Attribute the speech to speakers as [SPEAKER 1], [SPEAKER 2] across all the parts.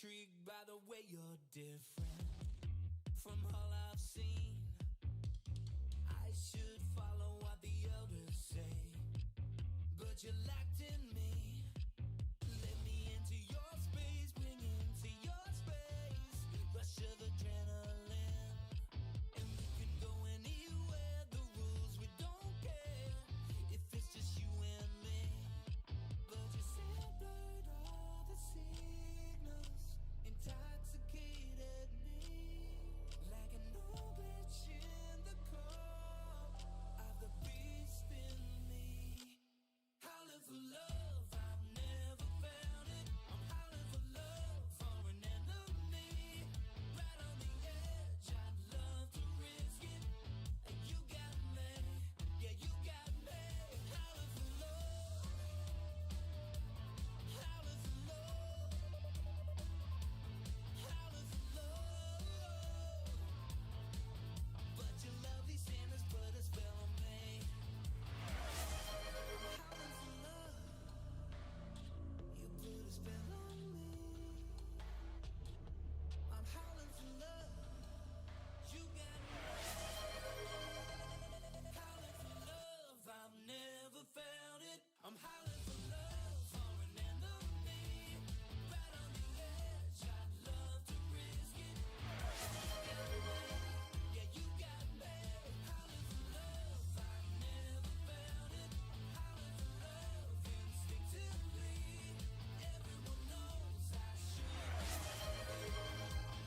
[SPEAKER 1] intrigued by the way you're different from all I've seen. I should follow what the elders say, but you're locked in me. Let me into your space, bring into your space. Rush of adrenaline, and we can go anywhere. The rules, we don't care if it's just you and me. But you separate all the signals, intoxicated me like an old glitch in the core of the beast in me. Howling for love, I've never found it. I'm howling for love for an enemy. Right on the edge, I'd love to risk it. And you got me, yeah, you got me. Howling for love, howling for love, howling for love. But your lovely sandals put a spell on me. Howling for love, you put a spell on me. I'm howling for love, you got me. Howling for love, I've never found it. I'm howling for love for an enemy. Right on the edge, I'd love to risk it. Yeah, you got me. Howling for love, I've never found it. Howling for love instinctively. Everyone knows I should.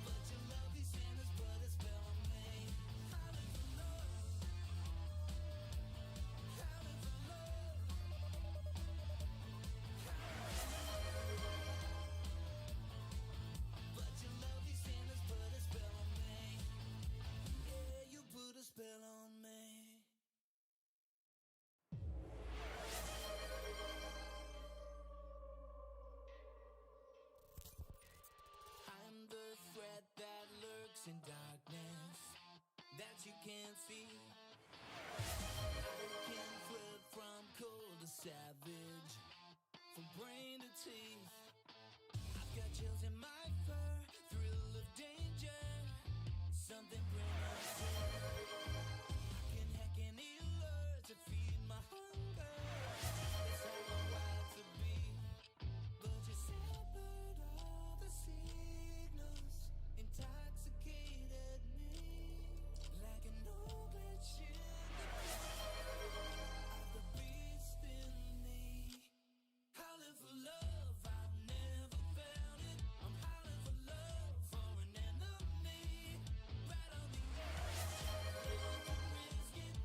[SPEAKER 1] But your lovely sandals put a spell on me. Howling for love, howling for love, but your lovely sandals put a spell on me. Yeah, you put a spell on me. I'm the threat that lurks in darkness that you can't see. I can flip from cold to savage, from brain to teeth. I've got chills in my fur, thrill of danger, something primitive. I can hack any lure to feed my hunger. It's how I wired to be. But you severed all the signals, intoxicated me like an old glitch in the core of the beast in me. Howling for love, I've never found it. I'm howling for love for an enemy. Right on the edge, I'd love to risk it.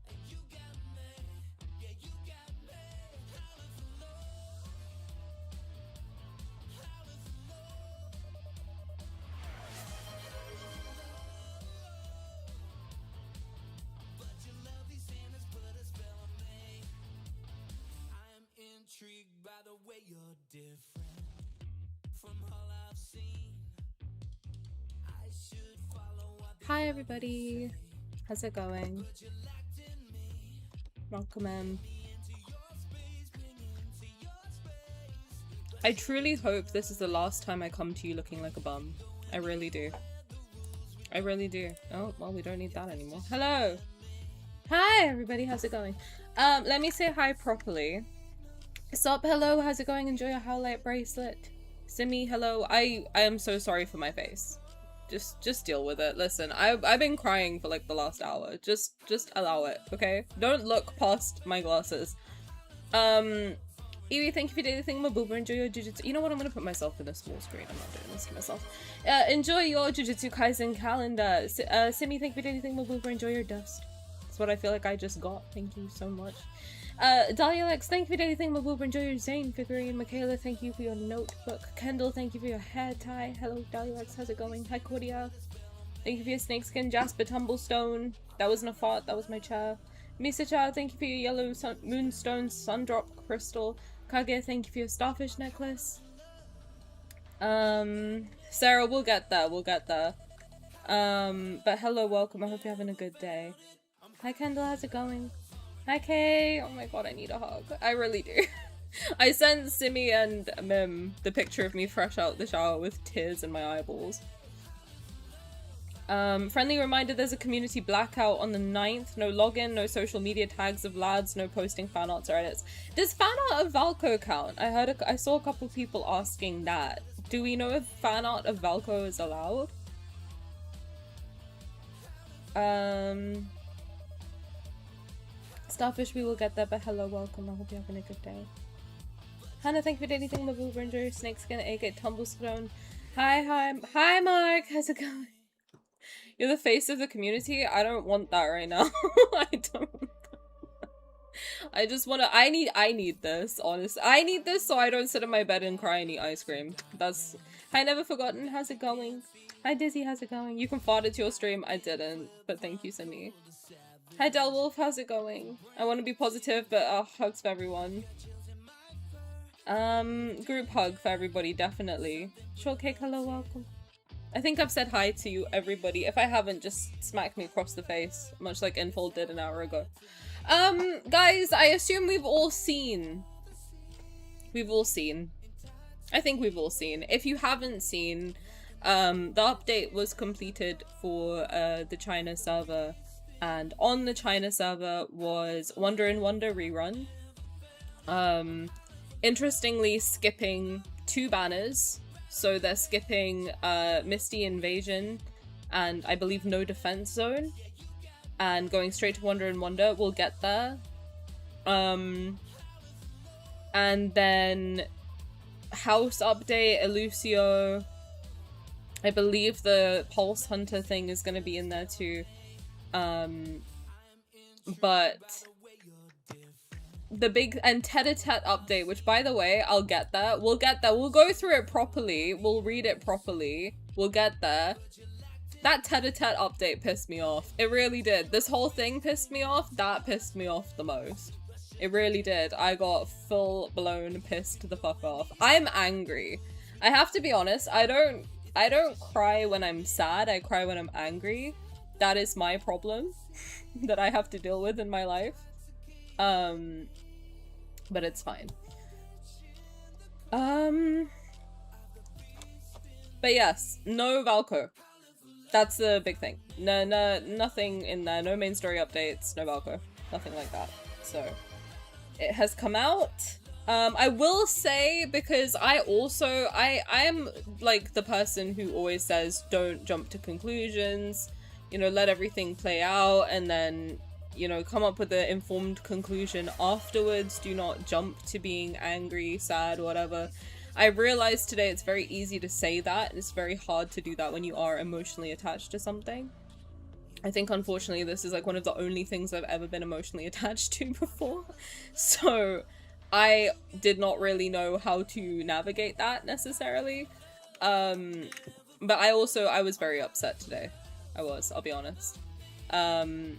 [SPEAKER 1] And you got me, yeah, you got me. Howling for love, howling for love, howling for love. But your lovely sandals put a spell on me. I'm intrigued by the way you're different from all I've seen. I should follow what the
[SPEAKER 2] Hi everybody, how's it going?
[SPEAKER 1] but you're locked in me.
[SPEAKER 2] Welcome in.
[SPEAKER 1] Into your space, bring into your space.
[SPEAKER 2] I truly hope this is the last time I come to you looking like a bum. I really do. I really do. Oh, well, we don't need that anymore. Hello! Hi everybody, how's it going? Let me say hi properly. Sup, hello, how's it going? Enjoy your Howlite bracelet. Simi, hello. I am so sorry for my face. Just deal with it. Listen, I've been crying for like the last hour. Just allow it, okay? Don't look past my glasses. Evie, thank you for dating Thingamaboobah. Enjoy your Jujutsu. You know what? I'm gonna put myself in a small screen. I'm not doing this to myself. Enjoy your Jujutsu Kaisen calendar. Simi, thank you for dating Thingamaboobah. Enjoy your dust. That's what I feel like I just got. Thank you so much. Dahlia Lex, thank you for dating Thingamaboobah. Enjoy your Zayne figurine. Michaela, thank you for your notebook. Kendall, thank you for your hair tie. Hello, Dahlia Lex, how's it going? Hi, Cordia. Thank you for your snakeskin. Jasper Tumblestone. That wasn't a fart, that was my chair. Misa Cha, thank you for your yellow moonstone sundrop crystal. Kage, thank you for your starfish necklace. Sarah, we'll get there, but hello, welcome, I hope you're having a good day. Hi Kendall, how's it going? Hi Kay! Oh my god, I need a hug. I really do. I sent Simi and Mim the picture of me fresh out the shower with tears in my eyeballs. Friendly reminder, there's a community blackout on the 9th. No login, no social media tags of lads, no posting fan arts or edits. Does fan art of Valko count? I saw a couple people asking that. Do we know if fan art of Valko is allowed? Starfish, we will get there, but hello, welcome. I hope you're having a good day. Hannah, thank you for anything. The Boober, enjoy your snakeskin, aka Tumblestone. Hi, Mark. How's it going? You're the face of the community. I don't want that right now. I don't. I just wanna. I need this. Honestly, I need this so I don't sit in my bed and cry and eat ice cream. That's. Hi, never forgotten. How's it going? Hi, Dizzy. How's it going? You can fart it to your stream. I didn't, but thank you, Simi. Hi, Delwolf. How's it going? I want to be positive, but hugs for everyone. Group hug for everybody, definitely. Shortcake, hello, welcome. I think I've said hi to you, everybody. If I haven't, just smack me across the face, much like Infold did an hour ago. Guys, I assume we've all seen. I think we've all seen. If you haven't seen, the update was completed for the China server, and on the China server was Wonder in Wonder rerun. Interestingly, skipping 2 banners. So they're skipping Misty Invasion and I believe No Defense Zone, and going straight to Wonder in Wonder. We'll get there. And then House update, Elusio. I believe the Pulse Hunter thing is going to be in there too. But the big and tete-a-tete update, which by the way, I'll get that. We'll get there. We'll go through it properly. We'll read it properly. We'll get there. That tete-a-tete update pissed me off. It really did. This whole thing pissed me off. That pissed me off the most. It really did. I got full-blown pissed the fuck off. I'm angry. I have to be honest. I don't cry when I'm sad. I cry when I'm angry. That is my problem that I have to deal with in my life. But it's fine. But yes, no Valko. That's the big thing. No, nothing in there. No main story updates. No Valko. Nothing like that. So it has come out. I will say, because I am like the person who always says don't jump to conclusions. You know, let everything play out and then, you know, come up with an informed conclusion afterwards. Do not jump to being angry, sad, whatever. I realized today it's very easy to say that, and it's very hard to do that when you are emotionally attached to something. I think unfortunately this is like one of the only things I've ever been emotionally attached to before. So I did not really know how to navigate that necessarily. But I was very upset today. I'll be honest. And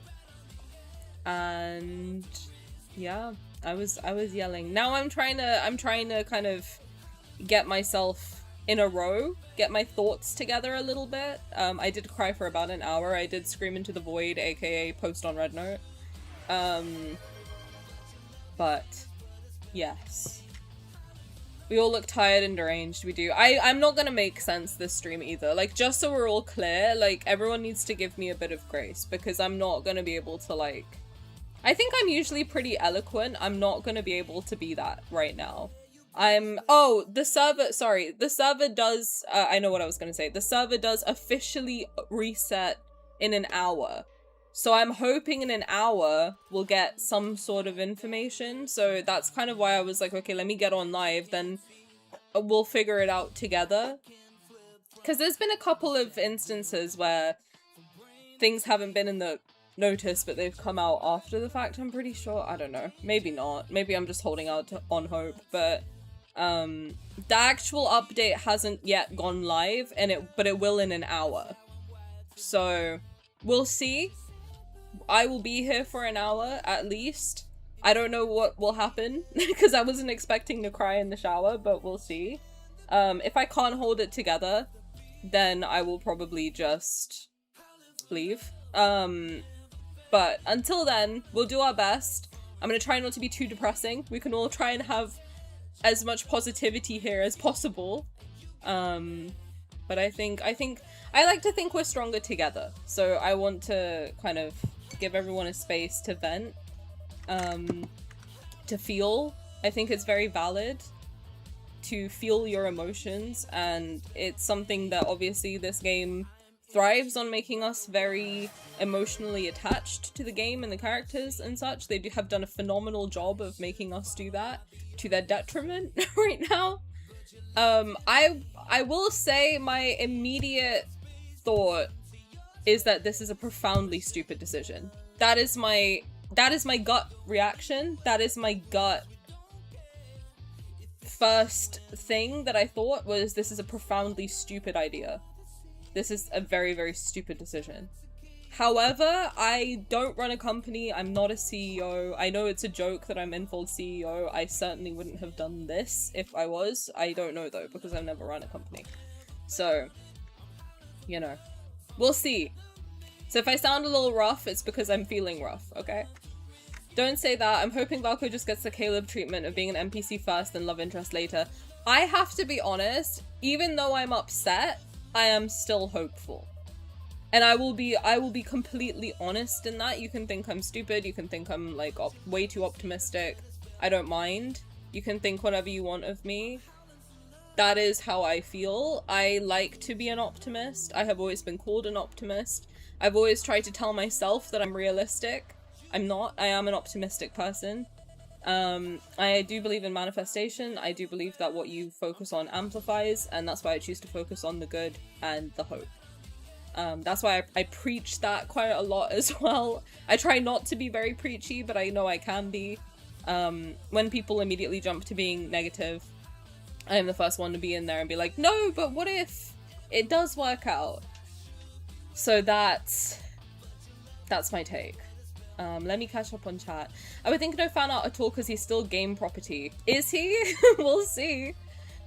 [SPEAKER 2] yeah, I was yelling. Now I'm trying to kind of get myself in a row, get my thoughts together a little bit. I did cry for about an hour. I did scream into the void, aka post on Red Note. But yes. We all look tired and deranged, we do. I'm not gonna make sense this stream either. Like, just so we're all clear, like, everyone needs to give me a bit of grace, because I'm not gonna be able to, like... I think I'm usually pretty eloquent. I'm not gonna be able to be that right now. Oh, the server does... I know what I was gonna say. The server does officially reset in an hour. So I'm hoping in an hour we'll get some sort of information. So that's kind of why I was like, okay, let me get on live, then we'll figure it out together. Because there's been a couple of instances where things haven't been in the notice, but they've come out after the fact, I'm pretty sure. I don't know. Maybe not. Maybe I'm just holding out on hope. But the actual update hasn't yet gone live, but it will in an hour. So we'll see. I will be here for an hour, at least. I don't know what will happen, because I wasn't expecting to cry in the shower, but we'll see. If I can't hold it together, then I will probably just leave. But until then, we'll do our best. I'm gonna try not to be too depressing. We can all try and have as much positivity here as possible. But I like to think we're stronger together. So I want to kind of give everyone a space to vent, to feel. I think it's very valid to feel your emotions, and it's something that obviously this game thrives on, making us very emotionally attached to the game and the characters and such. They have done a phenomenal job of making us do that to their detriment right now. I will say my immediate thought is that this is a profoundly stupid decision. That is my gut reaction. That is my gut first thing that I thought was, this is a profoundly stupid idea. This is a very, very stupid decision. However, I don't run a company. I'm not a CEO. I know it's a joke that I'm Infold CEO. I certainly wouldn't have done this if I was. I don't know though, because I've never run a company. So, you know, we'll see. So if I sound a little rough, it's because I'm feeling rough, okay? Don't say that. I'm hoping Valko just gets the Caleb treatment of being an NPC first and love interest later. I have to be honest, even though I'm upset, I am still hopeful. And I will be completely honest in that. You can think I'm stupid, you can think I'm like way too optimistic. I don't mind. You can think whatever you want of me. That is how I feel. I like to be an optimist. I have always been called an optimist. I've always tried to tell myself that I'm realistic. I'm not. I am an optimistic person. I do believe in manifestation. I do believe that what you focus on amplifies, and that's why I choose to focus on the good and the hope. That's why I preach that quite a lot as well. I try not to be very preachy, but I know I can be. When people immediately jump to being negative, I am the first one to be in there and be like, no, but what if it does work out? So that's my take. Let me catch up on chat. I would think no fan art at all because he's still game property. Is he? We'll see.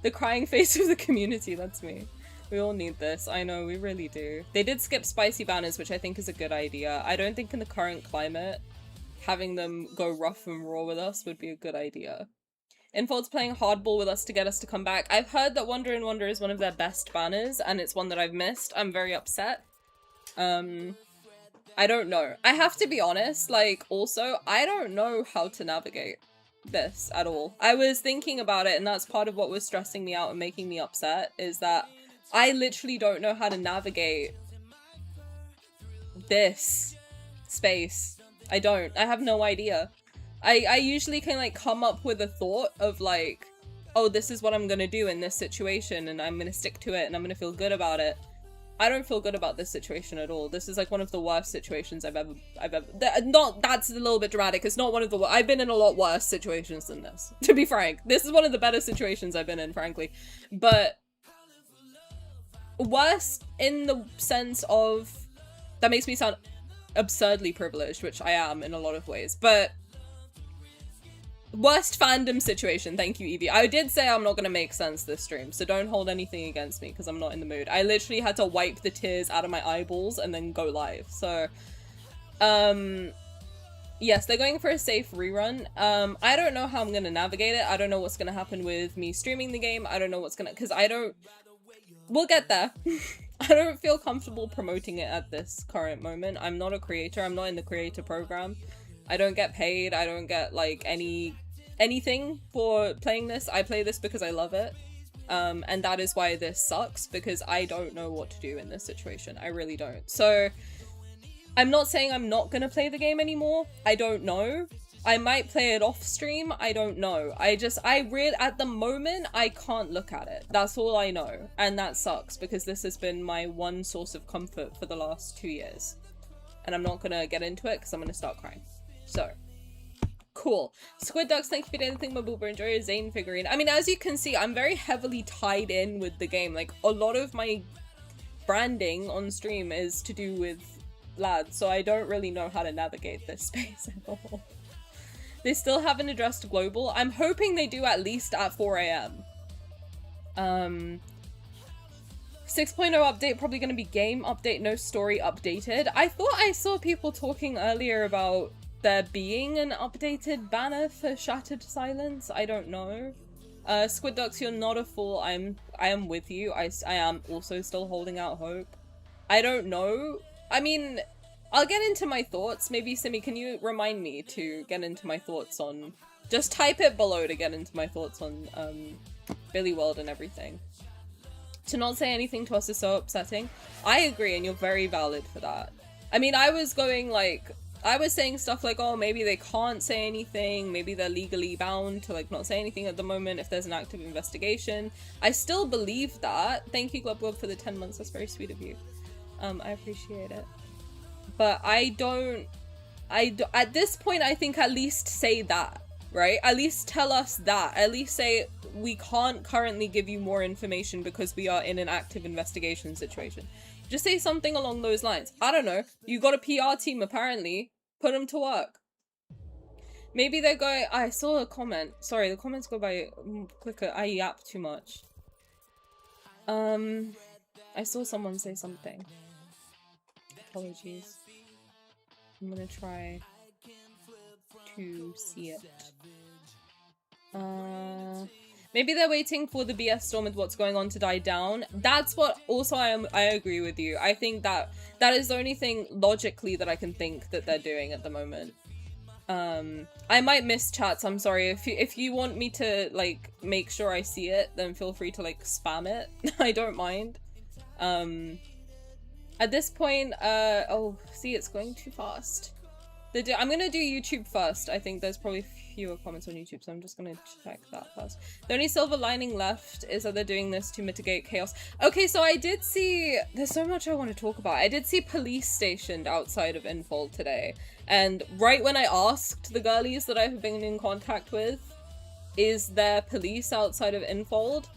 [SPEAKER 2] The crying face of the community, that's me. We all need this. I know, we really do. They did skip spicy banners, which I think is a good idea. I don't think in the current climate, having them go rough and raw with us would be a good idea. Infold's playing hardball with us to get us to come back. I've heard that Wonder in Wonder is one of their best banners, and it's one that I've missed. I'm very upset. I don't know. I have to be honest, like, also, I don't know how to navigate this at all. I was thinking about it, and that's part of what was stressing me out and making me upset, is that I literally don't know how to navigate this space. I don't. I have no idea. I usually can, like, come up with a thought of, like, oh, this is what I'm gonna do in this situation, and I'm gonna stick to it, and I'm gonna feel good about it. I don't feel good about this situation at all. This is like one of the worst situations I've ever that's a little bit dramatic. It's not one of the I've been in a lot worse situations than this, to be frank. This is one of the better situations I've been in, frankly. But worse in the sense of, that makes me sound absurdly privileged, which I am in a lot of ways, but worst fandom situation. Thank you, Evie. I did say I'm not gonna make sense this stream, so don't hold anything against me because I'm not in the mood. I literally had to wipe the tears out of my eyeballs and then go live. So, yes, they're going for a safe rerun. I don't know how I'm gonna navigate it. I don't know what's gonna happen with me streaming the game. I don't know what's gonna, because we'll get there. I don't feel comfortable promoting it at this current moment. I'm not a creator. I'm not in the creator program. I don't get paid. I don't get, like, anything for playing this. I play this because I love it. And that is why this sucks, because I don't know what to do in this situation. I really don't. So, I'm not saying I'm not gonna play the game anymore. I don't know. I might play it off stream. I don't know. at the moment, I can't look at it. That's all I know. And that sucks, because this has been my one source of comfort for the last 2 years. And I'm not gonna get into it, because I'm gonna start crying. So, cool. Squid Ducks, thank you for anything, my boober. Enjoy your Zayne figurine. I mean, as you can see, I'm very heavily tied in with the game. Like, a lot of my branding on stream is to do with lads, so I don't really know how to navigate this space at all. They still haven't addressed global. I'm hoping they do at least at 4 AM. 6.0 update, probably going to be game update, no story updated. I thought I saw people talking earlier about there being an updated banner for Shattered Silence. I don't know. Squid Ducks, you're not a fool. I am with you. I am also still holding out hope. I don't know. I mean, I'll get into my thoughts. Maybe, Simi, can you remind me to get into my thoughts on... Just type it below to get into my thoughts on, Billy World and everything. To not say anything to us is so upsetting. I agree, and you're very valid for that. I mean, I was going, like... I was saying stuff like, oh, maybe they can't say anything, maybe they're legally bound to, like, not say anything at the moment if there's an active investigation. I still believe that. Thank you, Glub Glub, for the 10 months. That's very sweet of you. I appreciate it. But at this point, I think at least say that, right? At least tell us that. At least say, we can't currently give you more information because we are in an active investigation situation. Just say something along those lines. I don't know. You got a PR team, apparently. Put them to work. Maybe they're going... I saw a comment. Sorry, the comments go by quicker. I yap too much. I saw someone say something. Apologies. I'm gonna try to see it. Maybe they're waiting for the BS storm with what's going on to die down. That's what also I agree with you. I think that is the only thing logically that I can think that they're doing at the moment. I might miss chats, I'm sorry. If you want me to, like, make sure I see it, then feel free to, like, spam it. I don't mind. At this point, oh, see, it's going too fast. I'm gonna do YouTube first. I think there's probably fewer comments on YouTube, so I'm just gonna check that first. The only silver lining left is that they're doing this to mitigate chaos. Okay, so I did see... There's so much I want to talk about. I did see police stationed outside of Infold today, and right when I asked the girlies that I've been in contact with, is there police outside of Infold?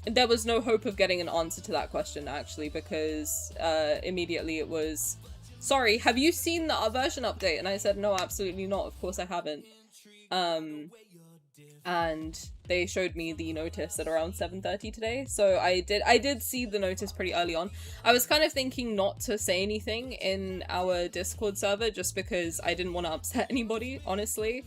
[SPEAKER 2] There was no hope of getting an answer to that question, actually, because immediately it was... Sorry, have you seen the version update? And I said, no, absolutely not. Of course I haven't. And they showed me the notice at around 7:30 today. So I did see the notice pretty early on. I was kind of thinking not to say anything in our Discord server just because I didn't want to upset anybody, honestly.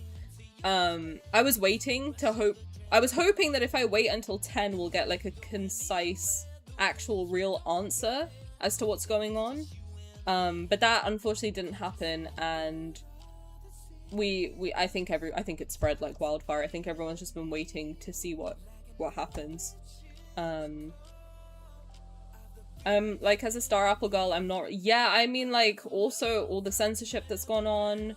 [SPEAKER 2] I was waiting to hope... I was hoping that if I wait until 10, we'll get like a concise, actual, real answer as to what's going on. But that unfortunately didn't happen, and I think it spread like wildfire. I think everyone's just been waiting to see what happens. Like, as a Star Apple girl, I'm not... Yeah, I mean, like, also all the censorship that's gone on.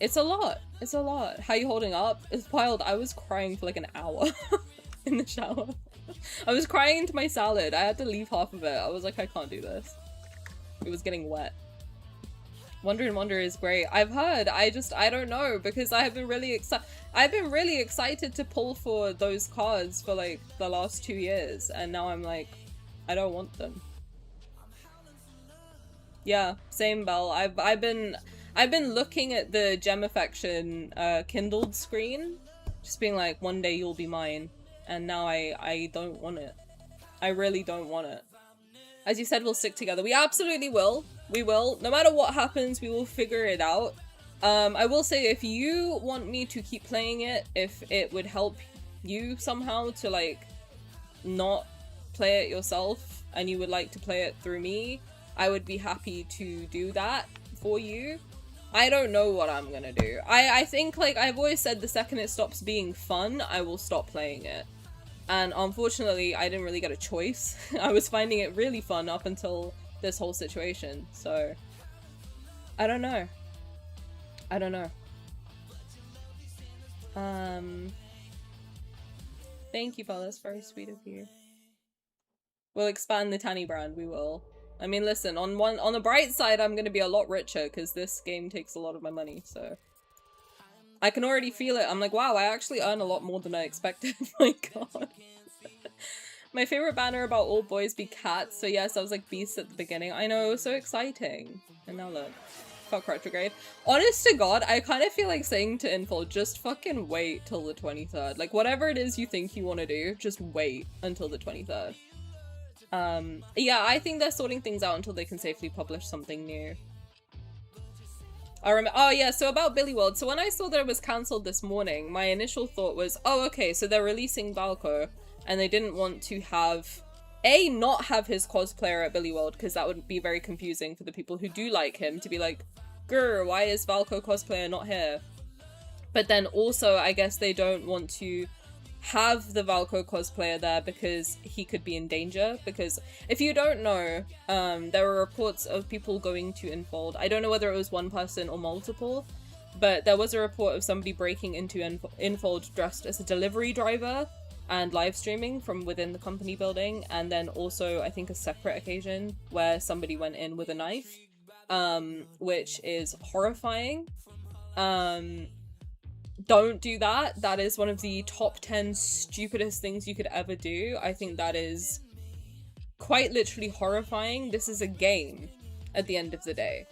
[SPEAKER 2] It's a lot. It's a lot. How you holding up? It's wild. I was crying for like an hour in the shower. I was crying into my salad. I had to leave half of it. I was like, I can't do this. It was getting wet. Wonder and Wonder is great. I've heard. I don't know, because I have been really excited to pull for those cards for like the last 2 years, and now I'm like, I don't want them. Yeah, same, Belle. I've been looking at the Gem Affection kindled screen, just being like, one day you'll be mine, and now I don't want it. I really don't want it. As you said, we'll stick together. We absolutely will. We will. No matter what happens, we will figure it out. I will say, if you want me to keep playing it, if it would help you somehow to, like, not play it yourself, and you would like to play it through me, I would be happy to do that for you. I don't know what I'm gonna do. I think, like, I've always said, the second it stops being fun, I will stop playing it. And unfortunately, I didn't really get a choice. I was finding it really fun up until this whole situation, so... I don't know. I don't know. Thank you, Bella. That's very sweet of you. We'll expand the Tani brand, we will. I mean, listen, on the bright side, I'm gonna be a lot richer, because this game takes a lot of my money, so... I can already feel it. I'm like, wow, I actually earn a lot more than I expected. My god. My favorite banner about all boys be cats. So yes, I was like beasts at the beginning. I know, it was so exciting. And now look. Fuck retrograde. Honest to god, I kind of feel like saying to Infold, just fucking wait till the 23rd. Like, whatever it is you think you want to do, just wait until the 23rd. Yeah, I think they're sorting things out until they can safely publish something new. Oh yeah, so about Billy World. So when I saw that it was cancelled this morning, my initial thought was, oh okay, so they're releasing Valko, and they didn't want to have not have his cosplayer at Billy World, because that would be very confusing for the people who do like him to be like, grr, why is Valko cosplayer not here? But then also, I guess they don't want to have the Valko cosplayer there because he could be in danger. Because if you don't know, there were reports of people going to Infold. I don't know whether it was one person or multiple, but there was a report of somebody breaking into Infold dressed as a delivery driver and live streaming from within the company building. And then also, I think, a separate occasion where somebody went in with a knife, which is horrifying. Don't do that. That is one of the top 10 stupidest things you could ever do. I think that is quite literally horrifying. This is a game at the end of the day.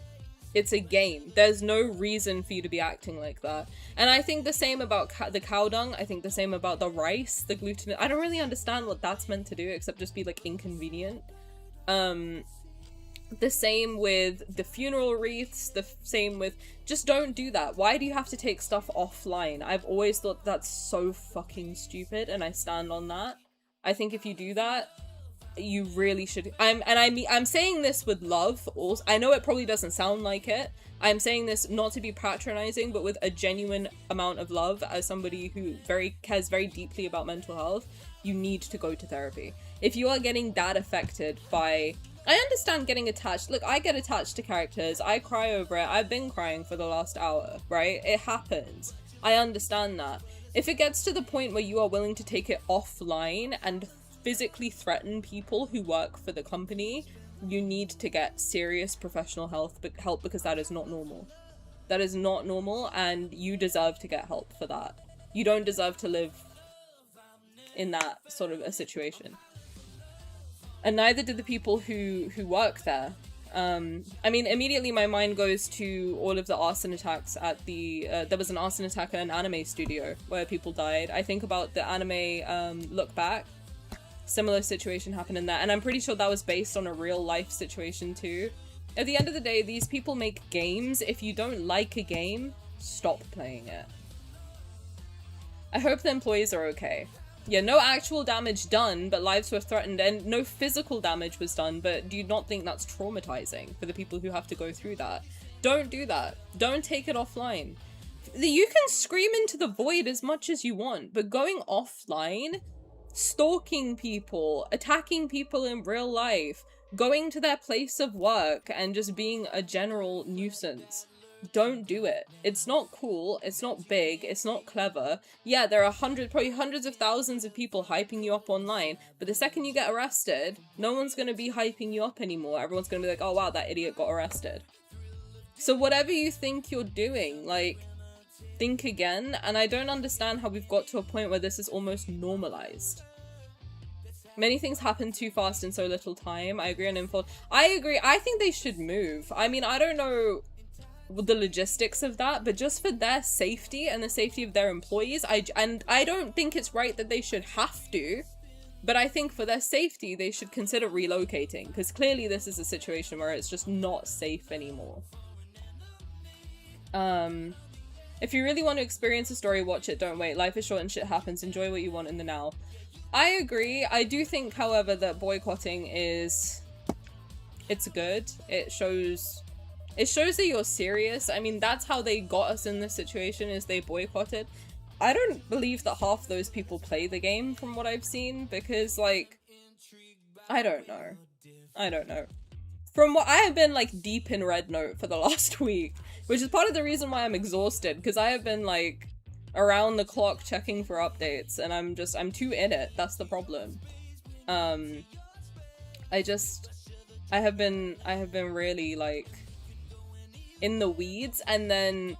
[SPEAKER 2] It's a game. There's no reason for you to be acting like that. And I think the same about the cow dung. I think the same about the rice, the gluten. I don't really understand what that's meant to do except just be like inconvenient. The same with the funeral wreaths, the same with... Just don't do that. Why do you have to take stuff offline? I've always thought that's so fucking stupid, and I stand on that. I think if you do that, you really should... I'm saying this with love. Also, I know it probably doesn't sound like it. I'm saying this not to be patronizing, but with a genuine amount of love. As somebody who cares very deeply about mental health, you need to go to therapy. If you are getting that affected by... I understand getting attached. Look, I get attached to characters. I cry over it. I've been crying for the last hour, right? It happens. I understand that. If it gets to the point where you are willing to take it offline and physically threaten people who work for the company, you need to get serious professional help because that is not normal. That is not normal, and you deserve to get help for that. You don't deserve to live in that sort of a situation. And neither did the people who work there. I mean, immediately my mind goes to all of the arson attacks at the... there was an arson attack at an anime studio where people died. I think about the anime Look Back. Similar situation happened in that. And I'm pretty sure that was based on a real life situation too. At the end of the day, these people make games. If you don't like a game, stop playing it. I hope the employees are okay. Yeah, no actual damage done, but lives were threatened, and no physical damage was done, but do you not think that's traumatizing for the people who have to go through that? Don't do that. Don't take it offline. You can scream into the void as much as you want, but going offline, stalking people, attacking people in real life, going to their place of work, and just being a general nuisance. Don't do it. It's not cool, it's not big, it's not clever. Yeah, there are probably hundreds of thousands of people hyping you up online, but the second you get arrested, no one's gonna be hyping you up anymore. Everyone's gonna be like, oh wow, that idiot got arrested. So whatever you think you're doing, like, think again. And I don't understand how we've got to a point where this is almost normalized. Many things happen too fast in so little time. I agree on Infold. I agree. I think they should move. I mean, I don't know the logistics of that, but just for their safety and the safety of their employees, I don't think it's right that they should have to, but I think for their safety they should consider relocating, because clearly this is a situation where it's just not safe anymore. If you really want to experience a story, watch it, don't wait. Life is short and shit happens. Enjoy what you want in the now. I agree. I do think, however, that boycotting it's good. It shows that you're serious. I mean, that's how they got us in this situation, is they boycotted. I don't believe that half those people play the game from what I've seen, because, like, I don't know. From what I have been, like, deep in Red Note for the last week, which is part of the reason why I'm exhausted, because I have been, like, around the clock checking for updates, and I'm too in it. That's the problem. I have been really, like, in the weeds, and then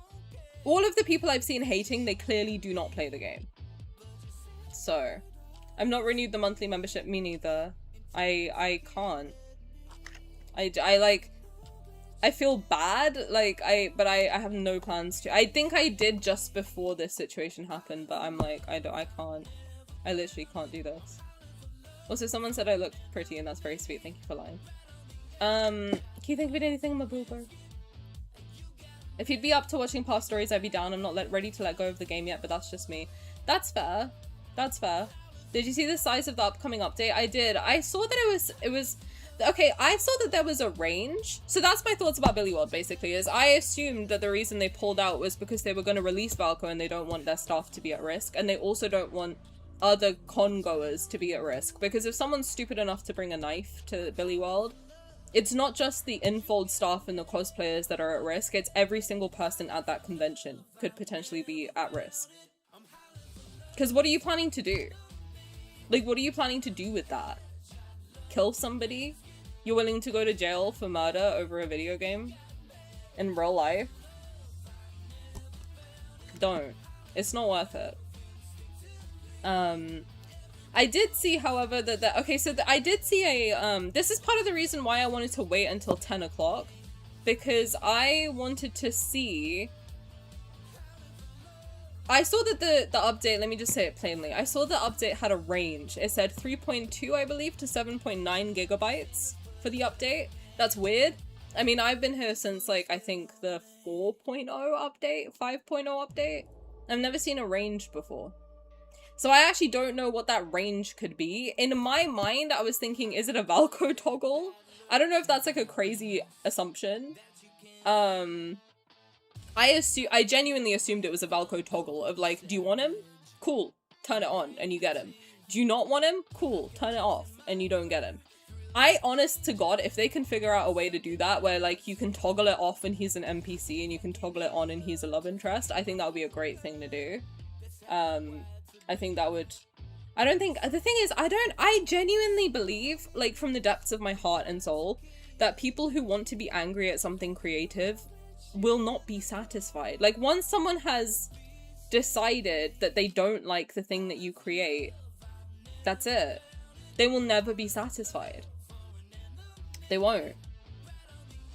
[SPEAKER 2] all of the people I've seen hating, they clearly do not play the game. So, I've not renewed the monthly membership, me neither. I can't. I feel bad, like, but I have no plans to. I think I did just before this situation happened, but I'm like, I can't. I literally can't do this. Also, someone said I look pretty, and that's very sweet. Thank you for lying. Can you think of anything, Mabuba? If you'd be up to watching past stories, I'd be down. I'm not ready to let go of the game yet, but that's just me. That's fair. That's fair. Did you see the size of the upcoming update? I did. I saw that it was okay, I saw that there was a range. So that's my thoughts about Billy World, basically, is I assumed that the reason they pulled out was because they were going to release Valko and they don't want their staff to be at risk, and they also don't want other con-goers to be at risk. Because if someone's stupid enough to bring a knife to Billy World, it's not just the Infold staff and the cosplayers that are at risk, it's every single person at that convention could potentially be at risk. Because what are you planning to do? Like, what are you planning to do with that? Kill somebody? You're willing to go to jail for murder over a video game? In real life? Don't. It's not worth it. I did see, however, that okay, so I did see a, this is part of the reason why I wanted to wait until 10 o'clock, because I wanted to see, I saw that the update, let me just say it plainly, I saw the update had a range. It said 3.2, I believe, to 7.9 gigabytes for the update. That's weird. I mean, I've been here since, like, I think the 4.0 update, 5.0 update. I've never seen a range before. So I actually don't know what that range could be. In my mind, I was thinking, is it a Valko toggle? I don't know if that's like a crazy assumption. I genuinely assumed it was a Valko toggle of like, do you want him? Cool, turn it on and you get him. Do you not want him? Cool, turn it off and you don't get him. Honest to God, if they can figure out a way to do that where like you can toggle it off and he's an NPC and you can toggle it on and he's a love interest, I think that would be a great thing to do. I think that would, I don't think, the thing is, I genuinely believe, like from the depths of my heart and soul, that people who want to be angry at something creative will not be satisfied. Like once someone has decided that they don't like the thing that you create, that's it. They will never be satisfied. They won't.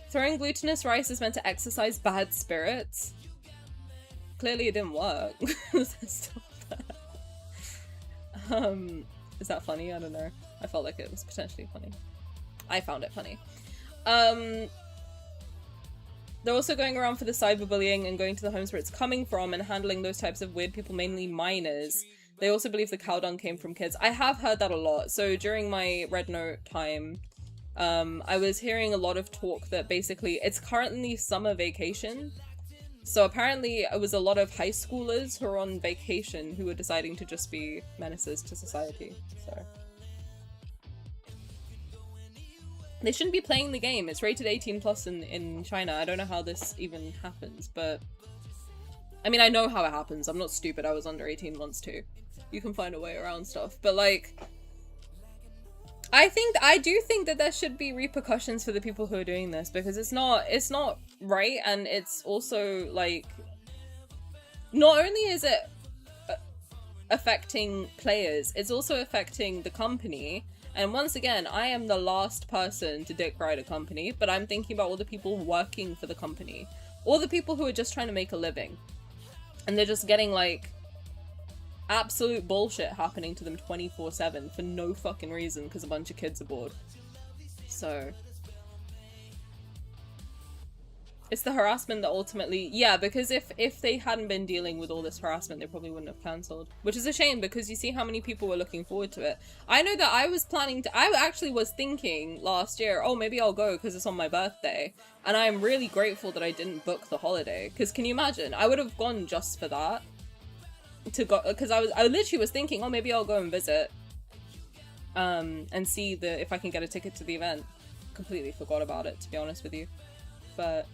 [SPEAKER 2] Throwing glutinous rice is meant to exercise bad spirits. Clearly it didn't work. Is that funny? I don't know. I felt like it was potentially funny. I found it funny. They're also going around for the cyberbullying and going to the homes where it's coming from and handling those types of weird people, mainly minors. They also believe the cow dung came from kids. I have heard that a lot. So during my Red Note time, I was hearing a lot of talk that basically it's currently summer vacation. So apparently it was a lot of high schoolers who are on vacation who were deciding to just be menaces to society, so. They shouldn't be playing the game. It's rated 18 plus in China. I don't know how this even happens, but... I mean, I know how it happens. I'm not stupid. I was under 18 once too. You can find a way around stuff, but like... I do think that there should be repercussions for the people who are doing this, because it's not right, and it's also like, not only is it affecting players, it's also affecting the company. And once again, I am the last person to dick ride a company, but I'm thinking about all the people working for the company, all the people who are just trying to make a living, and they're just getting like absolute bullshit happening to them 24/7 for no fucking reason because a bunch of kids are bored. So it's the harassment that ultimately, yeah, because if they hadn't been dealing with all this harassment, they probably wouldn't have cancelled, which is a shame because you see how many people were looking forward to it. I know that I actually was thinking last year, oh, maybe I'll go because it's on my birthday, and I am really grateful that I didn't book the holiday, because can you imagine? I would have gone just for that. To go, because I literally was thinking, oh, maybe I'll go and visit and see if I can get a ticket to the event. Completely forgot about it, to be honest with you. But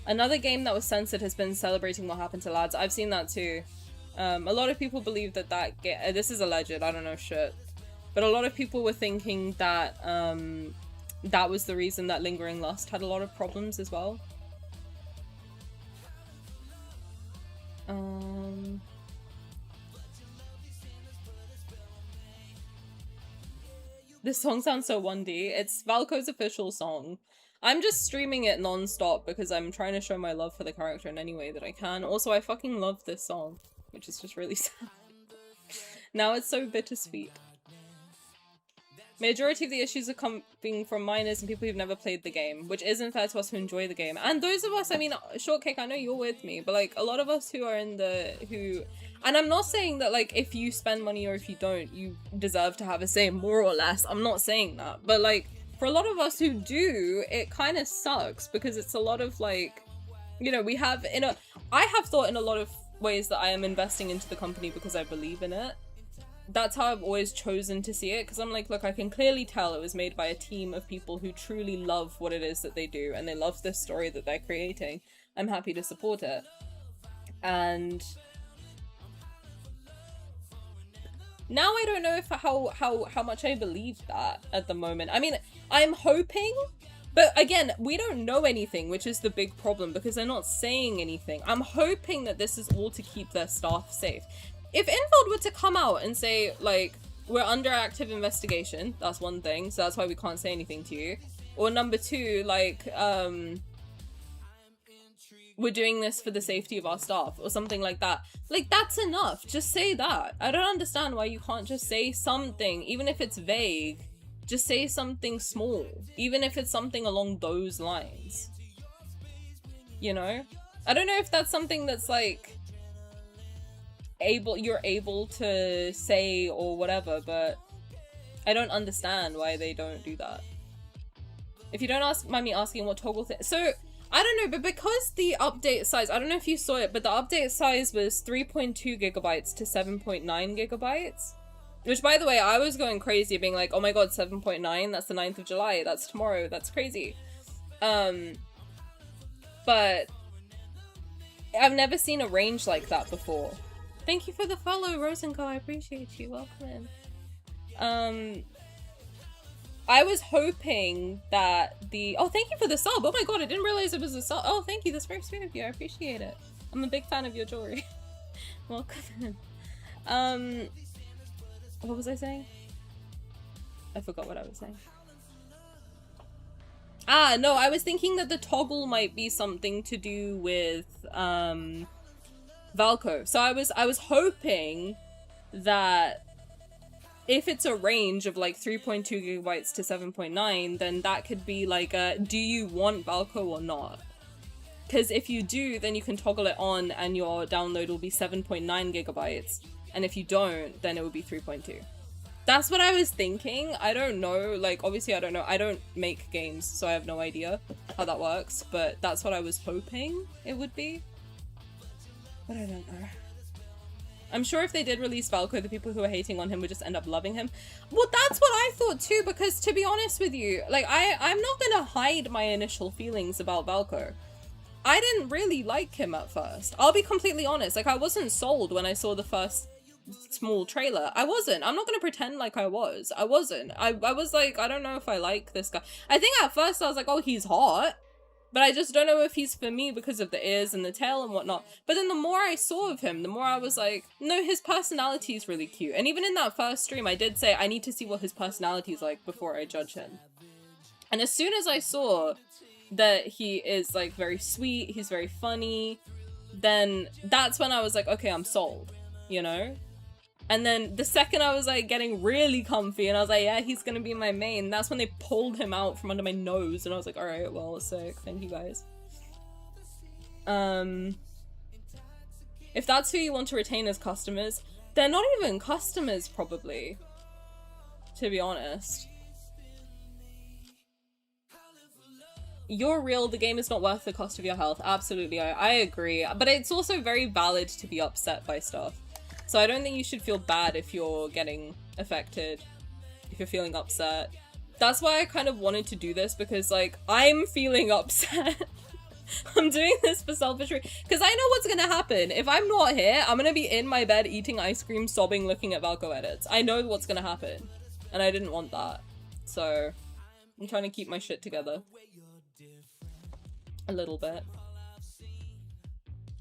[SPEAKER 2] another game that was censored has been Celebrating What Happened to Lads. I've seen that too. A lot of people believe that this is alleged, I don't know shit, but a lot of people were thinking that that was the reason that Lingering Lust had a lot of problems as well. This song sounds so 1D. It's Valko's official song. I'm just streaming it non-stop because I'm trying to show my love for the character in any way that I can. Also, I fucking love this song, which is just really sad. Now it's so bittersweet. Majority of the issues are coming from minors and people who've never played the game, which isn't fair to us who enjoy the game. And those of us, I mean, Shortcake, I know you're with me, but like a lot of us who are in the, and I'm not saying that like if you spend money or if you don't, you deserve to have a say more or less. I'm not saying that, but like for a lot of us who do, it kind of sucks because it's a lot of like, you know, I have thought in a lot of ways that I am investing into the company because I believe in it. That's how I've always chosen to see it, because I'm like, look, I can clearly tell it was made by a team of people who truly love what it is that they do, and they love this story that they're creating. I'm happy to support it. And now I don't know if how much I believe that at the moment. I mean, I'm hoping, but again, we don't know anything, which is the big problem, because they're not saying anything. I'm hoping that this is all to keep their staff safe. If Infield were to come out and say, like, we're under active investigation, that's one thing, so that's why we can't say anything to you. Or number two, like, we're doing this for the safety of our staff, or something like that. Like, that's enough. Just say that. I don't understand why you can't just say something, even if it's vague. Just say something small, even if it's something along those lines. You know? I don't know if that's something that's, like, you're able to say or whatever, but I don't understand why they don't do that. If you don't mind me asking what toggle thing, so I don't know, but because the update size, I don't know if you saw it, but the update size was 3.2 gigabytes to 7.9 gigabytes, which, by the way, I was going crazy being like, oh my god, 7.9, that's the 9th of July, that's tomorrow, that's crazy. But I've never seen a range like that before. Thank you for the follow, Rosenco. I appreciate you. Welcome in. I was hoping that oh, thank you for the sub. Oh my god, I didn't realize it was a sub. Oh, thank you. That's very sweet of you. I appreciate it. I'm a big fan of your jewelry. Welcome in. What was I saying? I forgot what I was saying. Ah, no, I was thinking that the toggle might be something to do with, Valko. So I was hoping that if it's a range of like 3.2 gigabytes to 7.9, then that could be like do you want Valko or not? Because if you do, then you can toggle it on and your download will be 7.9 gigabytes. And if you don't, then it would be 3.2. That's what I was thinking. I don't know, like, obviously I don't know. I don't make games, so I have no idea how that works, but that's what I was hoping it would be. But I don't know. I'm sure if they did release Valko, the people who are hating on him would just end up loving him. Well, that's what I thought too, because to be honest with you, like, I'm not gonna hide my initial feelings about Valko. I didn't really like him at first. I'll be completely honest. Like, I wasn't sold when I saw the first small trailer. I wasn't. I'm not gonna pretend like I was. I wasn't. I was like, I don't know if I like this guy. I think at first I was like, oh, he's hot. But I just don't know if he's for me because of the ears and the tail and whatnot. But then the more I saw of him, the more I was like, no, his personality is really cute. And even in that first stream, I did say I need to see what his personality is like before I judge him. And as soon as I saw that he is like very sweet, he's very funny, then that's when I was like, okay, I'm sold, you know? And then the second I was like getting really comfy and I was like, yeah, he's gonna be my main, that's when they pulled him out from under my nose and I was like, alright, well, sick, thank you guys. If that's who you want to retain as customers, they're not even customers probably, to be honest. You're real, the game is not worth the cost of your health. Absolutely, I agree. But it's also very valid to be upset by stuff. So I don't think you should feel bad if you're getting affected, if you're feeling upset. That's why I kind of wanted to do this, because like, I'm feeling upset. I'm doing this for selfish reasons, because I know what's gonna happen. If I'm not here, I'm gonna be in my bed eating ice cream, sobbing, looking at Valko edits. I know what's gonna happen. And I didn't want that. So I'm trying to keep my shit together. A little bit.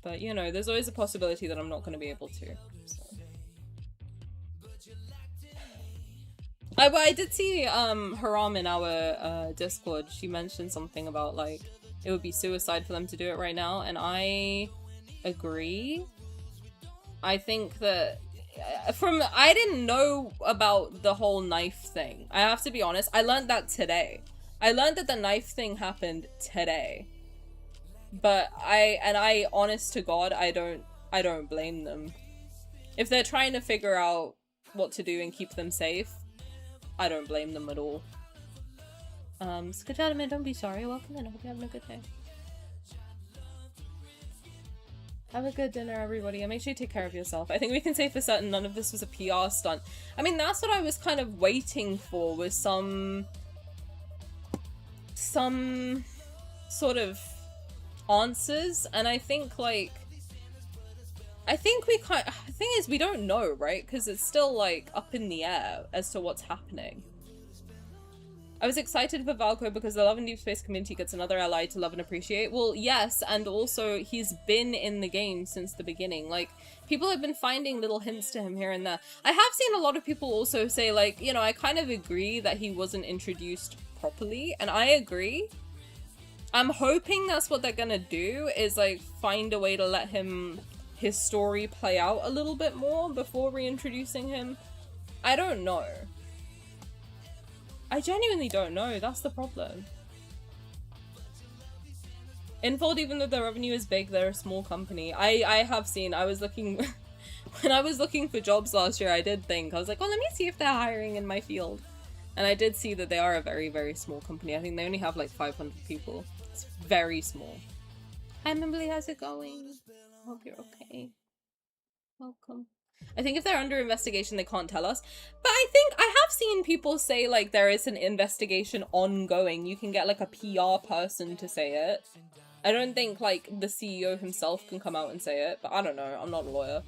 [SPEAKER 2] But, you know, there's always a possibility that I'm not going to be able to. So. I did see Haram in our Discord. She mentioned something about, like, it would be suicide for them to do it right now. And I agree. I think that I didn't know about the whole knife thing. I have to be honest. I learned that today. I learned that the knife thing happened today. But honest to God, I don't blame them. If they're trying to figure out what to do and keep them safe, I don't blame them at all. Skedaddlement, don't be sorry. Welcome in. I hope you're having a good day. Have a good dinner, everybody, and make sure you take care of yourself. I think we can say for certain none of this was a PR stunt. I mean, that's what I was kind of waiting for, was some sort of answers, and I think, like, the thing is, we don't know, right? Because it's still, like, up in the air as to what's happening. I was excited for Valko because the Love and Deepspace community gets another ally to love and appreciate. Well, yes, and also he's been in the game since the beginning. Like, people have been finding little hints to him here and there. I have seen a lot of people also say, like, you know, I kind of agree that he wasn't introduced properly, and I agree. I'm hoping that's what they're gonna do, is, like, find a way to let his story play out a little bit more before reintroducing him. I don't know. I genuinely don't know, that's the problem. Infold, even though their revenue is big, they're a small company. I have seen, I was looking, when I was looking for jobs last year, I did think, I was like, oh, let me see if they're hiring in my field. And I did see that they are a very, very small company. I think they only have like 500 people. It's very small. Hi, Mimbly, how's it going? I hope you're okay. Welcome. I think if they're under investigation, they can't tell us. But I think I have seen people say, like, there is an investigation ongoing. You can get, like, a PR person to say it. I don't think, like, the CEO himself can come out and say it. But I don't know. I'm not a lawyer.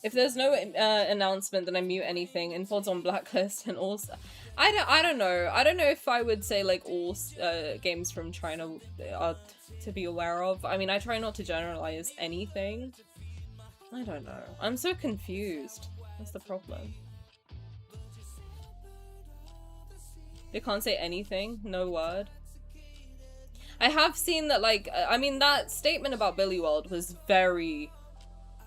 [SPEAKER 2] If there's no announcement, then I mute anything. Infold's on blacklist and also... I don't know. I don't know if I would say, like, all games from China are to be aware of. I mean, I try not to generalize anything. I don't know. I'm so confused. That's the problem. They can't say anything? No word? I have seen that, like, I mean, that statement about Billy World was very,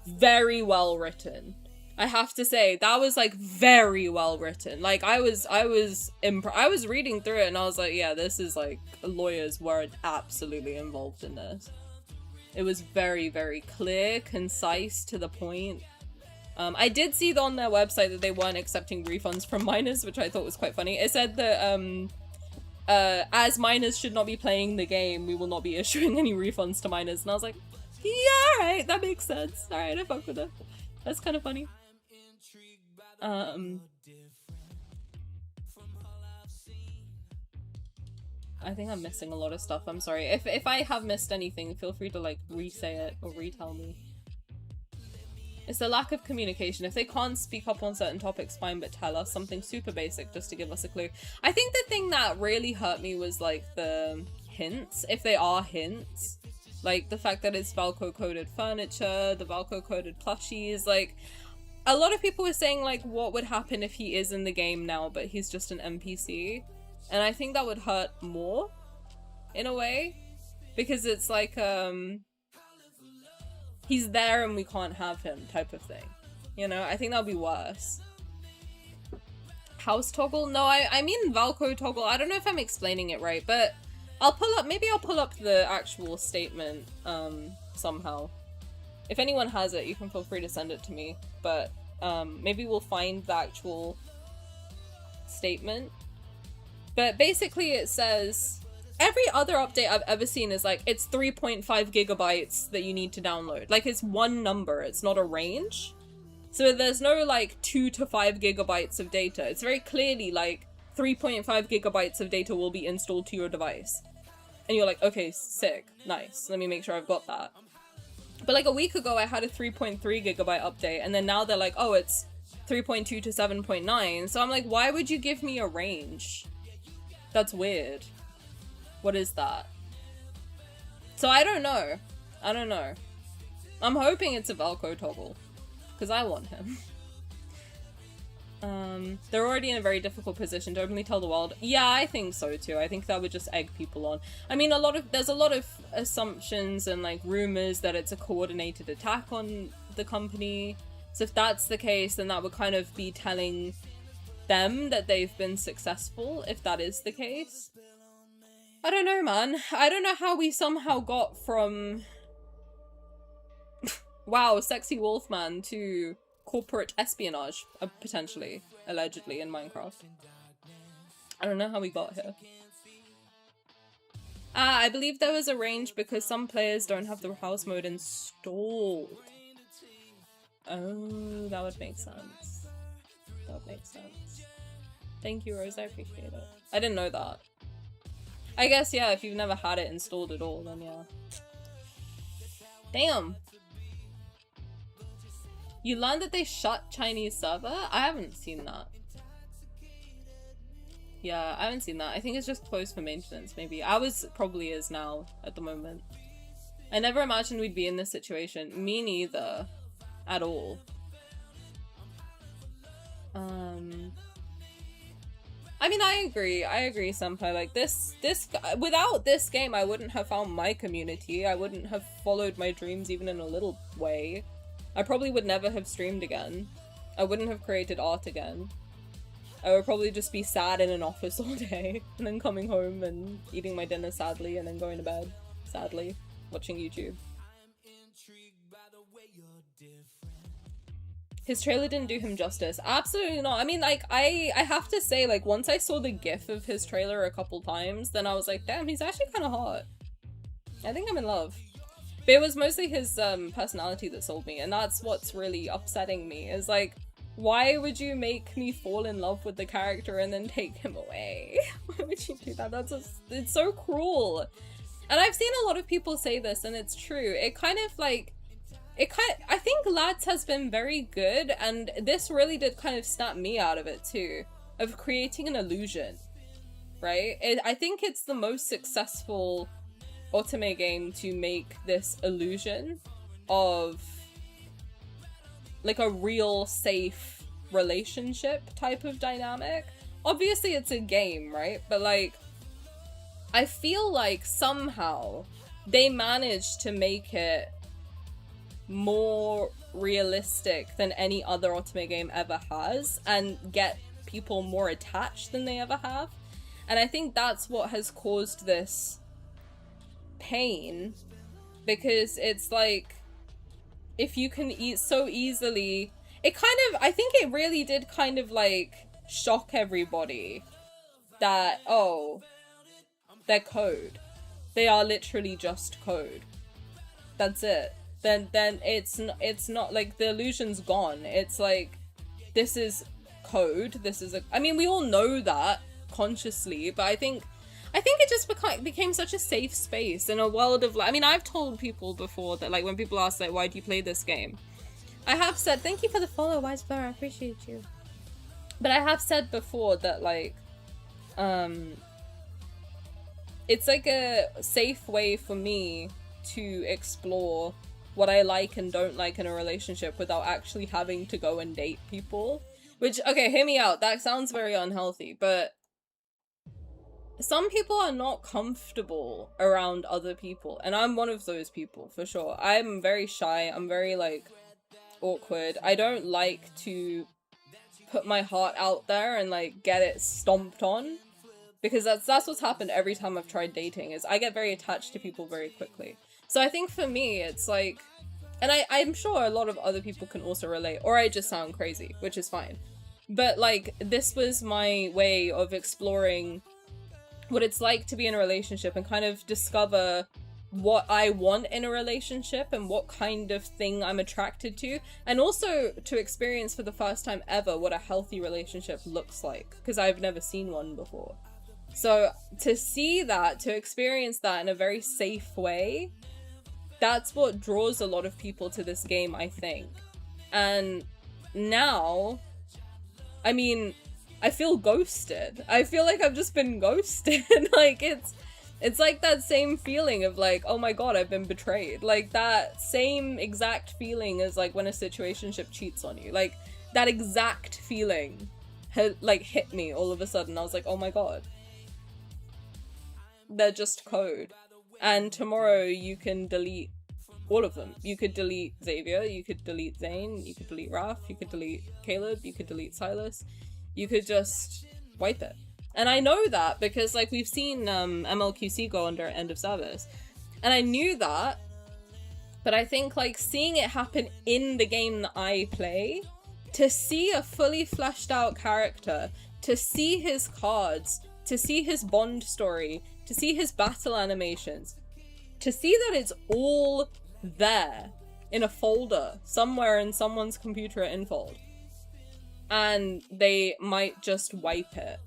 [SPEAKER 2] very well written. I have to say, that was, like, very well written. Like, I was reading through it and I was like, yeah, this is, like, lawyers were absolutely involved in this. It was very, very clear, concise, to the point. I did see on their website that they weren't accepting refunds from minors, which I thought was quite funny. It said that, as minors should not be playing the game, we will not be issuing any refunds to minors. And I was like, yeah, alright, that makes sense. Alright, I fuck with it. That's kind of funny. I think I'm missing a lot of stuff, I'm sorry. If I have missed anything, feel free to, like, re-say it or retell me. It's the lack of communication. If they can't speak up on certain topics, fine, but tell us something super basic just to give us a clue. I think the thing that really hurt me was, like, the hints, if they are hints. Like, the fact that it's Valko-coded furniture, the Valko-coded plushies, like... A lot of people were saying, like, what would happen if he is in the game now, but he's just an NPC? And I think that would hurt more, in a way, because it's like, he's there and we can't have him type of thing. You know, I think that would be worse. House toggle? No, I mean Valko toggle. I don't know if I'm explaining it right, but maybe I'll pull up the actual statement, somehow. If anyone has it, you can feel free to send it to me, but, maybe we'll find the actual statement. But basically it says, every other update I've ever seen is like, it's 3.5 gigabytes that you need to download. Like, it's one number, it's not a range. So there's no like 2 to 5 gigabytes of data. It's very clearly like 3.5 gigabytes of data will be installed to your device. And you're like, okay, sick, nice, let me make sure I've got that. But like a week ago I had a 3.3 gigabyte update, and then now they're like, oh, it's 3.2 to 7.9. So I'm like, why would you give me a range? That's weird. What is that? So I don't know. I don't know. I'm hoping it's a Valko toggle, because I want him. They're already in a very difficult position to openly tell the world. Yeah, I think so too. I think that would just egg people on. I mean, there's a lot of assumptions and like rumors that it's a coordinated attack on the company. So if that's the case, then that would kind of be telling them that they've been successful, if that is the case. I don't know, man. I don't know how we somehow got from wow, sexy wolfman to corporate espionage, potentially, allegedly, in Minecraft. I don't know how we got here. I believe there was a range because some players don't have the house mode installed. Oh, that would make sense. That would make sense. Thank you, Rose, I appreciate it. I didn't know that. I guess, yeah, if you've never had it installed at all, then yeah. Damn! You learned that they shut Chinese server? I haven't seen that. Yeah, I haven't seen that. I think it's just closed for maintenance, maybe. Ours probably is now, at the moment. I never imagined we'd be in this situation. Me neither. At all. I mean, I agree, Senpai. Like, without this game, I wouldn't have found my community. I wouldn't have followed my dreams even in a little way. I probably would never have streamed again. I wouldn't have created art again. I would probably just be sad in an office all day, and then coming home and eating my dinner sadly, and then going to bed sadly, watching YouTube. His trailer didn't do him justice. Absolutely not. I mean, like, I have to say, like, once I saw the gif of his trailer a couple times, then I was like, damn, he's actually kind of hot. I think I'm in love. But it was mostly his personality that sold me, and that's what's really upsetting me, is like, why would you make me fall in love with the character and then take him away? Why would you do that? It's so cruel. And I've seen a lot of people say this, and it's true. I think Lads has been very good, and this really did kind of snap me out of it too, of creating an illusion, right? I think it's the most successful Otome game to make this illusion of like a real safe relationship type of dynamic. Obviously it's a game, right? But like, I feel like somehow they managed to make it more realistic than any other Otome game ever has, and get people more attached than they ever have. And I think that's what has caused this pain, because it's like, if you can eat so easily, it kind of, I think it really did kind of like shock everybody that, oh, they're code. They are literally just code. That's it. Then it's not like the illusion's gone. It's like, this is code. This is I mean, we all know that consciously, but I think it just became such a safe space in a world of, like, I mean, I've told people before that, like, when people ask, like, why do you play this game? I have said, thank you for the follow, Wise Bear, I appreciate you. But I have said before that, like, it's like a safe way for me to explore what I like and don't like in a relationship without actually having to go and date people. Which, okay, hear me out, that sounds very unhealthy, but some people are not comfortable around other people, and I'm one of those people, for sure. I'm very shy, I'm very, like, awkward. I don't like to put my heart out there and, like, get it stomped on, because that's what's happened every time I've tried dating, is I get very attached to people very quickly. So I think for me, it's like, and I'm sure a lot of other people can also relate, or I just sound crazy, which is fine. But, like, this was my way of exploring what it's like to be in a relationship and kind of discover what I want in a relationship and what kind of thing I'm attracted to, and also to experience for the first time ever what a healthy relationship looks like, because I've never seen one before. So to see that, to experience that in a very safe way, that's what draws a lot of people to this game, I think. And now, I mean, I feel ghosted. I feel like I've just been ghosted. Like, it's like that same feeling of like, oh my god, I've been betrayed. Like, that same exact feeling as like when a situationship cheats on you. Like, that exact feeling like hit me all of a sudden. I was like, oh my god. They're just code. And tomorrow you can delete all of them. You could delete Xavier, you could delete Zayne, you could delete Raf, you could delete Caleb, you could delete Sylus. You could just wipe it. And I know that because, like, we've seen MLQC go under end of service. And I knew that, but I think, like, seeing it happen in the game that I play, to see a fully fleshed out character, to see his cards, to see his bond story, to see his battle animations, to see that it's all there in a folder somewhere in someone's computer at Infold, and they might just wipe it,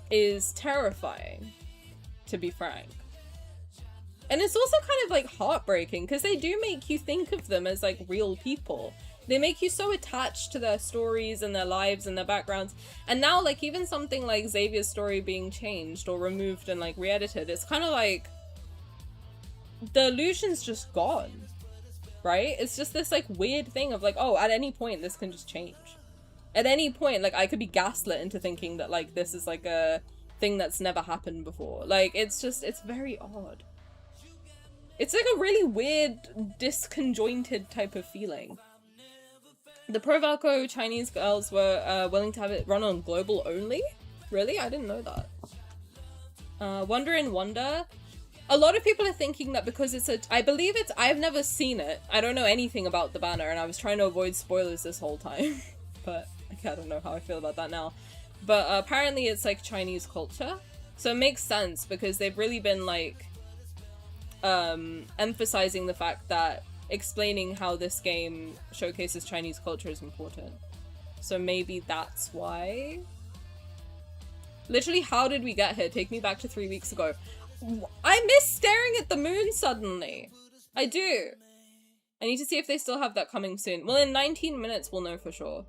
[SPEAKER 2] is terrifying, to be frank. And it's also kind of like heartbreaking because they do make you think of them as like real people. They make you so attached to their stories and their lives and their backgrounds. And now, like, even something like Xavier's story being changed or removed and like re-edited, it's kind of like the illusion's just gone, right? It's just this like weird thing of like, oh, at any point this can just change. At any point, like, I could be gaslit into thinking that like this is like a thing that's never happened before. Like, it's just, it's very odd. It's like a really weird, disconjointed type of feeling. The pro Valko Chinese girls were willing to have it run on global only? Really? I didn't know that. Wonder in Wonder. A lot of people are thinking that because it's a... I believe it's... I've never seen it. I don't know anything about the banner, and I was trying to avoid spoilers this whole time. But I don't know how I feel about that now. But apparently it's like Chinese culture. So it makes sense because they've really been like... emphasizing the fact that explaining how this game showcases Chinese culture is important. So maybe that's why. Literally, how did we get here? Take me back to 3 weeks ago. I miss staring at the moon suddenly. I do. I need to see if they still have that coming soon. Well, in 19 minutes we'll know for sure.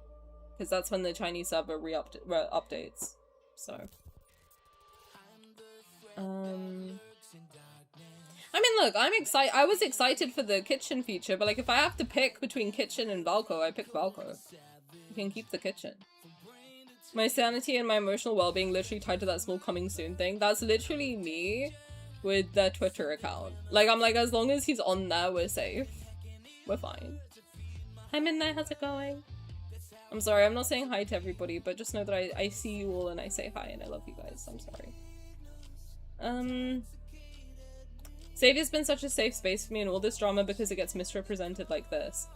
[SPEAKER 2] Because that's when the Chinese server updates. So. I mean, look, I'm excited. I was excited for the kitchen feature, but like if I have to pick between kitchen and Valko, I pick Valko. You can keep the kitchen. My sanity and my emotional well-being literally tied to that small coming soon thing. That's literally me with their Twitter account. Like, I'm like, as long as he's on there, we're safe. We're fine. Hi Midnight, how's it going? I'm sorry, I'm not saying hi to everybody, but just know that I see you all and I say hi and I love you guys. I'm sorry. Xavier's been such a safe space for me in all this drama because it gets misrepresented like this.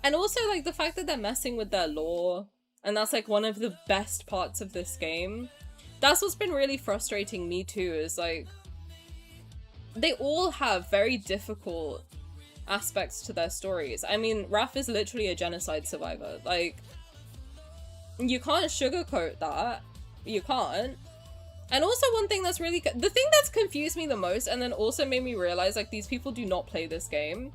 [SPEAKER 2] And also, like, the fact that they're messing with their lore, and that's, like, one of the best parts of this game. That's what's been really frustrating me, too, is, like, they all have very difficult aspects to their stories. I mean, Raf is literally a genocide survivor. Like, you can't sugarcoat that. You can't. And also one thing that's really... the thing that's confused me the most, and then also made me realize, like, these people do not play this game,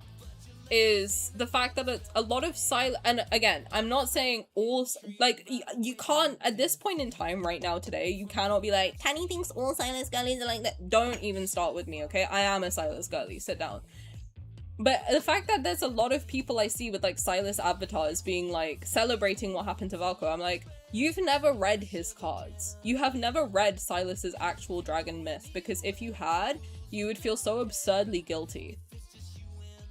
[SPEAKER 2] is the fact that it's a lot of and again, I'm not saying all... like, you can't... at this point in time, right now, today, you cannot be like, Tani thinks all Sylus girlies are like that. Don't even start with me, okay? I am a Sylus girly. Sit down. But the fact that there's a lot of people I see with, like, Sylus avatars being, like, celebrating what happened to Valko, I'm like... You've never read his cards. You have never read Sylus's actual dragon myth, because if you had, you would feel so absurdly guilty.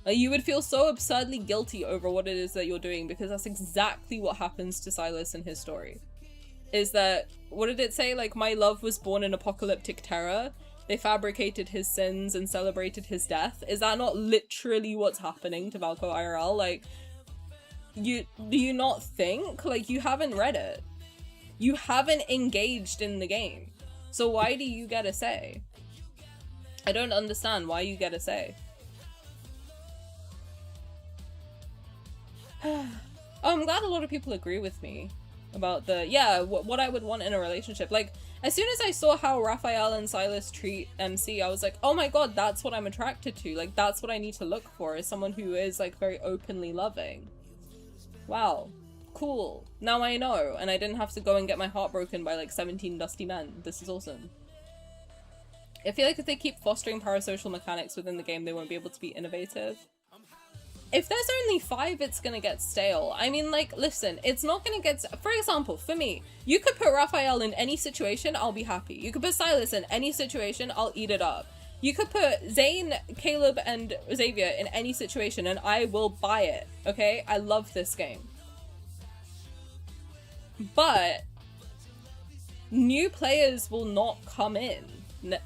[SPEAKER 2] You would feel so absurdly guilty over what it is that you're doing, because that's exactly what happens to Sylus in his story. Is that, what did it say? Like, my love was born in apocalyptic terror. They fabricated his sins and celebrated his death. Is that not literally what's happening to Valko IRL? Like, do you not think? Like, you haven't read it. You haven't engaged in the game. So why do you get a say? I don't understand why you get a say. Oh, I'm glad a lot of people agree with me about the, yeah, what I would want in a relationship. Like, as soon as I saw how Rafayel and Sylus treat MC, I was like, oh my god, that's what I'm attracted to. Like, that's what I need to look for, is someone who is, like, very openly loving. Wow. Cool. Now I know, and I didn't have to go and get my heart broken by like 17 dusty men. This is awesome. I feel like if they keep fostering parasocial mechanics within the game, they won't be able to be innovative. If there's only 5, it's gonna get stale. I mean, like, listen, it's not gonna get... For example, for me, you could put Rafayel in any situation, I'll be happy. You could put Sylus in any situation, I'll eat it up. You could put Zayne, Caleb, and Xavier in any situation and I will buy it, okay? I love this game. But new players will not come in.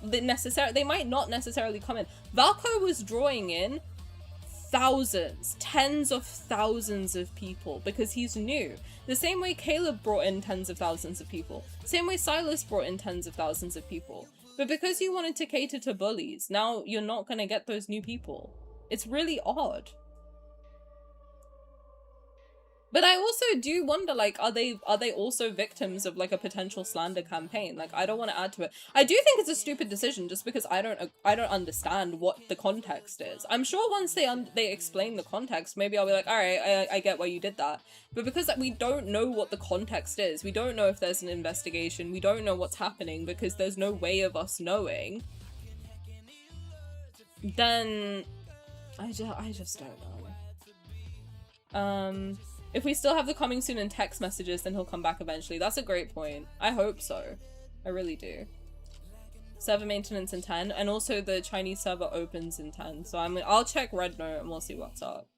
[SPEAKER 2] They might not necessarily come in. Valko was drawing in thousands, tens of thousands of people because he's new. The same way Caleb brought in tens of thousands of people. Same way Sylus brought in tens of thousands of people. But because you wanted to cater to bullies, now you're not gonna get those new people. It's really odd. But I also do wonder, like, are they also victims of like a potential slander campaign? Like, I don't want to add to it. I do think it's a stupid decision just because I don't understand what the context is. I'm sure once they explain the context, maybe I'll be like, all right, I get why you did that. But because we don't know what the context is, we don't know if there's an investigation, we don't know what's happening because there's no way of us knowing, then I just don't know. If we still have the coming soon in text messages, then he'll come back eventually. That's a great point. I hope so. I really do. Server maintenance in 10, and also the Chinese server opens in 10. So I'll check Red Note and we'll see what's up.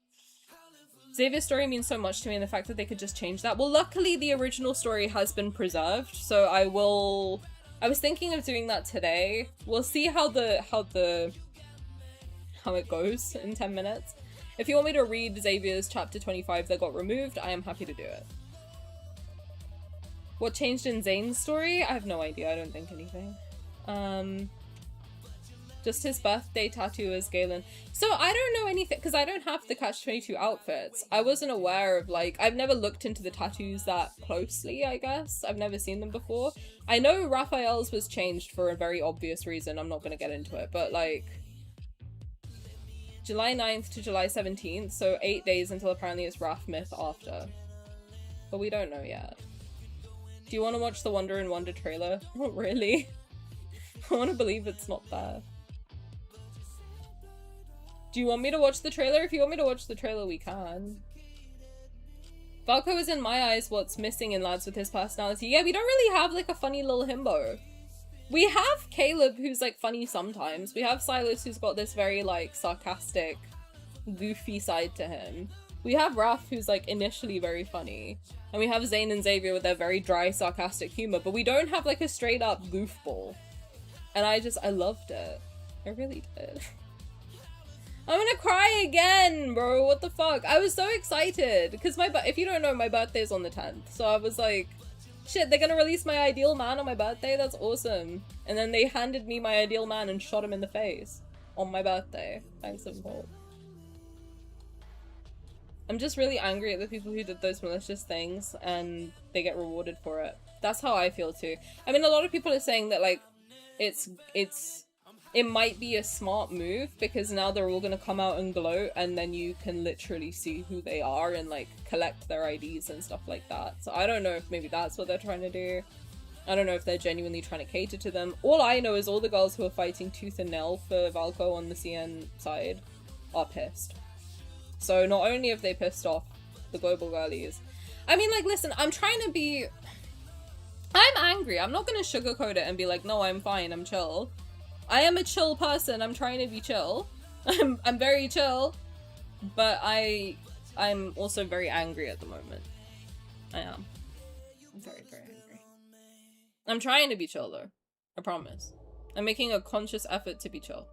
[SPEAKER 2] Xavier's story means so much to me, and the fact that they could just change that. Well, luckily the original story has been preserved, so I was thinking of doing that today. We'll see how it goes in 10 minutes. If you want me to read Xavier's chapter 25 that got removed, I am happy to do it. What changed in Zayne's story? I have no idea. I don't think anything. Just his birthday tattoo as Galen. So I don't know anything, because I don't have the Catch-22 outfits. I wasn't aware of, like, I've never looked into the tattoos that closely, I guess. I've never seen them before. I know Rafayel's was changed for a very obvious reason. I'm not going to get into it, but, like, July 9th to July 17th, so 8 days until apparently it's Raf Myth after. But we don't know yet. Do you want to watch the Wonder and Wonder trailer? Not really. I want to believe it's not there. Do you want me to watch the trailer? If you want me to watch the trailer, we can. Valko is in my eyes what's missing in lads with his personality. Yeah, we don't really have like a funny little himbo. We have Caleb, who's, like, funny sometimes. We have Sylus, who's got this very, like, sarcastic, goofy side to him. We have Raf, who's, like, initially very funny. And we have Zayne and Xavier with their very dry, sarcastic humor. But we don't have, like, a straight-up goofball. And I loved it. I really did. I'm gonna cry again, bro. What the fuck? I was so excited. Because if you don't know, my birthday's on the 10th. So I was like, shit, they're gonna release my ideal man on my birthday? That's awesome. And then they handed me my ideal man and shot him in the face on my birthday. Thanks, Impulse. I'm just really angry at the people who did those malicious things and they get rewarded for it. That's how I feel too. I mean, a lot of people are saying that, like, it might be a smart move because now they're all gonna come out and gloat and then you can literally see who they are and, like, collect their IDs and stuff like that. So I don't know if maybe that's what they're trying to do. I don't know if they're genuinely trying to cater to them. All I know is all the girls who are fighting tooth and nail for Valko on the CN side are pissed. So not only have they pissed off the global girlies. I mean, like, listen, I'm angry. I'm not gonna sugarcoat it and be like, no, I'm fine, I'm chill. I am a chill person. I'm trying to be chill. I'm very chill, but I'm also very angry at the moment. I am. I'm very, very angry. I'm trying to be chill though. I promise. I'm making a conscious effort to be chill.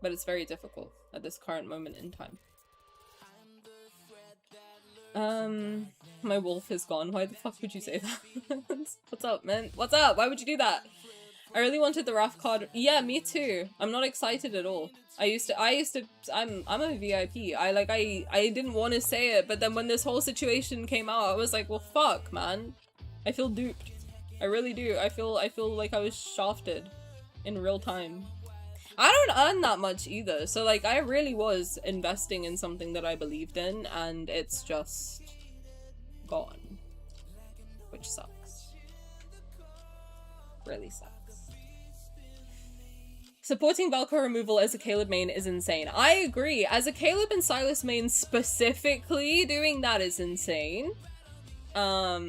[SPEAKER 2] But it's very difficult at this current moment in time. My wolf is gone. Why the fuck would you say that? What's up, man? What's up? Why would you do that? I really wanted the RAF card. Yeah, me too. I'm not excited at all. I'm a VIP. I didn't want to say it, but then when this whole situation came out, I was like, well, fuck, man. I feel duped. I really do. I feel like I was shafted in real time. I don't earn that much either, so, like, I really was investing in something that I believed in, and it's just gone. Which sucks. Really sucks. Supporting Valko removal as a Caleb main is insane. I agree. As a Caleb and Sylus main specifically, doing that is insane. I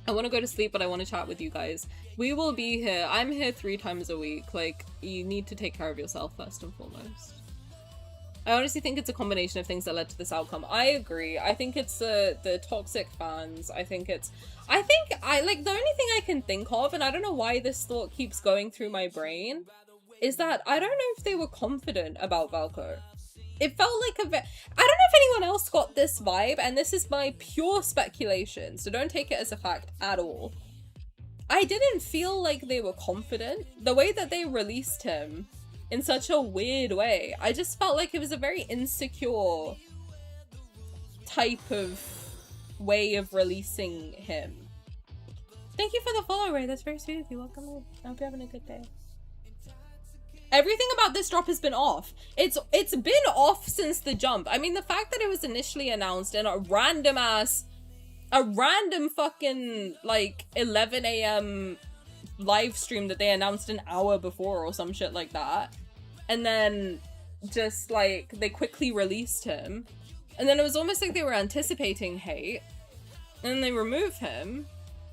[SPEAKER 2] want to go to sleep, but I want to chat with you guys. We will be here. I'm here 3 times a week. Like, you need to take care of yourself first and foremost. I honestly think it's a combination of things that led to this outcome. I agree. I think it's the toxic fans. I think the only thing I can think of, and I don't know why this thought keeps going through my brain, is that I don't know if they were confident about Valko. It felt like I don't know if anyone else got this vibe, and this is my pure speculation, so don't take it as a fact at all. I didn't feel like they were confident. The way that they released him in such a weird way, I just felt like it was a very insecure type of way of releasing him. Thank you for the follow, Ray. That's very sweet of you. Welcome in. I hope you're having a good day. Everything about this drop has been off. It's been off since the jump. I mean, the fact that it was initially announced in a random fucking, like, 11 a.m. live stream that they announced an hour before or some shit like that. And then just, like, they quickly released him. And then it was almost like they were anticipating hate. And then they remove him.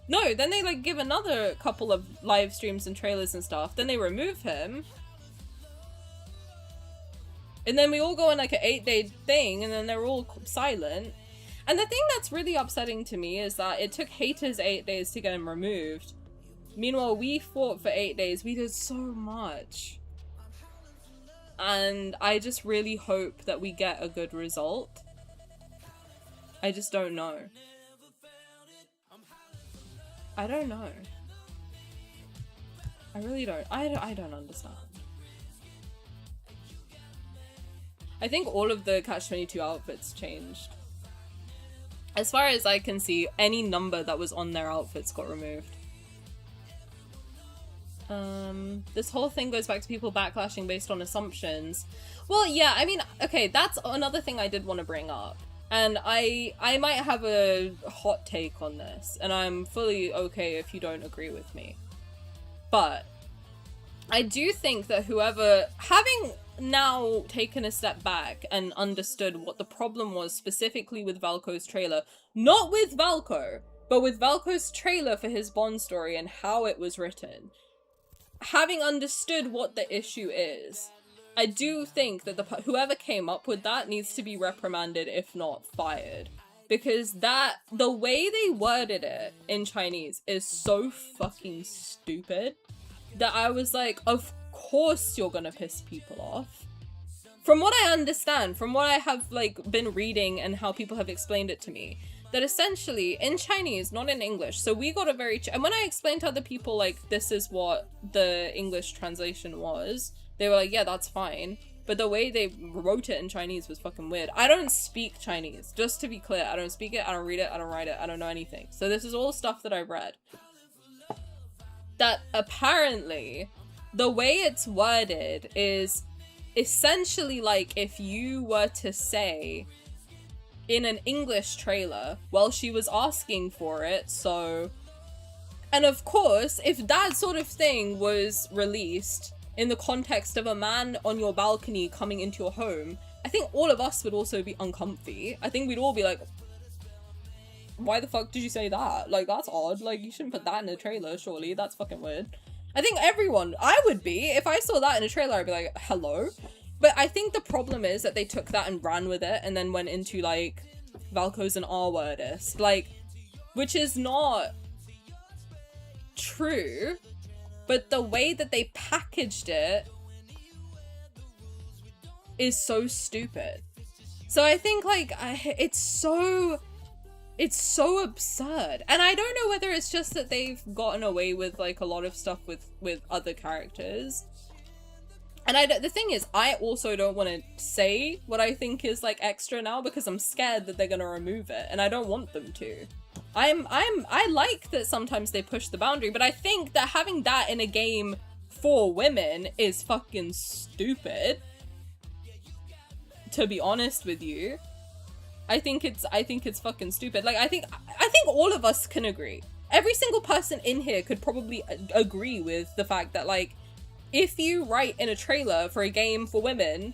[SPEAKER 2] No, then they, like, give another couple of live streams and trailers and stuff. Then they remove him. And then we all go on like an 8-day thing, and then they're all silent. And the thing that's really upsetting to me is that it took haters 8 days to get him removed. Meanwhile, we fought for 8 days. We did so much. And I just really hope that we get a good result. I just don't know. I don't know. I really don't. I don't understand. I think all of the Catch-22 outfits changed. As far as I can see, any number that was on their outfits got removed. This whole thing goes back to people backlashing based on assumptions. Well, yeah, I mean, okay, that's another thing I did want to bring up. And I might have a hot take on this, and I'm fully okay if you don't agree with me. But I do think that whoever, having now taken a step back and understood what the problem was specifically with Valko's trailer, not with Valko, but with Valko's trailer for his Bond story and how it was written, having understood what the issue is, I do think that whoever came up with that needs to be reprimanded, if not fired. Because the way they worded it in Chinese is so fucking stupid that I was like, of course you're gonna piss people off. From what I understand, from what I have like been reading and how people have explained it to me, that essentially in Chinese, not in English, so we got a very and when I explained to other people like this is what the English translation was, they were like, yeah, that's fine. But the way they wrote it in Chinese was fucking weird. I don't speak Chinese, just to be clear. I don't speak it, I don't read it, I don't write it, I don't know anything. So this is all stuff that I've read. That apparently the way it's worded is essentially like if you were to say in an English trailer, well, she was asking for it, so... And of course, if that sort of thing was released in the context of a man on your balcony coming into your home, I think all of us would also be uncomfy. I think we'd all be like, why the fuck did you say that? Like, that's odd. Like, you shouldn't put that in a trailer, surely. That's fucking weird. I think everyone, I would be, if I saw that in a trailer, I'd be like, hello? But I think the problem is that they took that and ran with it and then went into, like, Valko's an R-wordist. Like, which is not true, but the way that they packaged it is so stupid. So I think, like, it's so absurd. And I don't know whether it's just that they've gotten away with, like, a lot of stuff with other characters. And the thing is, I also don't want to say what I think is, like, extra now because I'm scared that they're gonna remove it, and I don't want them to. I like that sometimes they push the boundary, but I think that having that in a game for women is fucking stupid. To be honest with you. I think it's fucking stupid. Like, I think all of us can agree. Every single person in here could probably agree with the fact that, like, if you write in a trailer for a game for women,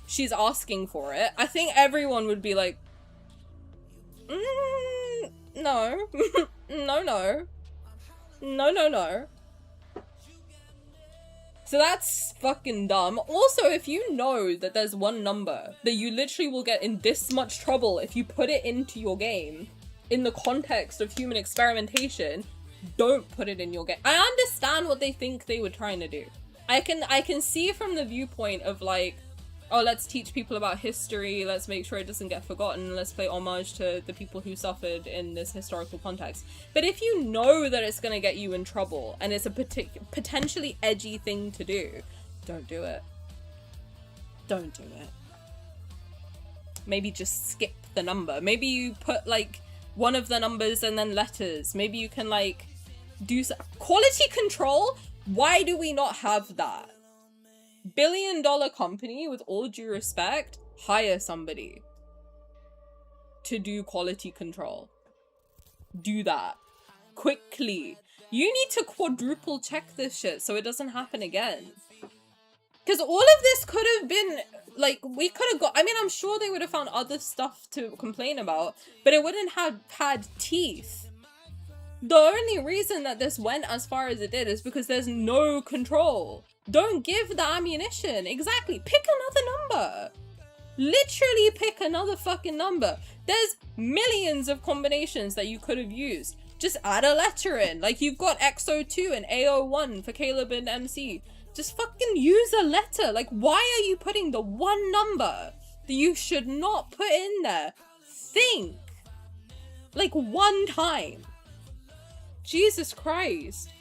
[SPEAKER 2] she's asking for it, I think everyone would be like, no. No. No, no, no. So that's fucking dumb. Also, if you know that there's one number that you literally will get in this much trouble if you put it into your game in the context of human experimentation, don't put it in your game. I understand what they think they were trying to do. I can see from the viewpoint of like, oh, let's teach people about history, let's make sure it doesn't get forgotten, let's pay homage to the people who suffered in this historical context. But if you know that it's gonna get you in trouble, and it's a potentially edgy thing to do, don't do it. Don't do it. Maybe just skip the number. Maybe you put like one of the numbers and then letters. Maybe you can like do quality control. Why do we not have that? Billion-dollar company, with all due respect, hire somebody to do quality control. Do that. Quickly. You need to quadruple check this shit so it doesn't happen again. Because all of this could have been, like, we could have got, I mean, I'm sure they would have found other stuff to complain about, but it wouldn't have had teeth. The only reason that this went as far as it did is because there's no control. Don't give the ammunition. Exactly. Pick another number. Literally pick another fucking number. There's millions of combinations that you could have used. Just add a letter in. Like, you've got XO2 and AO1 for Caleb and MC. Just fucking use a letter. Like, why are you putting the one number that you should not put in there? Think. Like, one time. Jesus Christ.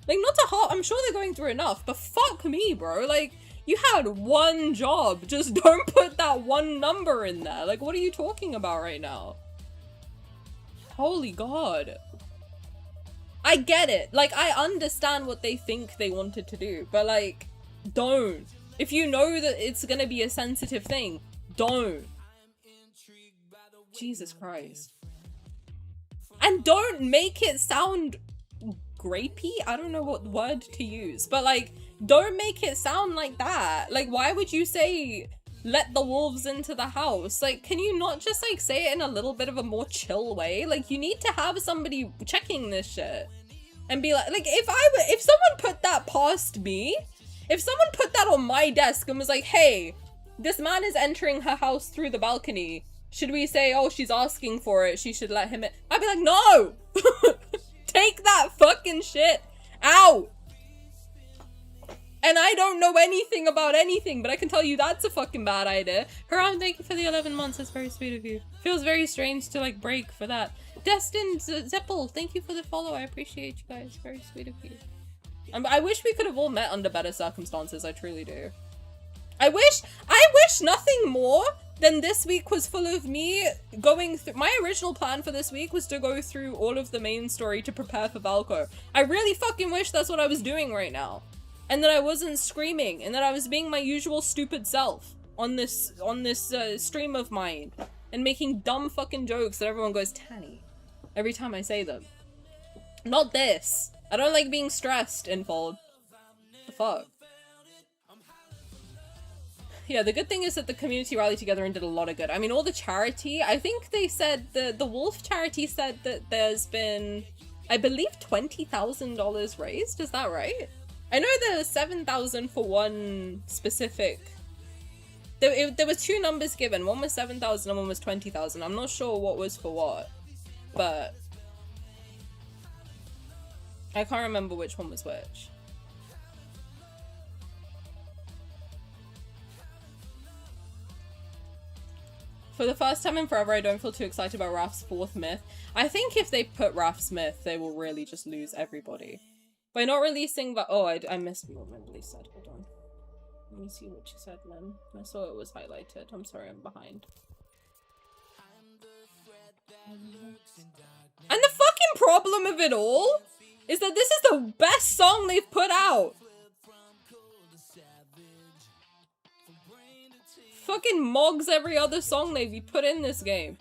[SPEAKER 2] Like, not to harp, I'm sure they're going through enough, but fuck me, bro. Like, you had one job. Just don't put that one number in there. Like, what are you talking about right now? Holy God. I get it. Like, I understand what they think they wanted to do, but like, don't. If you know that it's gonna be a sensitive thing, don't. Jesus Christ. And don't make it sound grapey? I don't know what word to use, but like, don't make it sound like that. Like, why would you say, let the wolves into the house? Like, can you not just like say it in a little bit of a more chill way? Like, you need to have somebody checking this shit and be like if someone put that past me, if someone put that on my desk and was like, hey, this man is entering her house through the balcony, should we say, oh, she's asking for it, she should let him in? I'd be like, no. Take that fucking shit out. And I don't know anything about anything, but I can tell you that's a fucking bad idea. Haram, thank you for the 11 months. That's very sweet of you. Feels very strange to like break for that. Destined Zeppel, thank you for the follow. I appreciate you guys. Very sweet of you. I wish we could have all met under better circumstances. I truly do. I wish nothing more than this week was full of me going through. My original plan for this week was to go through all of the main story to prepare for Valko. I really fucking wish that's what I was doing right now. And that I wasn't screaming, and that I was being my usual stupid self on this stream of mine and making dumb fucking jokes that everyone goes, Tani, every time I say them. Not this. I don't like being stressed, Infold. The fuck? Yeah, the good thing is that the community rallied together and did a lot of good. I mean, all the charity, I think they said, the Wolf charity said that there's been, I believe, $20,000 raised. Is that right? I know there's 7,000 for one specific. There were two numbers given. One was 7,000 and one was 20,000. I'm not sure what was for what, but I can't remember which one was which. For the first time in forever, I don't feel too excited about Raph's fourth myth. I think if they put Raph's myth, they will really just lose everybody. By not releasing that— oh, I missed what Emily said. Hold on. Let me see what she said, man. I saw it was highlighted. I'm sorry, I'm behind. And the fucking problem of it all is that this is the best song they've put out. Fucking mogs every other song they've put in this game.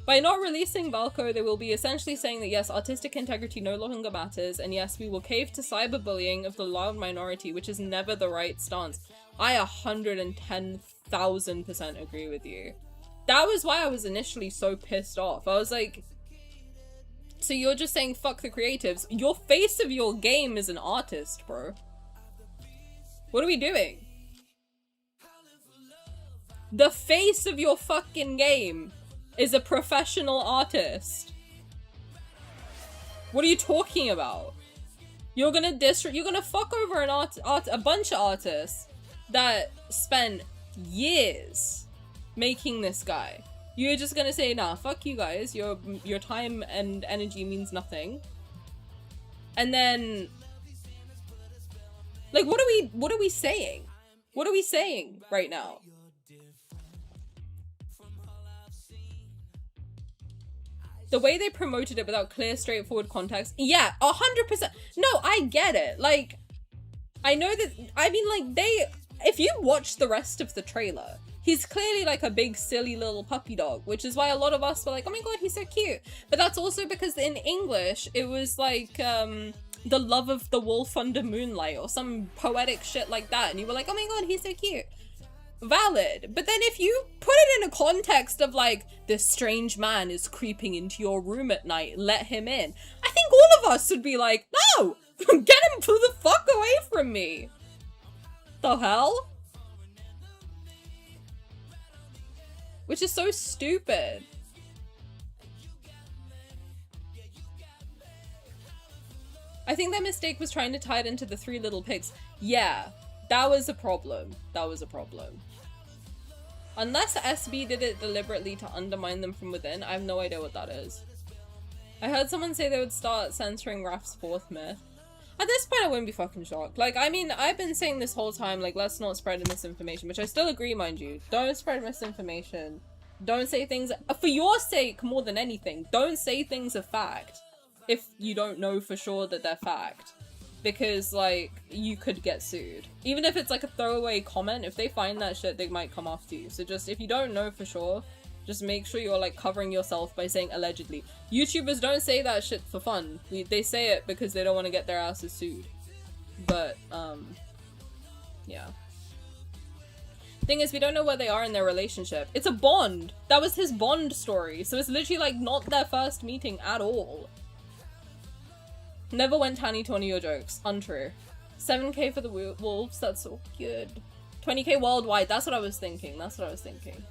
[SPEAKER 2] By not releasing Valko, they will be essentially saying that yes, artistic integrity no longer matters, and yes, we will cave to cyberbullying of the loud minority, which is never the right stance. I 110,000% agree with you. That was why I was initially so pissed off. I was like, So you're just saying fuck the creatives. Your face of your game is an artist, bro. What are we doing? The face of your fucking game is a professional artist. What are you talking about? You're gonna fuck over a bunch of artists that spent years making this guy. You're just gonna say, nah, fuck you guys, your time and energy means nothing. And then, like, what are we saying? What are we saying right now? The way they promoted it without clear, straightforward context. Yeah, 100%. No, I get it. Like, I know that, I mean, like, if you watch the rest of the trailer, he's clearly like a big silly little puppy dog, which is why a lot of us were like, oh my god, he's so cute. But that's also because in English, it was like, the love of the wolf under moonlight or some poetic shit like that. And you were like, oh my god, he's so cute. Valid. But then if you put it in a context of like, this strange man is creeping into your room at night, let him in. I think all of us would be like, no! Get him the fuck away from me! The hell? Which is so stupid. I think their mistake was trying to tie it into the Three Little Pigs. Yeah, that was a problem. That was a problem. Unless SB did it deliberately to undermine them from within, I have no idea what that is. I heard someone say they would start censoring Raf's fourth myth. At this point, I wouldn't be fucking shocked. Like, I mean, I've been saying this whole time, like, let's not spread misinformation, which I still agree, mind you. Don't spread misinformation. Don't say things, for your sake more than anything, don't say things are fact if you don't know for sure that they're fact. Because, like, you could get sued. Even if it's like a throwaway comment, if they find that shit, they might come after you. So just, if you don't know for sure, just make sure you're, like, covering yourself by saying allegedly. YouTubers don't say that shit for fun. They say it because they don't want to get their asses sued. But, yeah. Thing is, we don't know where they are in their relationship. It's a bond! That was his Bond story, so it's literally, like, not their first meeting at all. Never went Tani to one of your jokes. Untrue. 7k for the wolves, that's so good. 20k worldwide, that's what I was thinking. That's what I was thinking.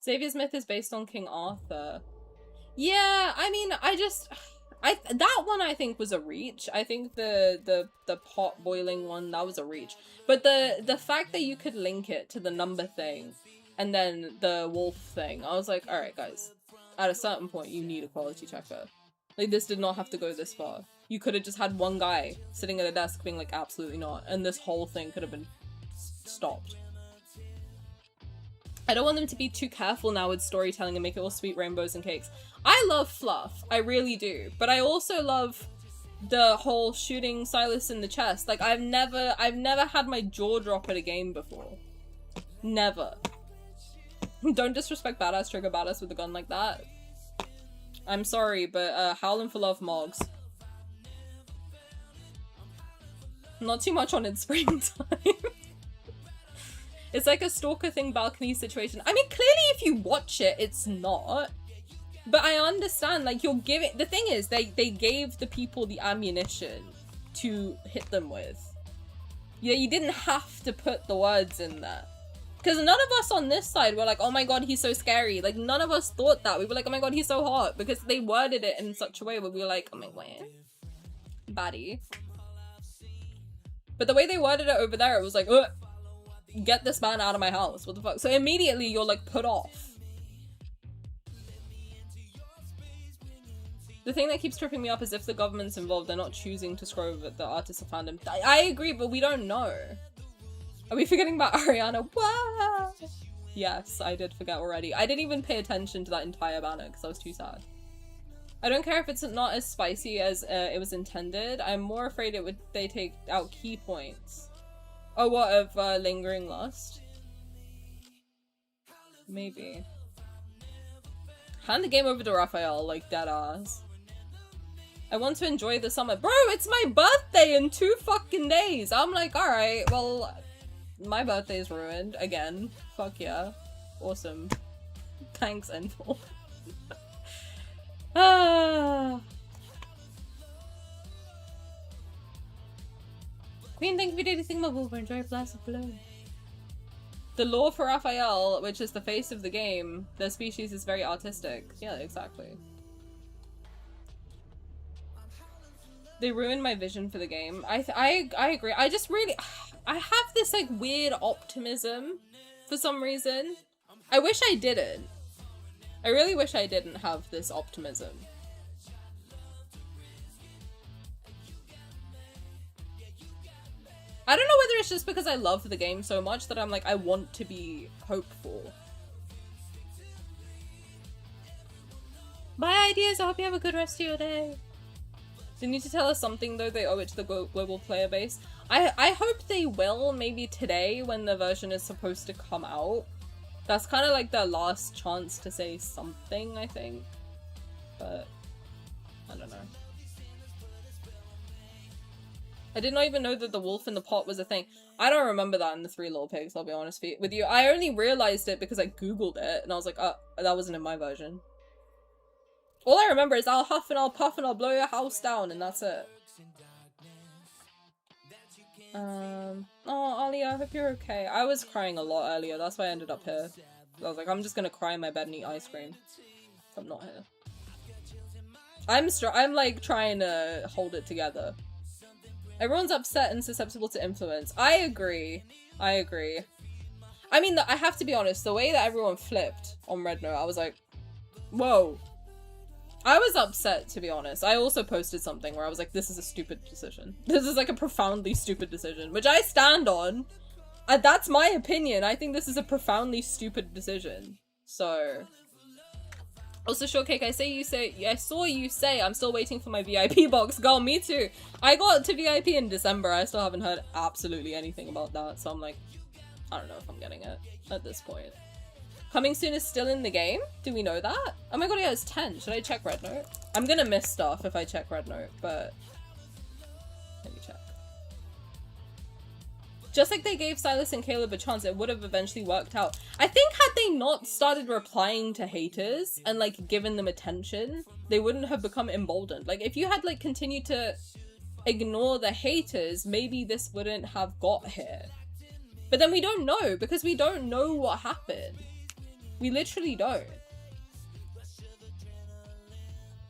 [SPEAKER 2] Xavier's myth is based on King Arthur. Yeah, I mean, that one I think was a reach. I think the pot boiling one, that was a reach. But the fact that you could link it to the number thing and then the wolf thing, I was like, alright guys, at a certain point you need a quality checker. Like, this did not have to go this far. You could have just had one guy sitting at a desk being like, absolutely not, and this whole thing could have been stopped. I don't want them to be too careful now with storytelling and make it all sweet rainbows and cakes. I love fluff, I really do, but I also love the whole shooting Sylus in the chest. Like, I've never had my jaw drop at a game before. Never. Don't disrespect badass, trigger badass with a gun like that. I'm sorry, but Howlin' for Love Mogs. Not too much on its springtime. It's like a stalker thing, balcony situation. I mean, clearly if you watch it, it's not. But I understand, like, you're giving... The thing is, they gave the people the ammunition to hit them with. Yeah, you didn't have to put the words in there. Because none of us on this side were like, oh my god, he's so scary. Like, none of us thought that. We were like, oh my god, he's so hot. Because they worded it in such a way where we were like, oh my god. Baddie. But the way they worded it over there, it was like, ugh, get this man out of my house. What the fuck? So immediately you're like put off. The thing that keeps tripping me up is if the government's involved, they're not choosing to scroll over the artists of fandom. I agree, but we don't know. Are we forgetting about Ariana? Wow! Yes, I did forget already. I didn't even pay attention to that entire banner because I was too sad. I don't care if it's not as spicy as it was intended. I'm more afraid they take out key points. Oh, what, of lingering lust? Maybe. Hand the game over to Rafayel, like dead ass. I want to enjoy the summer. Bro, it's my birthday in 2 fucking days! I'm like, alright, well, my birthday's ruined. Again. Fuck yeah. Awesome. Thanks, Enfor. Ah. Queen, thank you for dating Thingamaboop. Enjoy a blast of blow. The lore for Rafayel, which is the face of the game, their species is very artistic. Yeah, exactly. They ruined my vision for the game. I agree. I just really... I have this, like, weird optimism for some reason. I wish I didn't. I really wish I didn't have this optimism. I don't know whether it's just because I love the game so much that I'm like, I want to be hopeful. Bye, ideas. I hope you have a good rest of your day. They need to tell us something though. They owe it to the global player base. I hope they will, maybe today when the version is supposed to come out. That's kind of like their last chance to say something, I think. But I don't know. I did not even know that the wolf in the pot was a thing. I don't remember that in the Three Little Pigs, I'll be honest with you. I only realized it because I googled it and I was like, oh, that wasn't in my version. All I remember is I'll huff and I'll puff and I'll blow your house down and that's it. Oh, Ali, I hope you're okay. I was crying a lot earlier, that's why I ended up here. I was like, I'm just gonna cry in my bed and eat ice cream. I'm not here. I'm like trying to hold it together. Everyone's upset and susceptible to influence. I agree. I agree. I mean, I have to be honest, the way that everyone flipped on Red Note, I was like, whoa. I was upset, to be honest. I also posted something where I was like, this is a stupid decision. This is like a profoundly stupid decision, which I stand on. That's my opinion. I think this is a profoundly stupid decision. So... Also, Shortcake, I saw you say I'm still waiting for my VIP box. Girl, me too. I got to VIP in December. I still haven't heard absolutely anything about that. So I'm like, I don't know if I'm getting it at this point. Coming soon is still in the game? Do we know that? Oh my god, yeah, it's 10. Should I check Red Note? I'm gonna miss stuff if I check Red Note, but let me check. Just like they gave Sylus and Caleb a chance, it would have eventually worked out. I think had they not started replying to haters and like given them attention, they wouldn't have become emboldened. Like if you had like continued to ignore the haters, maybe this wouldn't have got here. But then we don't know because we don't know what happened. We literally don't.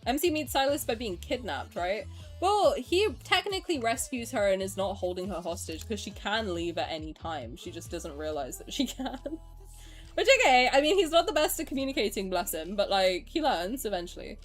[SPEAKER 2] MC meets Sylus by being kidnapped, right? Well, he technically rescues her and is not holding her hostage because she can leave at any time. She just doesn't realize that she can. Which, okay, I mean, he's not the best at communicating, bless him, but like, he learns eventually.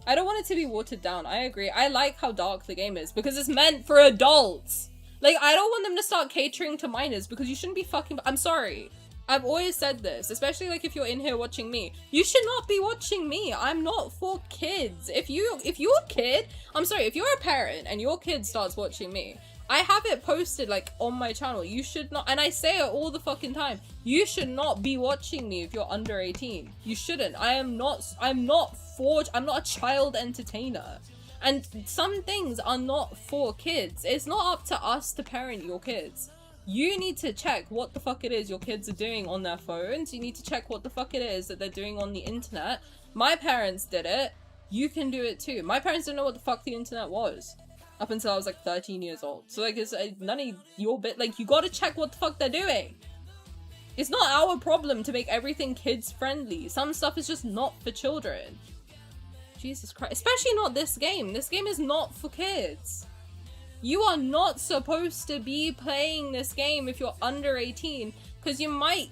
[SPEAKER 2] I don't want it to be watered down. I agree. I like how dark the game is because it's meant for adults. Like, I don't want them to start catering to minors because you shouldn't be fucking- I'm sorry. I've always said this, especially like if you're in here watching me. You should not be watching me. I'm not for kids. If you're a kid, I'm sorry, if you're a parent and your kid starts watching me, I have it posted like on my channel. You should not, and I say it all the fucking time, you should not be watching me if you're under 18. You shouldn't. I'm not a child entertainer. And some things are not for kids. It's not up to us to parent your kids. You need to check what the fuck it is your kids are doing on their phones. You need to check what the fuck it is that they're doing on the internet. My parents did it. You can do it too. My parents didn't know what the fuck the internet was up until I was like 13 years old. So like it's none of your bit. Like you gotta check what the fuck they're doing. It's not our problem to make everything kids friendly. Some stuff is just not for children. Jesus Christ. Especially not this game. This game is not for kids. You are not supposed to be playing this game if you're under 18 because you might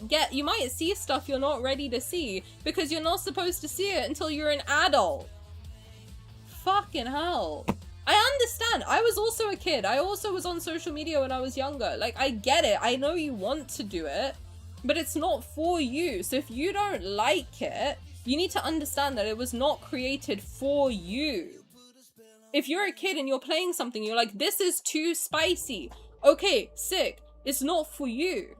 [SPEAKER 2] see stuff you're not ready to see because you're not supposed to see it until you're an adult. Fucking hell. I understand. I was also a kid. I also was on social media when I was younger. Like, I get it. I know you want to do it, but it's not for you. So if you don't like it, you need to understand that it was not created for you. If you're a kid and you're playing something, you're like, this is too spicy. Okay, sick. It's not for you.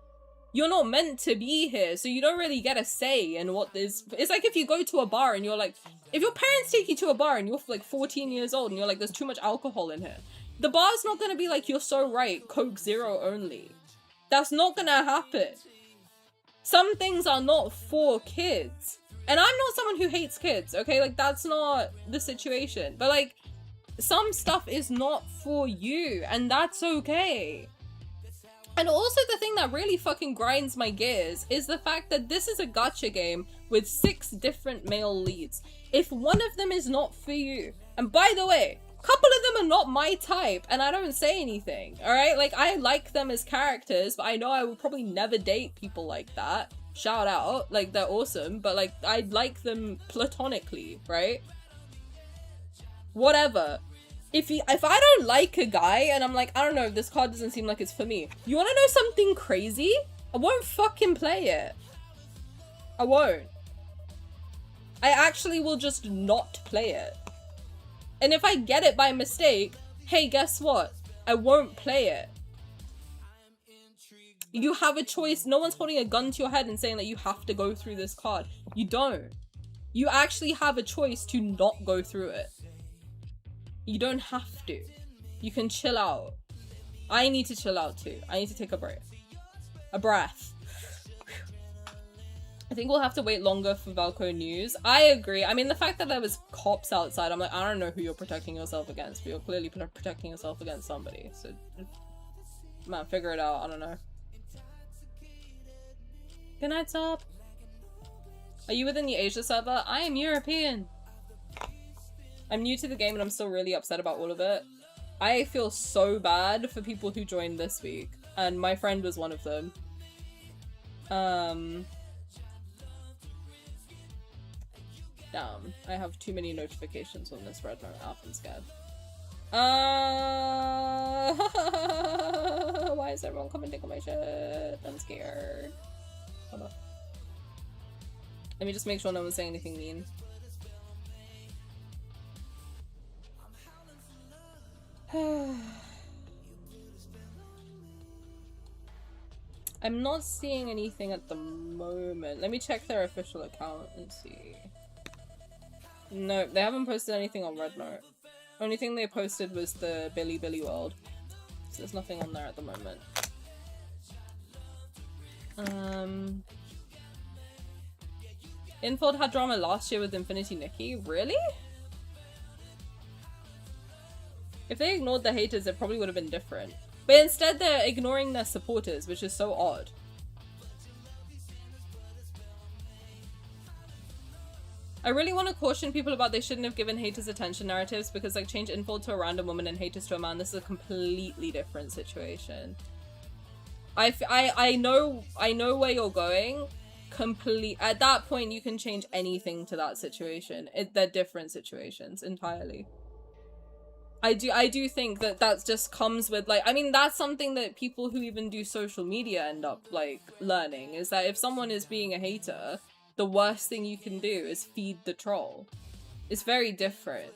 [SPEAKER 2] You're not meant to be here, so you don't really get a say in what this... It's like if you go to a bar and you're like... If your parents take you to a bar and you're like 14 years old and you're like, there's too much alcohol in here, the bar's not gonna be like, you're so right, Coke Zero only. That's not gonna happen. Some things are not for kids. And I'm not someone who hates kids, okay? Like, that's not the situation. But, like, some stuff is not for you, and that's okay. And also the thing that really fucking grinds my gears is the fact that this is a gacha game with 6 different male leads. If one of them is not for you, and by the way, a couple of them are not my type, and I don't say anything, alright? Like, I like them as characters, but I know I would probably never date people like that. Shout out, like, they're awesome, but, like, I like them platonically, right? Whatever. If I don't like a guy and I'm like, I don't know, this card doesn't seem like it's for me. You wanna know something crazy? I won't fucking play it. I won't. I actually will just not play it. And if I get it by mistake, hey, guess what? I won't play it. You have a choice. No one's holding a gun to your head and saying that you have to go through this card. You don't. You actually have a choice to not go through it. You don't have to. You can chill out. I need to chill out too. I need to take a break. A breath. I think we'll have to wait longer for Valko news. I agree. I mean, the fact that there was cops outside, I'm like, I don't know who you're protecting yourself against, but you're clearly protecting yourself against somebody. So, man, figure it out. I don't know. Good night, Top. Are you within the Asia server? I am European. I'm new to the game and I'm still really upset about all of it. I feel so bad for people who joined this week, and my friend was one of them. Damn, I have too many notifications on this red note app. I'm scared. Why is everyone commenting on my shit? I'm scared. Hold on. Let me just make sure no one's saying anything mean. I'm not seeing anything at the moment. Let me check their official account and see. No, they haven't posted anything on Red Note. Only thing they posted was the Billy World. So there's nothing on there at the moment. Infold had drama last year with Infinity Nikki. Really? If they ignored the haters, it probably would have been different. But instead, they're ignoring their supporters, which is so odd. I really want to caution people about they shouldn't have given haters attention narratives, because like change Infold to a random woman and haters to a man, this is a completely different situation. I know where you're going. At that point, you can change anything to that situation. They're different situations entirely. I do think that just comes with, like, I mean, that's something that people who even do social media end up, like, learning, is that if someone is being a hater, the worst thing you can do is feed the troll. It's very different.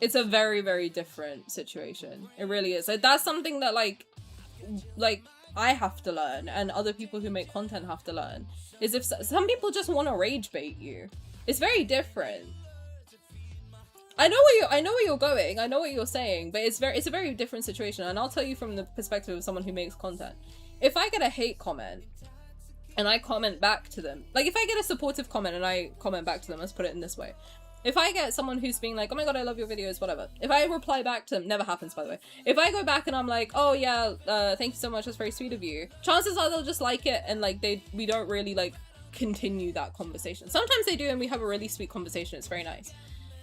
[SPEAKER 2] It's a very, very different situation. It really is. Like, that's something that, like, I have to learn, and other people who make content have to learn, is if some people just want to rage bait you. It's very different. I know where you're going, I know what you're saying, but it's a very different situation, and I'll tell you from the perspective of someone who makes content. If I get a hate comment, and I comment back to them, like if I get a supportive comment and I comment back to them, let's put it in this way. If I get someone who's being like, oh my god, I love your videos, whatever. If I reply back to them, never happens by the way. If I go back and I'm like, oh yeah, thank you so much, that's very sweet of you. Chances are they'll just like it, and like we don't really like continue that conversation. Sometimes they do and we have a really sweet conversation, it's very nice.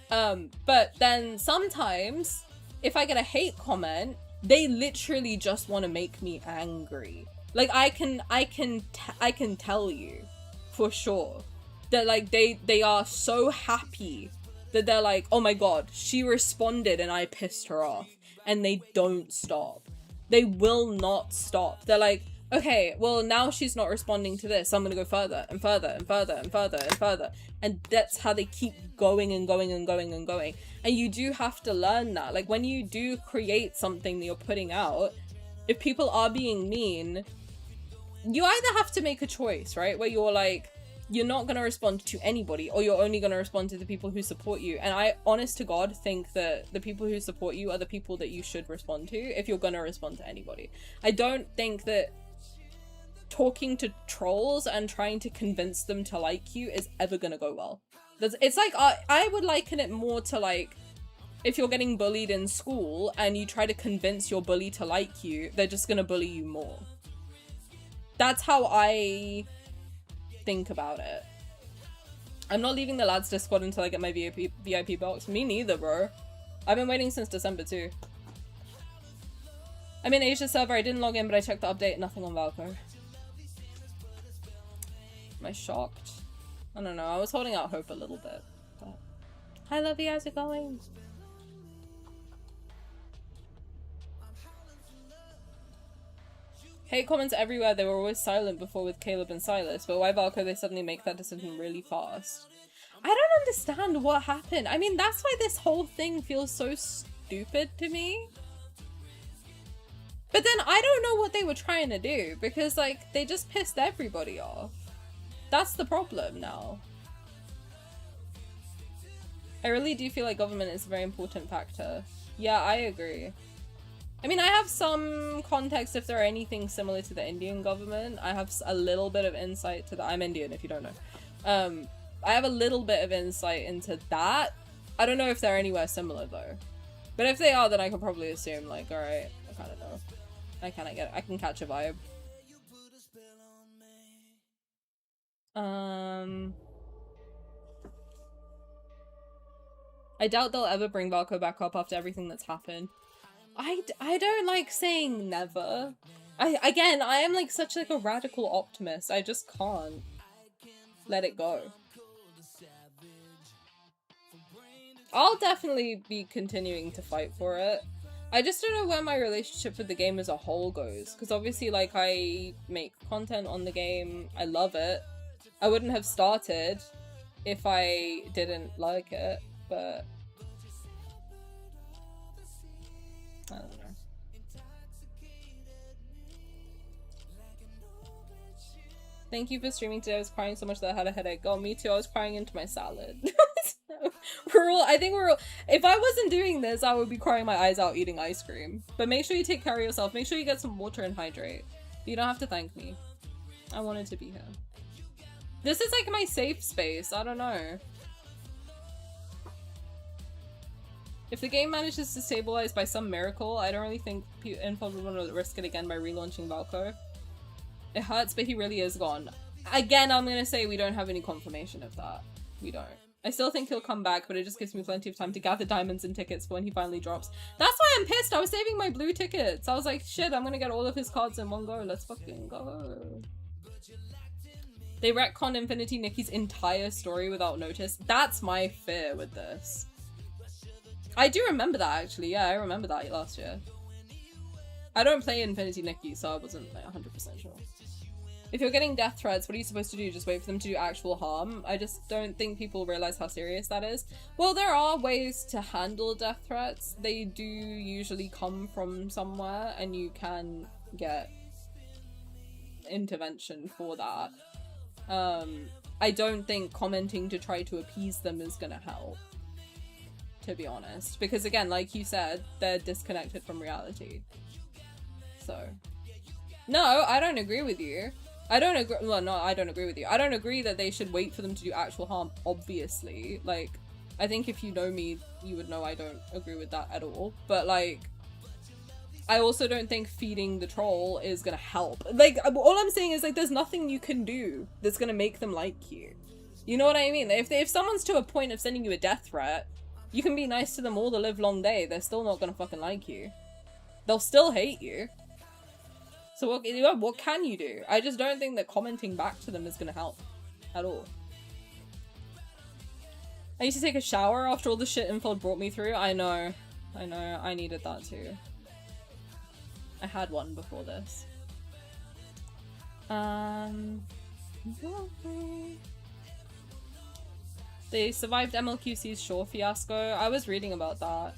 [SPEAKER 2] But then sometimes if I get a hate comment, they literally just want to make me angry. Like I can tell you for sure that like they are so happy that they're like, oh my god, she responded and I pissed her off, and they don't stop. They will not stop. They're like, okay, well now she's not responding to this, so I'm gonna go further and further and further and further and further, and that's how they keep going and going and going and going. And you do have to learn that, like when you do create something that you're putting out, if people are being mean, you either have to make a choice, right, where you're like, you're not going to respond to anybody, or you're only going to respond to the people who support you. And I, honest to God, think that the people who support you are the people that you should respond to if you're going to respond to anybody. I don't think that talking to trolls and trying to convince them to like you is ever gonna go well. It's like, I would liken it more to like, if you're getting bullied in school and you try to convince your bully to like you, they're just gonna bully you more. That's how I think about it. I'm not leaving the lads Discord until I get my VIP box. Me neither, bro. I've been waiting since December too. I'm in Asia server, I didn't log in, but I checked the update, nothing on Valko. Am I shocked? I don't know, I was holding out hope a little bit. But... Hi Lovey, how's it going? Hate comments everywhere, they were always silent before with Caleb and Sylus, but why Valko they suddenly make that decision really fast? I don't understand what happened. I mean, that's why this whole thing feels so stupid to me. But then I don't know what they were trying to do, because like, they just pissed everybody off. That's the problem now. I really do feel like government is a very important factor. Yeah, I agree. I mean, I have some context if they're anything similar to the Indian government. I have a little bit of insight to that. I'm Indian, if you don't know. I have a little bit of insight into that. I don't know if they're anywhere similar, though. But if they are, then I can probably assume, like, alright, I kind of know. I can catch a vibe. I doubt they'll ever bring Valko back up after everything that's happened. I don't like saying never. I am like such like a radical optimist. I just can't let it go. I'll definitely be continuing to fight for it. I just don't know where my relationship with the game as a whole goes. Because obviously, like, I make content on the game. I love it. I wouldn't have started if I didn't like it, but... I don't know. Thank you for streaming today. I was crying so much that I had a headache. Oh, me too. I was crying into my salad. I think we're all, if I wasn't doing this, I would be crying my eyes out eating ice cream. But make sure you take care of yourself. Make sure you get some water and hydrate. You don't have to thank me. I wanted to be here. This is like my safe space. I don't know. If the game manages to stabilize by some miracle, I don't really think Info would want to risk it again by relaunching Valko. It hurts, but he really is gone. Again, I'm gonna say we don't have any confirmation of that. We don't. I still think he'll come back, but it just gives me plenty of time to gather diamonds and tickets for when he finally drops. That's why I'm pissed! I was saving my blue tickets! I was like, shit, I'm gonna get all of his cards in one go. Let's fucking go. They retconned Infinity Nikki's entire story without notice. That's my fear with this. I do remember that, actually. Yeah, I remember that last year. I don't play Infinity Nikki, so I wasn't like 100% sure. If you're getting death threats, what are you supposed to do? Just wait for them to do actual harm? I just don't think people realize how serious that is. Well, there are ways to handle death threats. They do usually come from somewhere, and you can get intervention for that. I don't think commenting to try to appease them is gonna help, to be honest. Because again, like you said, they're disconnected from reality. So, no, I don't agree with you. I don't agree. Well, no, I don't agree with you. I don't agree that they should wait for them to do actual harm, obviously. Like, I think if you know me, you would know I don't agree with that at all. But, like, I also don't think feeding the troll is gonna help. Like, all I'm saying is, like, there's nothing you can do that's gonna make them like you. You know what I mean? If someone's to a point of sending you a death threat, you can be nice to them all the live long day. They're still not gonna fucking like you. They'll still hate you. So what can you do? I just don't think that commenting back to them is gonna help at all. I used to take a shower after all the shit Infeld brought me through. I know, I needed that too. I had one before this. They survived MLQC's Shore fiasco. I was reading about that.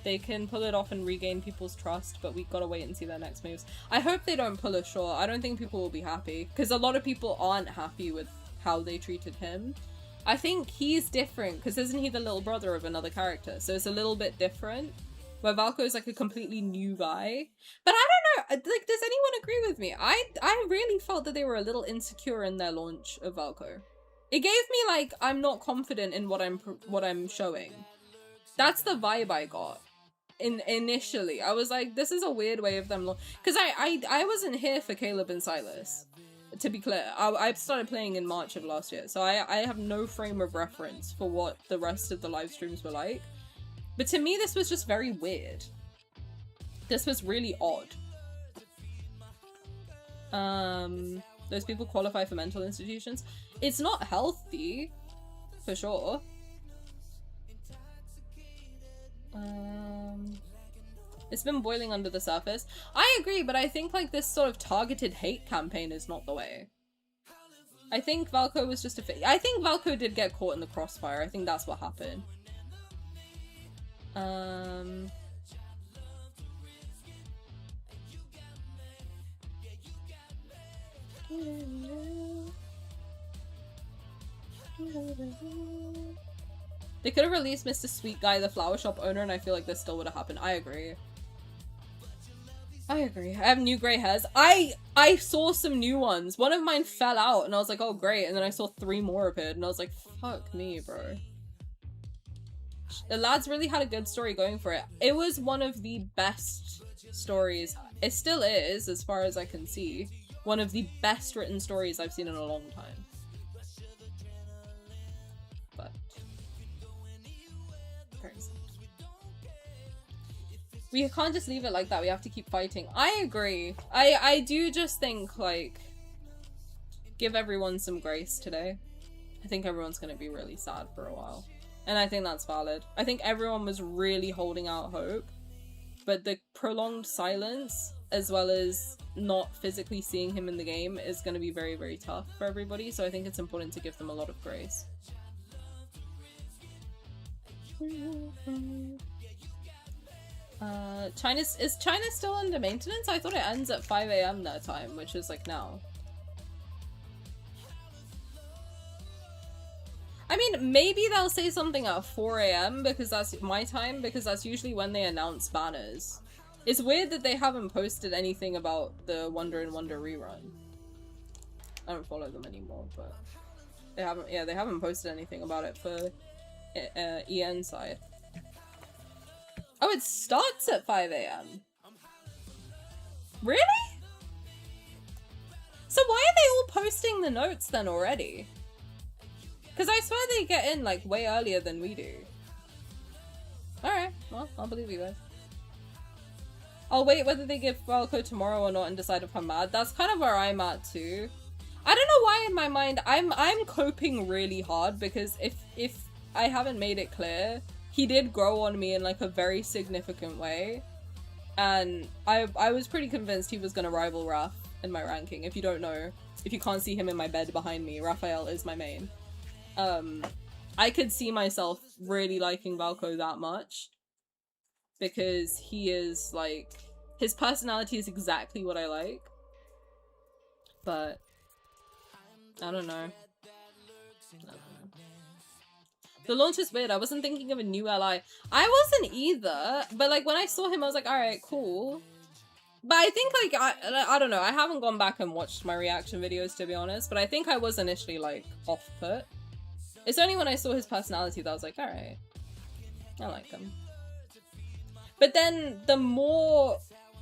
[SPEAKER 2] They can pull it off and regain people's trust, but we gotta wait and see their next moves. I hope they don't pull a Shore. I don't think people will be happy, because a lot of people aren't happy with how they treated him. I think he's different, because isn't he the little brother of another character? So it's a little bit different, where Valko is like a completely new guy. But I don't know, like, does anyone agree with me? I really felt that they were a little insecure in their launch of Valko. It gave me, like, I'm not confident in what I'm showing. That's the vibe I got. Initially, I was like, this is a weird way of them, because I wasn't here for Caleb and Sylus, to be clear. I started playing in March of last year, so I have no frame of reference for what the rest of the live streams were like. But to me, this was just very weird. This was really odd. Those people qualify for mental institutions. It's not healthy, for sure. It's been boiling under the surface. I agree, but I think like this sort of targeted hate campaign is not the way. I think Valko was just I think Valko did get caught in the crossfire. I think that's what happened. They could have released Mr. Sweet Guy, the flower shop owner, and I feel like this still would have happened. I agree. I agree. I have new grey hairs. I saw some new ones. One of mine fell out, and I was like, oh, great. And then I saw 3 more appeared, and I was like, fuck me, bro. The lads really had a good story going for it. It was one of the best stories. It still is, as far as I can see. One of the best written stories I've seen in a long time. But we can't just leave it like that. We have to keep fighting. I agree. I do just think, like, give everyone some grace today. I think everyone's gonna be really sad for a while. And I think that's valid. I think everyone was really holding out hope. But the prolonged silence, as well as not physically seeing him in the game, is going to be very, very tough for everybody. So I think it's important to give them a lot of grace. Is China still under maintenance? I thought it ends at 5 AM their time, which is like now. I mean, maybe they'll say something at 4 AM because that's my time, because that's usually when they announce banners. It's weird that they haven't posted anything about the Wonder and Wonder rerun. I don't follow them anymore, but they haven't posted anything about it for EN side. Oh, it starts at 5 AM. Really? So why are they all posting the notes then already? Because I swear they get in, like, way earlier than we do. Alright, well, I'll believe you guys. I'll wait whether they give Valko tomorrow or not and decide if I'm mad. That's kind of where I'm at, too. I don't know why in my mind, I'm coping really hard, because if I haven't made it clear, he did grow on me in, like, a very significant way. And I was pretty convinced he was going to rival Raph in my ranking. If you don't know, if you can't see him in my bed behind me, Rafayel is my main. I could see myself really liking Valko that much because he is, like, his personality is exactly what I like, but I don't know. The launch is weird. I wasn't thinking of a new ally. I wasn't either, but like when I saw him I was like, alright, cool. But I think, like, I don't know, I haven't gone back and watched my reaction videos, to be honest, but I think I was initially, like, off-put. It's only when I saw his personality that I was like, alright, I like him. But then the more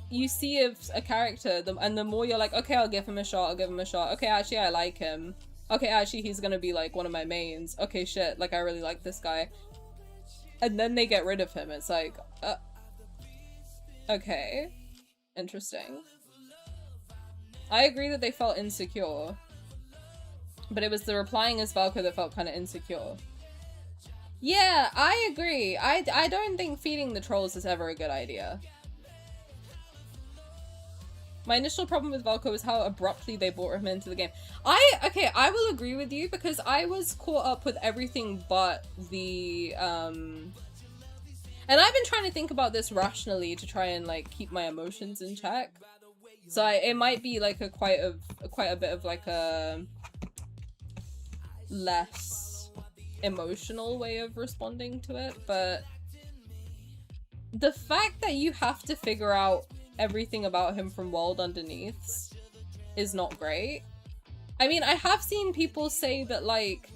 [SPEAKER 2] you see of a character, and the more you're like, okay, I'll give him a shot, okay, actually, I like him. Okay, actually, he's gonna be, like, one of my mains. Okay, shit, like, I really like this guy. And then they get rid of him. It's like, okay. Interesting. I agree that they felt insecure. But it was the replying as Valko that felt kind of insecure. Yeah, I agree. I don't think feeding the trolls is ever a good idea. My initial problem with Valko is how abruptly they brought him into the game. Okay, I will agree with you because I was caught up with everything but the, and I've been trying to think about this rationally to try and, like, keep my emotions in check. So it might be, like, quite a bit of, like, a less emotional way of responding to it, but the fact that you have to figure out everything about him from World Underneath is not great. I mean, I have seen people say that, like,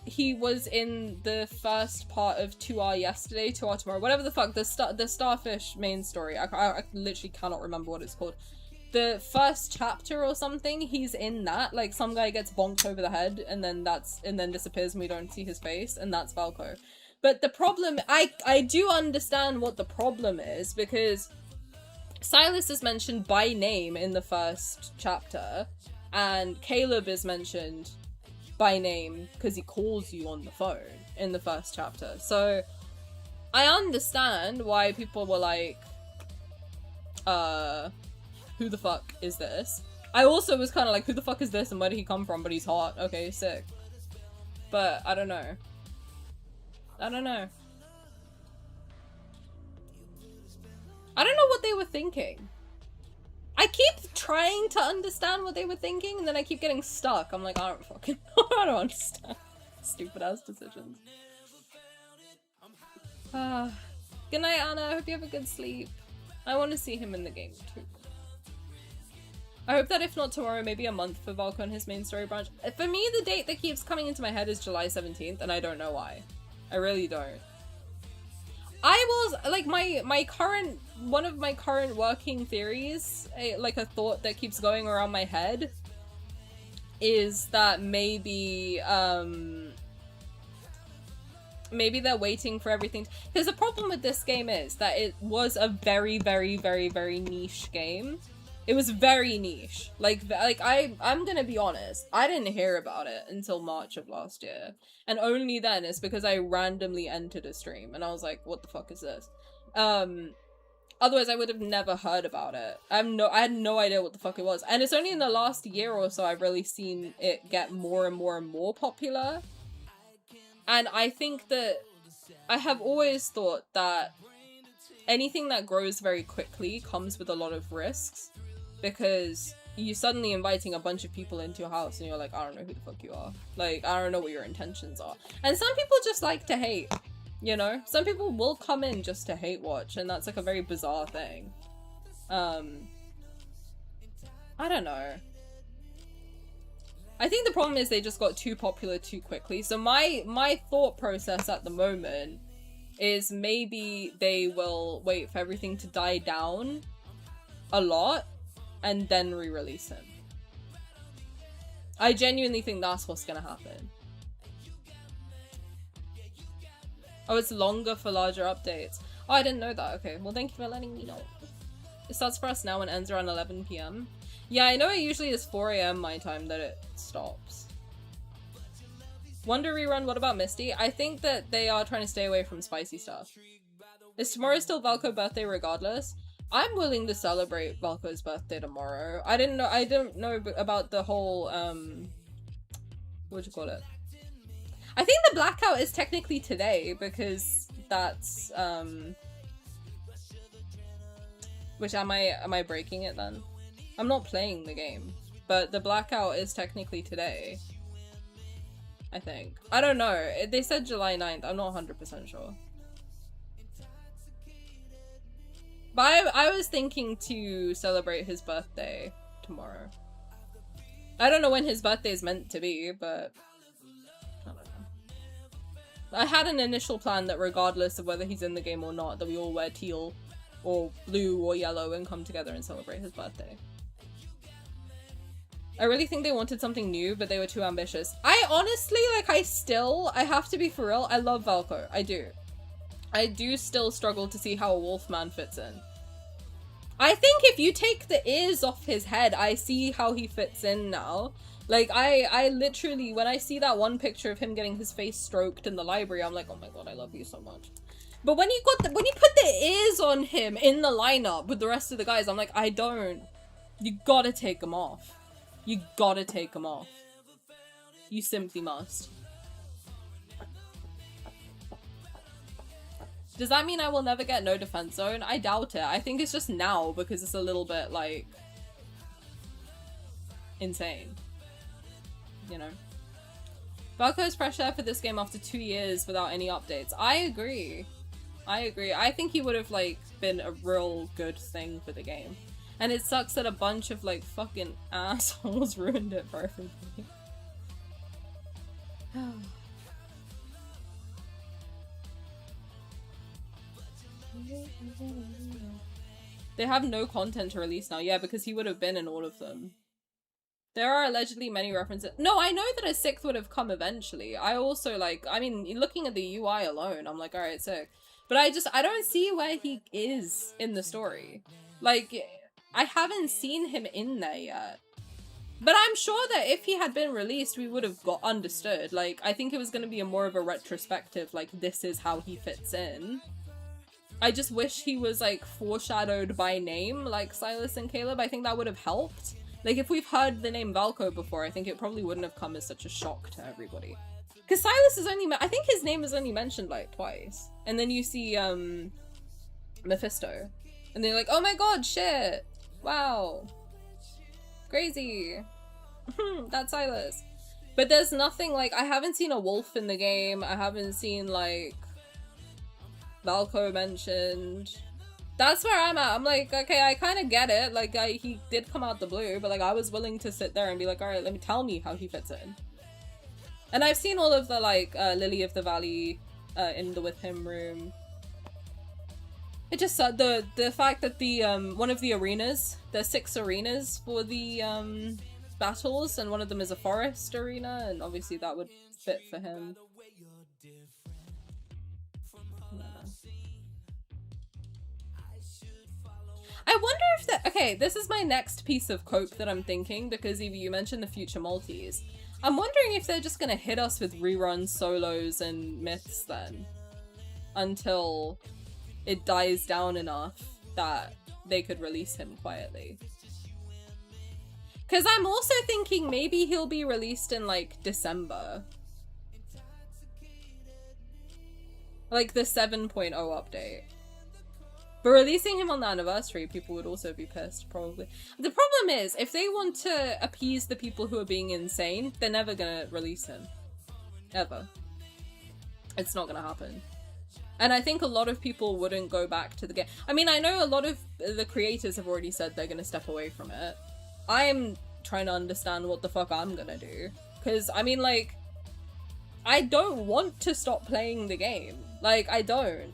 [SPEAKER 2] he was in the first part of 2R Yesterday, 2R Tomorrow, whatever the fuck, the Starfish main story. I literally cannot remember what it's called. The first chapter or something, he's in that. Like, some guy gets bonked over the head and then disappears and we don't see his face, and that's Valko. But the problem, I do understand what the problem is, because Sylus is mentioned by name in the first chapter, and Caleb is mentioned by name because he calls you on the phone in the first chapter. So I understand why people were like, who the fuck is this? I also was kind of like, who the fuck is this and where did he come from? But he's hot. Okay, sick. But I don't know. I don't know. I don't know what they were thinking. I keep trying to understand what they were thinking, and then I keep getting stuck. I'm like, I don't fucking know. I don't understand. Stupid ass decisions. Good night, Anna. I hope you have a good sleep. I want to see him in the game too. I hope that if not tomorrow, maybe a month for Valko and his main story branch. For me, the date that keeps coming into my head is July 17th, and I don't know why. I really don't. I was, like, one of my current working theories, like a thought that keeps going around my head, is that maybe they're waiting for everything. Because the problem with this game is that it was a very, very, very, very niche game. It was very niche. I'm gonna be honest, I didn't hear about it until March of last year. And only then it's because I randomly entered a stream and I was like, what the fuck is this? Otherwise I would have never heard about it. I had no idea what the fuck it was. And it's only in the last year or so I've really seen it get more and more and more popular. And I think that I have always thought that anything that grows very quickly comes with a lot of risks. Because you're suddenly inviting a bunch of people into your house and you're like, I don't know who the fuck you are. Like, I don't know what your intentions are. And some people just like to hate, you know? Some people will come in just to hate watch, and that's like a very bizarre thing. I don't know. I think the problem is they just got too popular too quickly. So my thought process at the moment is maybe they will wait for everything to die down a lot and then re-release him. I genuinely think that's what's gonna happen. Oh, it's longer for larger updates. Oh, I didn't know that. Okay, well thank you for letting me know. It starts for us now and ends around 11 PM. Yeah, I know it usually is 4 AM my time that it stops. Wonder rerun, what about Misty? I think that they are trying to stay away from spicy stuff. Is tomorrow still Valko's birthday regardless? I'm willing to celebrate Valko's birthday tomorrow. I don't know about the whole, what'd you call it? I think the blackout is technically today because that's, which am I breaking it then? I'm not playing the game, but the blackout is technically today. I think. I don't know. They said July 9th. I'm not 100% sure. But I was thinking to celebrate his birthday tomorrow. I don't know when his birthday is meant to be, but I don't know. I had an initial plan that regardless of whether he's in the game or not, that we all wear teal or blue or yellow and come together and celebrate his birthday. I really think they wanted something new, but they were too ambitious. I honestly, like, I have to be for real, I love Valko. I do. I do still struggle to see how a Wolfman fits in. I think if you take the ears off his head, I see how he fits in now. Like, I literally, when I see that one picture of him getting his face stroked in the library, I'm like, oh my god, I love you so much. But when you put the ears on him in the lineup with the rest of the guys, I'm like, I don't. You gotta take them off. You gotta take them off. You simply must. Does that mean I will never get no defense zone? I doubt it. I think it's just now because it's a little bit, like, insane. You know? Valko's fresh air for this game after 2 years without any updates. I agree. I agree. I think he would have, like, been a real good thing for the game. And it sucks that a bunch of, like, fucking assholes ruined it for everybody. They have no content to release now. Yeah, because he would have been in all of them. There are allegedly many references. No, I know that a 6th would have come eventually. I also, like, I mean, looking at the UI alone, I'm like, alright, sick. But I don't see where he is in the story. Like, I haven't seen him in there yet. But I'm sure that if he had been released, we would have understood. Like, I think it was going to be more of a retrospective, like, this is how he fits in. I just wish he was, like, foreshadowed by name, like Sylus and Caleb. I think that would have helped. Like, if we've heard the name Valko before, I think it probably wouldn't have come as such a shock to everybody. Because Sylus is only, I think his name is only mentioned, like, twice. And then you see, Mephisto. And they're like, oh my god, shit! Wow. Crazy. That's Sylus. But there's nothing, like, I haven't seen a wolf in the game. I haven't seen, like, Valko mentioned. That's where I'm at. I'm like, okay, I kind of get it. Like, he did come out the blue, but, like, I was willing to sit there and be like, alright, tell me how he fits in. And I've seen all of the, like, Lily of the Valley in the With Him room. It just, the fact that the, one of the arenas, there's 6 arenas for the, battles, and one of them is a forest arena, and obviously that would fit for him. I wonder if that- okay, this is my next piece of cope that I'm thinking, because Evie, you mentioned the future multis. I'm wondering if they're just gonna hit us with reruns, solos, and myths then. Until it dies down enough that they could release him quietly. Because I'm also thinking maybe he'll be released in, like, December. Like the 7.0 update. But releasing him on the anniversary, people would also be pissed, probably. The problem is, if they want to appease the people who are being insane, they're never gonna release him. Ever. It's not gonna happen. And I think a lot of people wouldn't go back to the game. I mean, I know a lot of the creators have already said they're gonna step away from it. I'm trying to understand what the fuck I'm gonna do. Because, I mean, like, I don't want to stop playing the game. Like, I don't.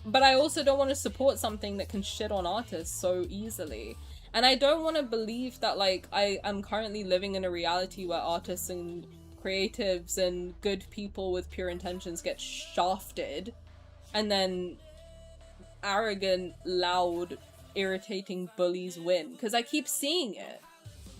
[SPEAKER 2] But I also don't want to support something that can shit on artists so easily. And I don't want to believe that, like, I'm currently living in a reality where artists and creatives and good people with pure intentions get shafted. And then arrogant, loud, irritating bullies win. Because I keep seeing it.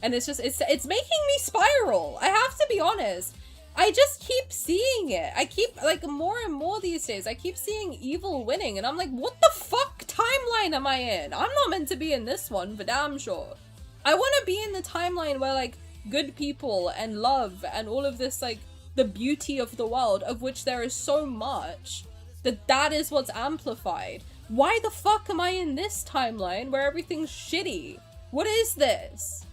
[SPEAKER 2] And it's just, it's making me spiral. I have to be honest. I just keep seeing it. I keep, like, more and more these days, I keep seeing evil winning, and I'm like, what the fuck timeline am I in? I'm not meant to be in this one, for damn sure. I want to be in the timeline where, like, good people and love and all of this, like, the beauty of the world, of which there is so much, that is what's amplified. Why the fuck am I in this timeline where everything's shitty? What is this?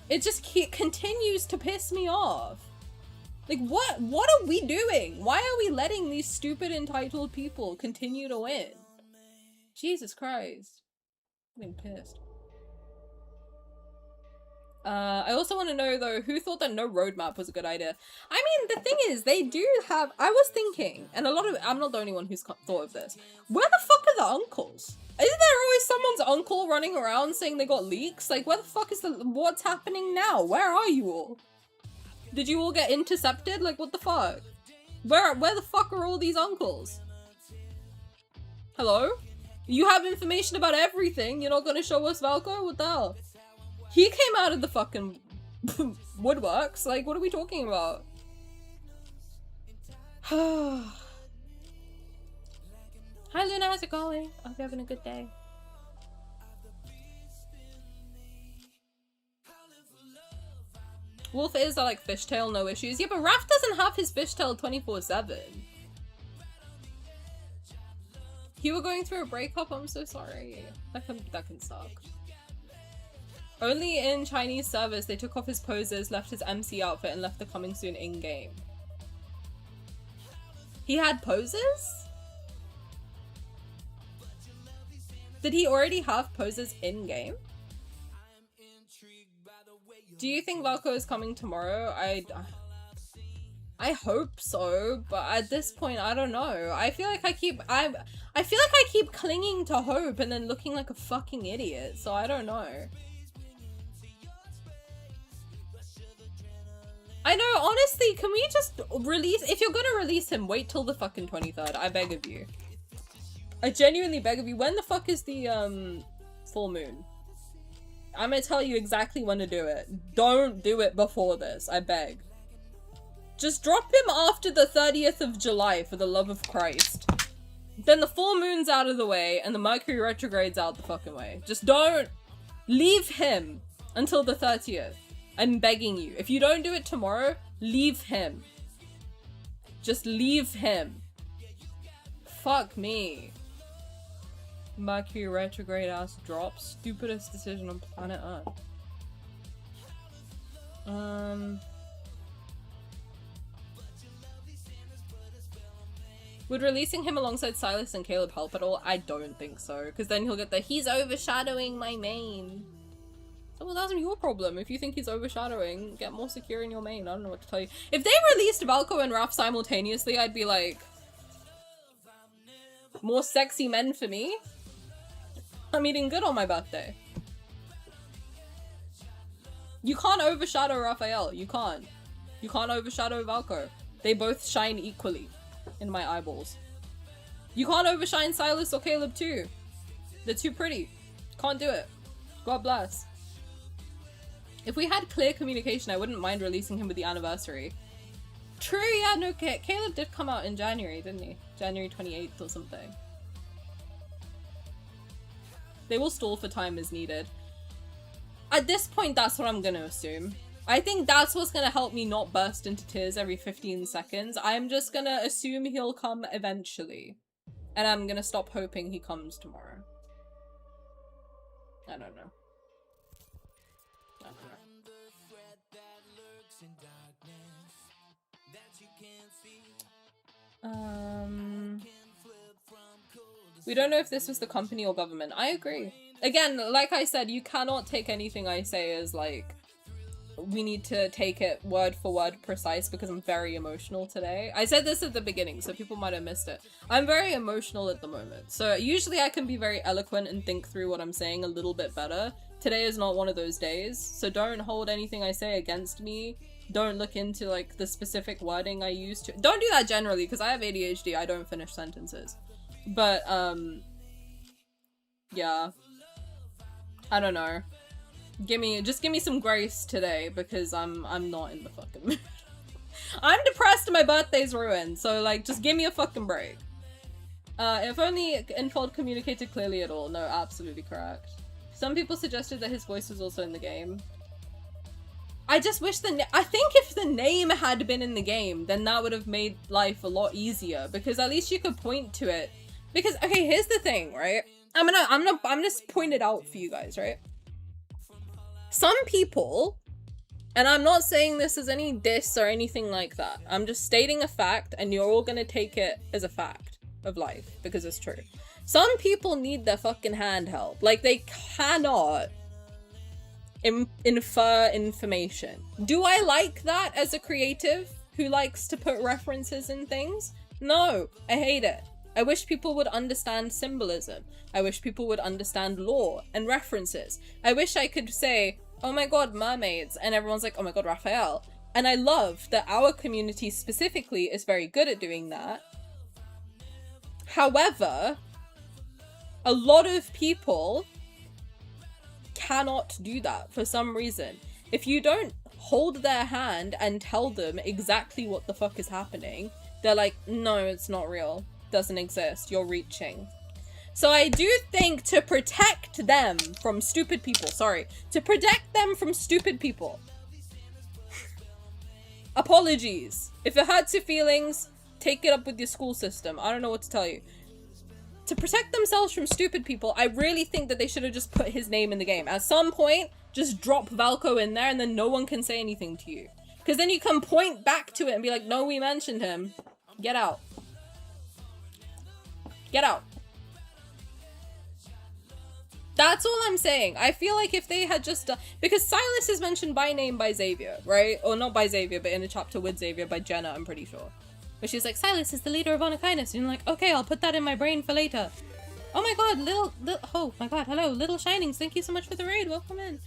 [SPEAKER 2] It just continues to piss me off. Like, what are we doing? Why are we letting these stupid entitled people continue to win? Jesus Christ. I'm getting pissed. I also want to know, though, who thought that no roadmap was a good idea? I mean, the thing is, they do have... I was thinking, and a lot of... I'm not the only one who's thought of this. Where the fuck are the uncles? Isn't there always someone's uncle running around saying they got leaks? Like, where the fuck is the... What's happening now? Where are you all? Did you all get intercepted? Like, what the fuck? Where the fuck are all these uncles? Hello? You have information about everything. You're not gonna show us Valko? What the hell? He came out of the fucking woodworks. Like, what are we talking about? Hi, Luna. How's it going? I hope you're having a good day. Wolf is like fishtail, no issues. Yeah, but Raph doesn't have his fishtail 24/7. You were going through a breakup? I'm so sorry. That can suck. Only in Chinese service, they took off his poses, left his MC outfit, and left the coming soon in-game. He had poses? Did he already have poses in-game? Do you think Valko is coming tomorrow? I hope so, but at this point, I don't know. I feel like I keep clinging to hope and then looking like a fucking idiot, so I don't know. I know, honestly, can we just release- if you're gonna release him, wait till the fucking 23rd, I beg of you. I genuinely beg of you. When the fuck is the, full moon? I'm gonna tell you exactly when to do it. Don't do it before this, I beg. Just drop him after the 30th of July, for the love of Christ. Then the full moon's out of the way, and the Mercury retrograde's out the fucking way. Just don't leave him until the 30th. I'm begging you. If you don't do it tomorrow, leave him. Just leave him. Fuck me. Mercury retrograde ass drop. Stupidest decision on planet Earth. Would releasing him alongside Sylus and Caleb help at all? I don't think so, because then he'll get the "he's overshadowing my main." So, well, that's your problem. If you think he's overshadowing, get more secure in your main. I don't know what to tell you. If they released Valko and Raph simultaneously, I'd be like, more sexy men for me. I'm eating good on my birthday. You can't overshadow Rafayel. You can't. You can't overshadow Valko. They both shine equally in my eyeballs. You can't overshine Sylus or Caleb too. They're too pretty. Can't do it. God bless. If we had clear communication, I wouldn't mind releasing him with the anniversary. True, yeah, no, Caleb did come out in January, didn't he? January 28th or something. They will stall for time as needed. At this point, that's what I'm gonna assume. I think that's what's gonna help me not burst into tears every 15 seconds. I'm just gonna assume he'll come eventually. And I'm gonna stop hoping he comes tomorrow. I don't know. We don't know if this was the company or government. I agree. Again, like I said, you cannot take anything I say as like, we need to take it word for word precise because I'm very emotional today. I said this at the beginning, so people might have missed it. I'm very emotional at the moment. So usually I can be very eloquent and think through what I'm saying a little bit better. Today is not one of those days, so don't hold anything I say against me. Don't look into like the specific wording I use to- Don't do that generally, because I have ADHD, I don't finish sentences. But, yeah. I don't know. Just give me some grace today, because I'm not in the fucking mood. I'm depressed and my birthday's ruined, so like, just give me a fucking break. If only Infold communicated clearly at all. No, absolutely correct. Some people suggested that his voice was also in the game. I just wish I think if the name had been in the game, then that would have made life a lot easier, because at least you could point to it. Because, okay, here's the thing, right? I'm gonna point it out for you guys, right? Some people, and I'm not saying this as any diss or anything like that. I'm just stating a fact, and you're all gonna take it as a fact of life, because it's true. Some people need their fucking hand held. Like, they cannot infer information. Do I like that as a creative who likes to put references in things? No, I hate it. I wish people would understand symbolism. I wish people would understand lore and references. I wish I could say, oh my god, mermaids, and everyone's like, oh my god, Rafayel. And I love that our community specifically is very good at doing that. However, a lot of people cannot do that for some reason. If you don't hold their hand and tell them exactly what the fuck is happening, they're like, no, it's not real. Doesn't exist. You're reaching. So I do think to protect them from stupid people, to protect them from stupid people. Apologies. If it hurts your feelings, take it up with your school system. I don't know what to tell you. To protect themselves from stupid people, I really think that they should have just put his name in the game. At some point, just drop Valko in there and then no one can say anything to you. Because then you can point back to it and be like, no, we mentioned him. Get out. Get out. That's all I'm saying. I feel like if they had just done, because Sylus is mentioned by name by Xavier, right? Or not by Xavier, but in a chapter with Xavier by Jenna, I'm pretty sure. Where she's like, Sylus is the leader of honor kindness. And you're like, okay, I'll put that in my brain for later. Oh my god, oh my god, hello, Little Shinings, thank you so much for the raid, welcome in.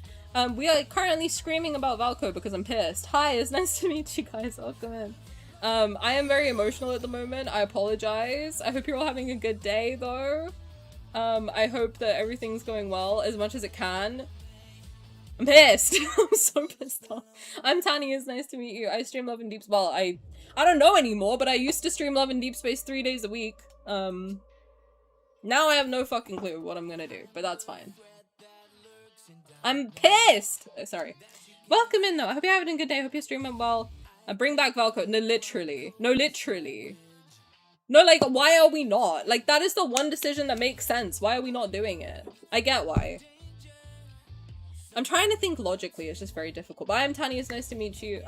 [SPEAKER 2] We are currently screaming about Valko because I'm pissed. Hi, it's nice to meet you guys, welcome in. I am very emotional at the moment, I apologize. I hope you're all having a good day though. I hope that everything's going well as much as it can. I'm pissed. I'm so pissed off. I'm Tani, it's nice to meet you. I stream Love and Deep. Well, I don't know anymore, but I used to stream Love and Deepspace 3 days a week. Now I have no fucking clue what I'm gonna do, but that's fine. I'm pissed! Sorry. Welcome in though. I hope you're having a good day. I hope you're streaming well. Bring back Valko. No, literally. No, literally. No, like, why are we not? Like, that is the one decision that makes sense. Why are we not doing it? I get why. I'm trying to think logically. It's just very difficult. But I'm Tani. It's nice to meet you.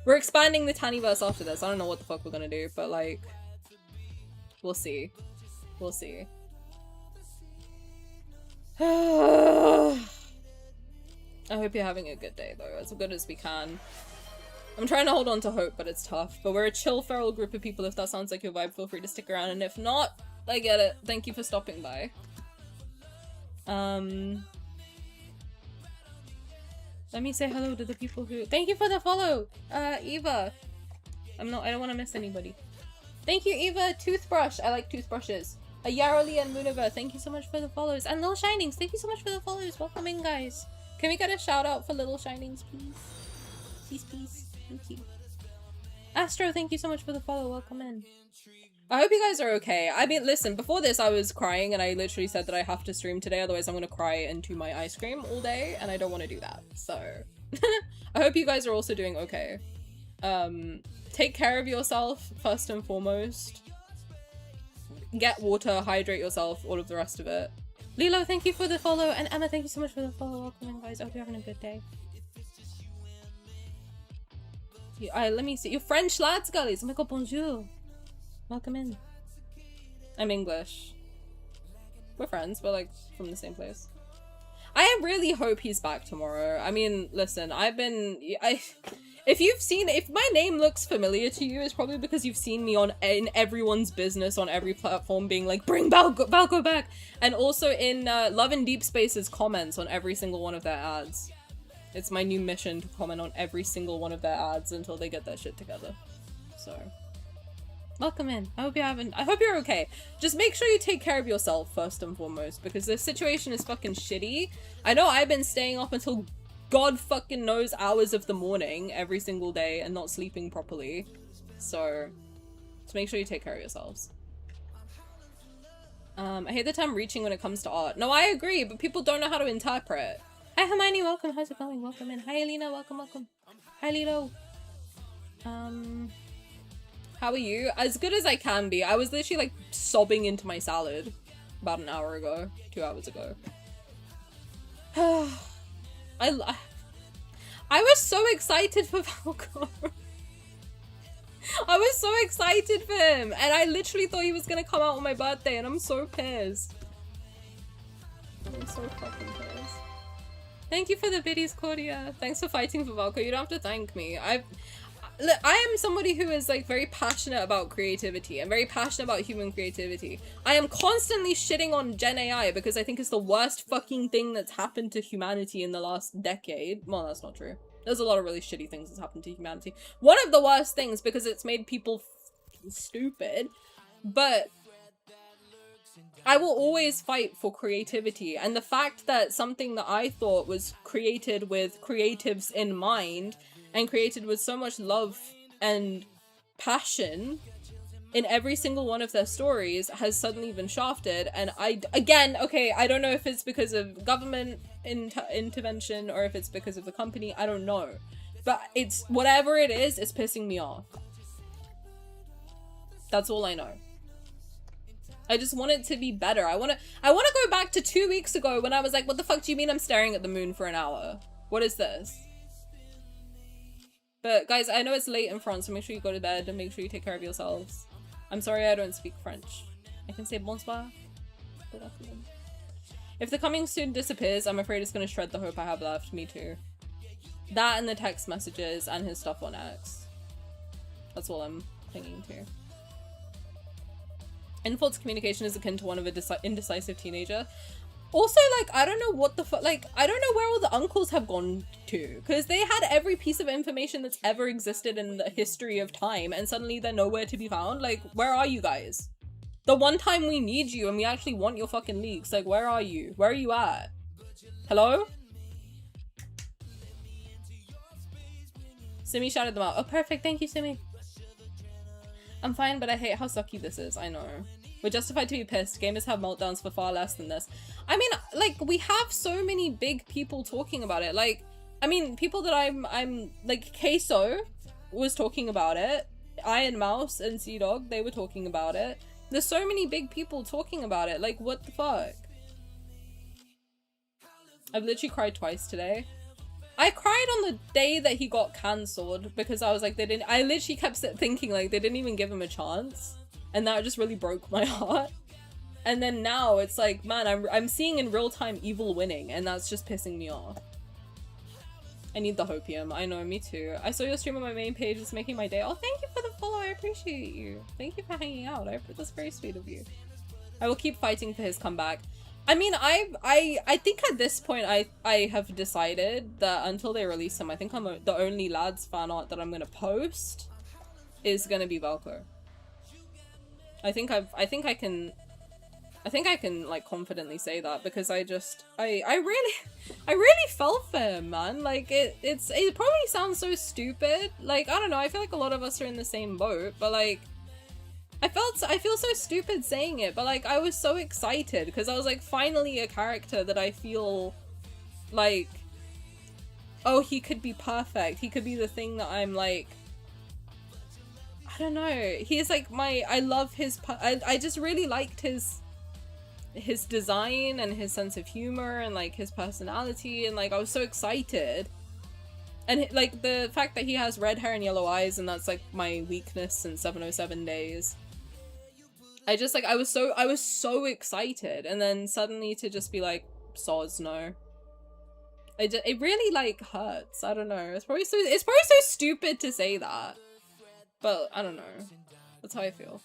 [SPEAKER 2] We're expanding the Taniverse after this. I don't know what the fuck we're gonna do, but like, we'll see. We'll see. I hope you're having a good day though, as good as we can. I'm trying to hold on to hope, but it's tough. But we're a chill, feral group of people. If that sounds like your vibe, feel free to stick around. And if not, I get it. Thank you for stopping by. Let me say hello to the people who— thank you for the follow, Eva. I don't want to miss anybody. Thank you, Eva. Toothbrush. I like toothbrushes. Yaroli and Mooniver, thank you so much for the follows. And Little Shinings, thank you so much for the follows. Welcome in, guys. Can we get a shout out for Little Shinings, please? Please, please. Thank you. Astro, thank you so much for the follow. Welcome in. I hope you guys are okay. I mean, listen, before this I was crying and I literally said that I have to stream today, otherwise I'm gonna cry into my ice cream all day, and I don't want to do that. So, I hope you guys are also doing okay. Take care of yourself, first and foremost. Get water, hydrate yourself, all of the rest of it. Lilo, thank you for the follow, and Emma, thank you so much for the follow. Welcome in, guys. I hope you're having a good day. Let me see. You're French lads, guys. Oh my god, bonjour. Welcome in. I'm English. We're friends. We're like from the same place. I really hope he's back tomorrow. I mean, listen, if my name looks familiar to you, it's probably because you've seen me in everyone's business on every platform being like, bring Valko back! And also in Love and Deepspace's comments on every single one of their ads. It's my new mission to comment on every single one of their ads until they get their shit together. So, welcome in. I hope you're okay. Just make sure you take care of yourself first and foremost, because the situation is fucking shitty. I know I've been staying up until God fucking knows hours of the morning every single day and not sleeping properly. So, just make sure you take care of yourselves. I hate the term reaching when it comes to art. No, I agree, but people don't know how to interpret. Hi Hermione, welcome. How's it going? Welcome in. Hi Alina, welcome, welcome. Hi Lilo. How are you? As good as I can be. I was literally like sobbing into my salad about an hour ago, 2 hours ago. I was so excited for Valko. I was so excited for him, and I literally thought he was gonna come out on my birthday, and I'm so pissed. I'm so fucking pissed. Thank you for the biddies, Claudia. Thanks for fighting for Valko. You don't have to thank me. I am somebody who is like very passionate about creativity and very passionate about human creativity. I am constantly shitting on Gen AI because I think it's the worst fucking thing that's happened to humanity in the last decade. Well, that's not true. There's a lot of really shitty things that's happened to humanity. One of the worst things because it's made people stupid, but I will always fight for creativity, and the fact that something that I thought was created with creatives in mind and created with so much love and passion in every single one of their stories has suddenly been shafted. And again, okay, I don't know if it's because of government intervention or if it's because of the company, I don't know. But it's, whatever it is, it's pissing me off. That's all I know. I just want it to be better. I want to go back to 2 weeks ago when I was like, what the fuck do you mean I'm staring at the moon for an hour? What is this? But guys, I know it's late in France, so make sure you go to bed and make sure you take care of yourselves. I'm sorry I don't speak French. I can say bonsoir. Good afternoon. If the coming soon disappears, I'm afraid it's gonna shred the hope I have left. Me too. That and the text messages and his stuff on X. That's all I'm clinging to. Infalt's communication is akin to one of an indecisive teenager. Also, like, I don't know what the fuck, like, I don't know where all the uncles have gone to, because they had every piece of information that's ever existed in the history of time, and suddenly they're nowhere to be found. Like, where are you guys? The one time we need you and we actually want your fucking leaks, like, where are you? Where are you at? Hello? Simi shouted them out. Oh, perfect. Thank you, Simi. I'm fine, but I hate how sucky this is. I know. We're justified to be pissed. Gamers have meltdowns for far less than this. I mean, like, we have so many big people talking about it. Like, I mean, people that I'm like, Queso was talking about it. Iron Mouse and Sea Dog, they were talking about it. There's so many big people talking about it. Like, what the fuck? I've literally cried twice today. I cried on the day that he got cancelled because I was like, I literally kept thinking, like, they didn't even give him a chance. And that just really broke my heart. And then now it's like, man, I'm seeing in real time evil winning, and that's just pissing me off. I need the hopium. I know, me too. I saw your stream on my main page. It's making my day. Oh, thank you for the follow. I appreciate you. Thank you for hanging out. That's very sweet of you. I will keep fighting for his comeback. I mean, I think at this point I have decided that until they release him, I think the only lads fan art that I'm gonna post is gonna be Valko. I think I can like confidently say that because I really felt for him, man. Like it probably sounds so stupid. Like, I don't know, I feel like a lot of us are in the same boat, but like I feel so stupid saying it, but like I was so excited because I was like, finally a character that I feel like, oh, he could be perfect. He could be the thing that I'm like, I don't know. He's like I love his, I just really liked his design and his sense of humor and like his personality, and like I was so excited. And like the fact that he has red hair and yellow eyes, and that's like my weakness in 707 days. I just like, I was so excited, and then suddenly to just be like, soz, no. It really like hurts. I don't know. It's probably so stupid to say that. But I don't know. That's how I feel.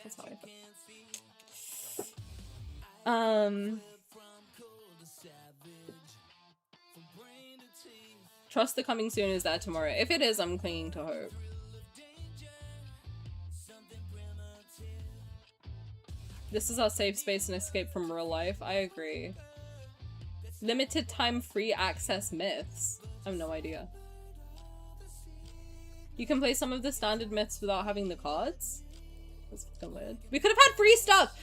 [SPEAKER 2] That's how I feel. Trust the coming soon is there tomorrow. If it is, I'm clinging to hope. This is our safe space and escape from real life. I agree. Limited time free access myths. I have no idea. You can play some of the standard myths without having the cards? That's fucking weird. We could have had free stuff!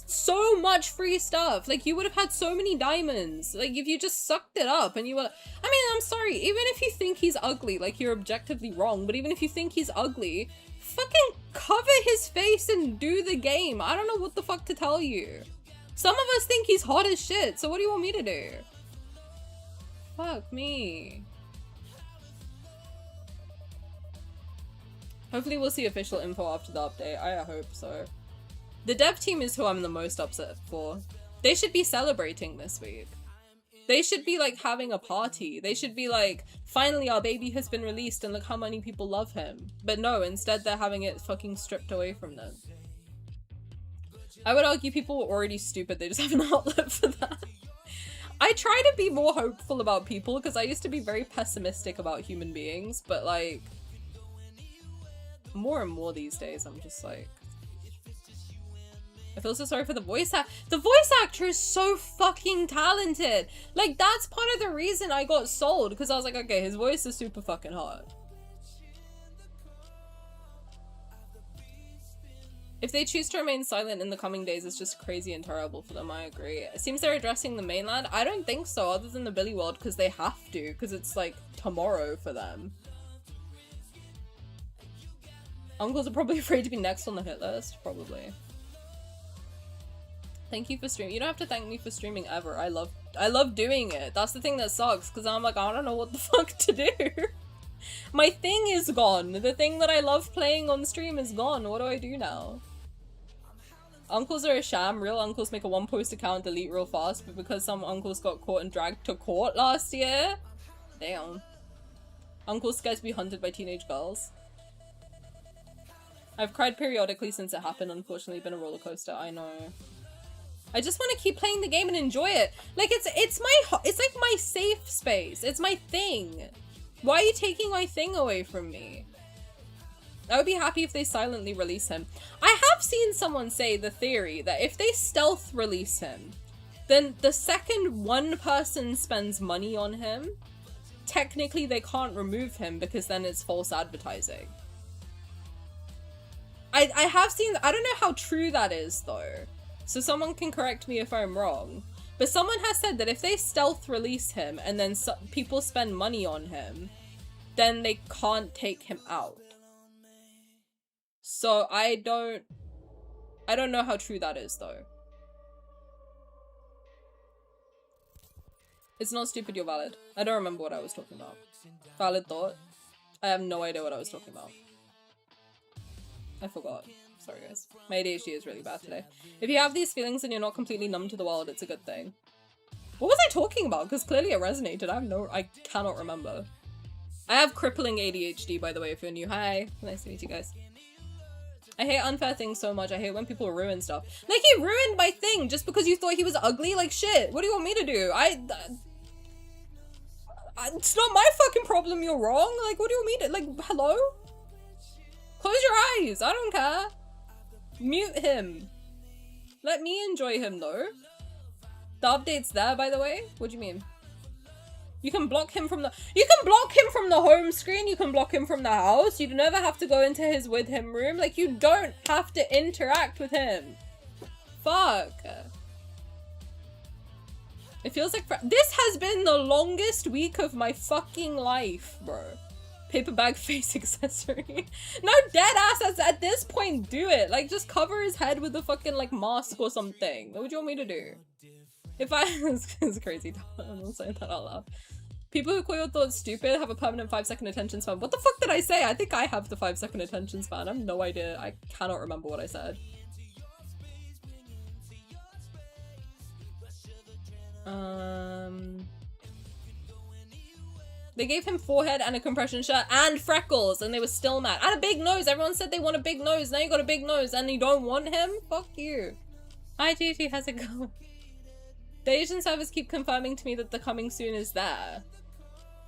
[SPEAKER 2] So much free stuff! Like, you would have had so many diamonds. Like, if you just sucked it up and you were... I mean, I'm sorry, even if you think he's ugly, like, you're objectively wrong, but even if you think he's ugly, fucking cover his face and do the game. I don't know what the fuck to tell you. Some of us think he's hot as shit, so what do you want me to do? Fuck me. Hopefully we'll see official info after the update. I hope so. The dev team is who I'm the most upset for. They should be celebrating this week. They should be like having a party. They should be like, finally our baby has been released and look how many people love him. But no, instead they're having it fucking stripped away from them. I would argue people were already stupid, they just have an outlet for that. I try to be more hopeful about people because I used to be very pessimistic about human beings, but like, more and more these days I'm just like, I feel so sorry for the voice the voice actor is so fucking talented. Like, that's part of the reason I got sold, because I was like, okay, his voice is super fucking hot. If they choose to remain silent in the coming days, it's just crazy and terrible for them. I agree. It seems they're addressing the mainland. I don't think so, other than the Billy World, because they have to, because it's like tomorrow for them. Uncles are probably afraid to be next on the hit list, probably. Thank you for streaming. You don't have to thank me for streaming ever. I love doing it. That's the thing that sucks, because I'm like, I don't know what the fuck to do. My thing is gone. The thing that I love playing on stream is gone. What do I do now? Uncles are a sham. Real uncles make a one-post account, delete real fast, but because some uncles got caught and dragged to court last year? Damn. Uncles scared to be hunted by teenage girls. I've cried periodically since it happened, unfortunately. Been a roller coaster, I know. I just want to keep playing the game and enjoy it. Like, it's like my safe space. It's my thing. Why are you taking my thing away from me? I would be happy if they silently release him. I have seen someone say the theory that if they stealth release him, then the second one person spends money on him, technically they can't remove him because then it's false advertising. I have seen, I don't know how true that is though, so someone can correct me if I'm wrong, but someone has said that if they stealth release him and then people spend money on him, then they can't take him out. So I don't know how true that is though. It's not stupid, you're valid. I don't remember what I was talking about. Valid thought. I have no idea what I was talking about. I forgot. Sorry guys. My ADHD is really bad today. If you have these feelings and you're not completely numb to the world, it's a good thing. What was I talking about? Because clearly it resonated. I cannot remember. I have crippling ADHD, by the way, if you're new. Hi. Nice to meet you guys. I hate unfair things so much. I hate when people ruin stuff. Like, he ruined my thing just because you thought he was ugly? Like, shit. What do you want me to do? It's not my fucking problem you're wrong. Like, what do you want me to... Like, hello? Close your eyes. I don't care. Mute him. Let me enjoy him, though. The update's there, by the way. What do you mean? You can block him from the- You can block him from the home screen, you can block him from the house, you never have to go into his with him room, like you don't have to interact with him. Fuck. It feels like- This has been the longest week of my fucking life, bro. Paper bag face accessory. No, dead ass at this point, do it. Like, just cover his head with a fucking, like, mask or something. What would you want me to do? If I- It's crazy, I'm not saying that out loud. People who call your thoughts stupid have a permanent 5-second attention span. What the fuck did I say? I think I have the 5-second attention span. I have no idea. I cannot remember what I said. They gave him forehead and a compression shirt and freckles and they were still mad. And a big nose. Everyone said they want a big nose. Now you got a big nose and you don't want him? Fuck you. Hi Gigi, how's it going? The Asian servers keep confirming to me that the coming soon is there.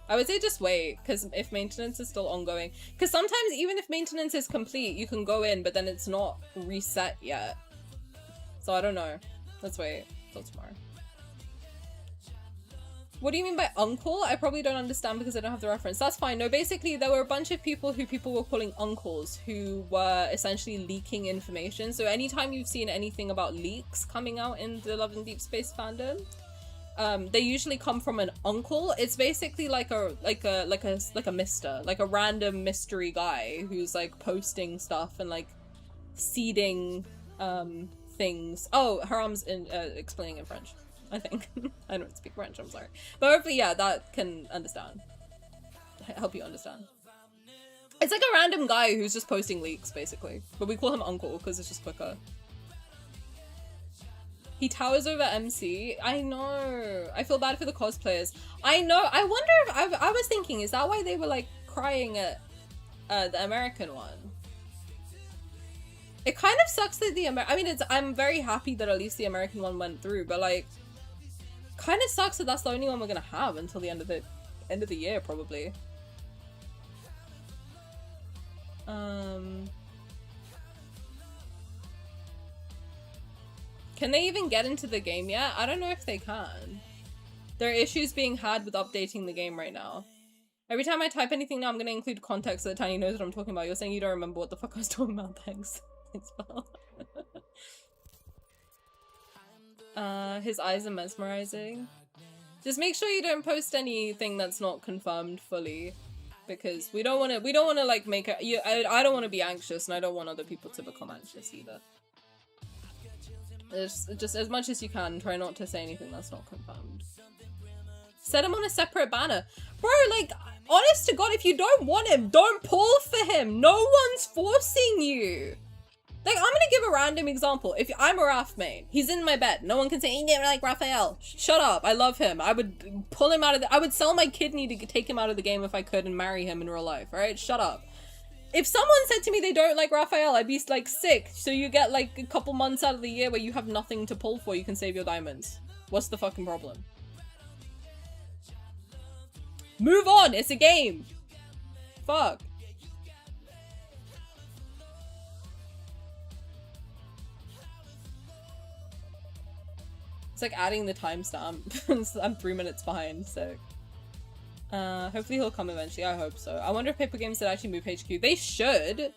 [SPEAKER 2] I would say just wait, because if maintenance is still ongoing. Because sometimes even if maintenance is complete, you can go in, but then it's not reset yet. So I don't know. Let's wait till tomorrow. What do you mean by uncle? I probably don't understand because I don't have the reference. That's fine. No, basically there were a bunch of people who people were calling uncles who were essentially leaking information. So anytime you've seen anything about leaks coming out in the Love and Deepspace fandom, they usually come from an uncle. It's basically like a mister, like a random mystery guy who's like posting stuff and like seeding things. Oh, Haram's explaining in French, I think. I don't speak French, I'm sorry. But hopefully, yeah, that can understand. Help you understand. It's like a random guy who's just posting leaks, basically. But we call him uncle because it's just quicker. He towers over MC. I know. I feel bad for the cosplayers. I know. I wonder if I was thinking, is that why they were like crying at the American one? It kind of sucks that I'm very happy that at least the American one went through, but like, kind of sucks that that's the only one we're gonna have until the end of the year, probably. Can they even get into the game yet? I don't know if they can. There are issues being had with updating the game right now. Every time I type anything now, I'm gonna include context so that Tani knows what I'm talking about. You're saying you don't remember what the fuck I was talking about. Thanks. Thanks, pal. His eyes are mesmerizing. Just make sure you don't post anything that's not confirmed fully, because we don't want to like make it. I don't want to be anxious, and I don't want other people to become anxious either. Just as much as you can, try not to say anything that's not confirmed. Set him on a separate banner. Bro, like, honest to God, if you don't want him, don't pull for him. No one's forcing you. Like, I'm gonna give a random example. If I'm a Raf main, he's in my bed. No one can say, he didn't like Rafayel. Shut up. I love him. I would pull him out of the- I would sell my kidney to take him out of the game if I could and marry him in real life, alright? Shut up. If someone said to me they don't like Rafayel, I'd be like, sick. So you get like a couple months out of the year where you have nothing to pull for, you can save your diamonds. What's the fucking problem? Move on, it's a game. Fuck. It's like adding the timestamp. I'm 3 minutes behind, so. Hopefully he'll come eventually, I hope so. I wonder if Paper Games did actually move HQ. They should!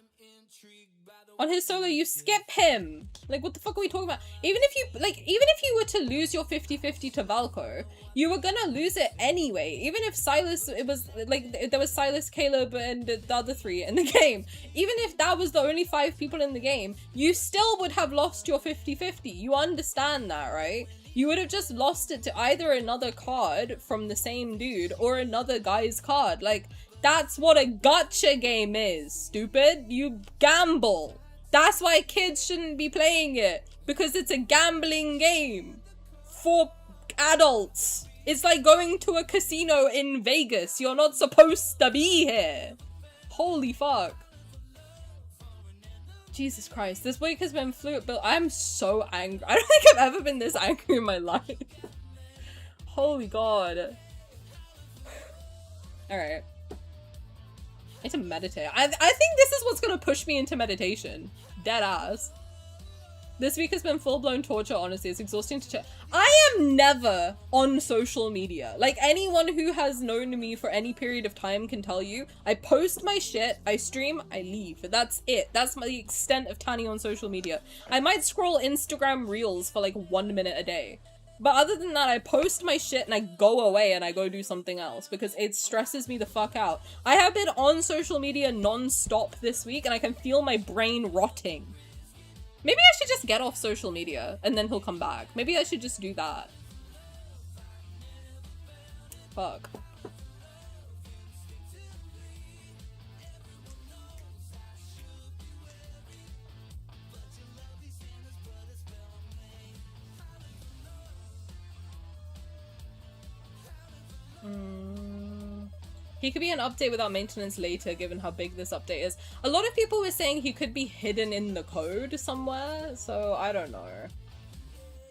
[SPEAKER 2] On his solo, you skip him! Like, what the fuck are we talking about? Even if you were to lose your 50-50 to Valko, you were gonna lose it anyway. Even if Sylus, it was, like, there was Sylus, Caleb, and the other 3 in the game. Even if that was the only 5 people in the game, you still would have lost your 50-50. You understand that, right? You would have just lost it to either another card from the same dude or another guy's card. Like, that's what a gacha game is, stupid. You gamble. That's why kids shouldn't be playing it. Because it's a gambling game. For adults. It's like going to a casino in Vegas. You're not supposed to be here. Holy fuck. Jesus Christ, this week has been fluid, but I'm so angry. I don't think I've ever been this angry in my life. Holy god. Alright. I need to meditate. I think this is what's gonna push me into meditation. Dead ass. This week has been full-blown torture, honestly. It's exhausting to check. I am never on social media. Like, anyone who has known me for any period of time can tell you. I post my shit, I stream, I leave. That's it. That's the extent of Tani on social media. I might scroll Instagram Reels for like 1 minute a day. But other than that, I post my shit and I go away and I go do something else because it stresses me the fuck out. I have been on social media non-stop this week and I can feel my brain rotting. Maybe I should just get off social media and then he'll come back. Maybe I should just do that. Fuck. He could be an update without maintenance later, given how big this update is. A lot of people were saying he could be hidden in the code somewhere, so I don't know.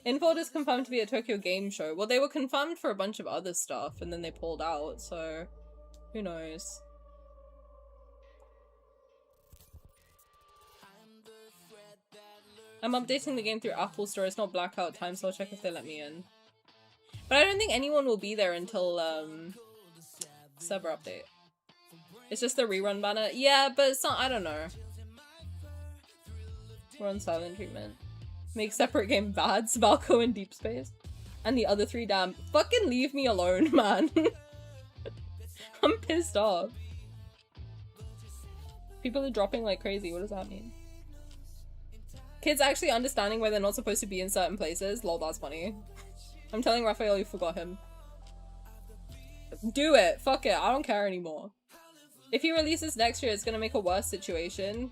[SPEAKER 2] Infold is confirmed to be at Tokyo Game Show. Well, they were confirmed for a bunch of other stuff, and then they pulled out, so who knows. I'm updating the game through Apple Store. It's not blackout time, so I'll check if they let me in. But I don't think anyone will be there until, server update. It's just the rerun banner. Yeah, but it's not, I don't know. We're on silent treatment. Make separate game VADs, Valko and Deepspace. And the other 3, damn. Fucking leave me alone, man. I'm pissed off. People are dropping like crazy. What does that mean? Kids actually understanding where they're not supposed to be in certain places. Lol, that's funny. I'm telling Rafayel you forgot him. Do it. Fuck it. I don't care anymore. If he releases next year, it's gonna make a worse situation.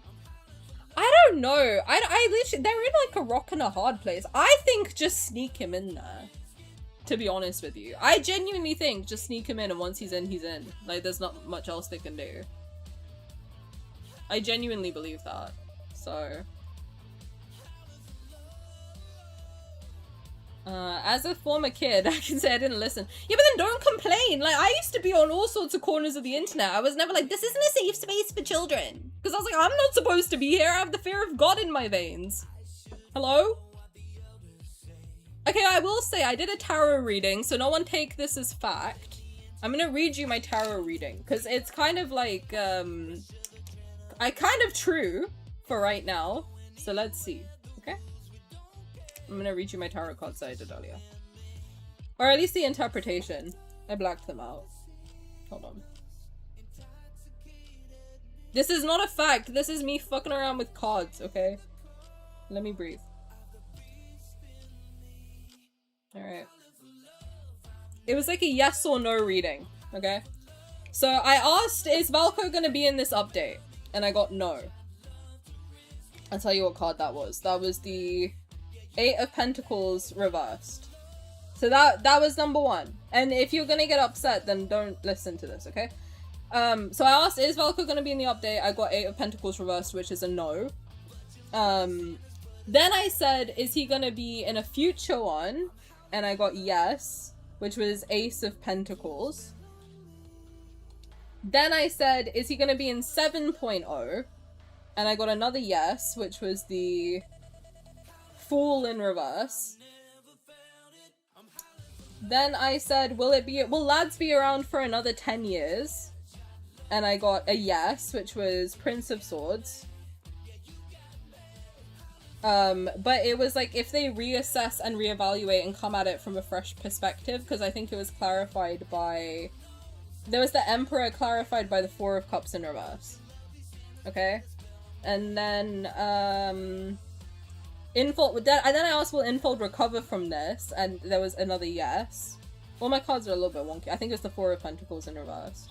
[SPEAKER 2] I don't know. I literally, they're in like a rock and a hard place. I think just sneak him in there. To be honest with you. I genuinely think just sneak him in and once he's in, he's in. Like, there's not much else they can do. I genuinely believe that. So... as a former kid, I can say I didn't listen. Yeah, but then don't complain. Like, I used to be on all sorts of corners of the internet. I was never like, this isn't a safe space for children. Because I was like, I'm not supposed to be here. I have the fear of God in my veins. Hello? Okay, I will say, I did a tarot reading, so no one take this as fact. I'm gonna read you my tarot reading, because it's kind of like, kind of true for right now. So let's see, okay? I'm gonna read you my tarot cards that I did earlier. Or at least the interpretation. I blacked them out. Hold on. This is not a fact. This is me fucking around with cards, okay? Let me breathe. Alright. It was like a yes or no reading, okay? So I asked, is Valko gonna be in this update? And I got no. I'll tell you what card that was. That was the Eight of Pentacles reversed. So that was number one. And if you're gonna get upset, then don't listen to this, okay? So I asked, is Valko gonna be in the update? I got Eight of Pentacles reversed, which is a no. Then I said, is he gonna be in a future one? And I got yes, which was Ace of Pentacles. Then I said, is he gonna be in 7.0? And I got another yes, which was the Fool in reverse. Then I said, will lads be around for another 10 years? And I got a yes, which was Prince of Swords. But it was like, if they reassess and reevaluate and come at it from a fresh perspective, because I think it was clarified by... There was the Emperor clarified by the Four of Cups in reverse. Okay? And then, Infold... Then I asked, will Infold recover from this? And there was another yes. Well, my cards are a little bit wonky. I think it's the Four of Pentacles in reverse.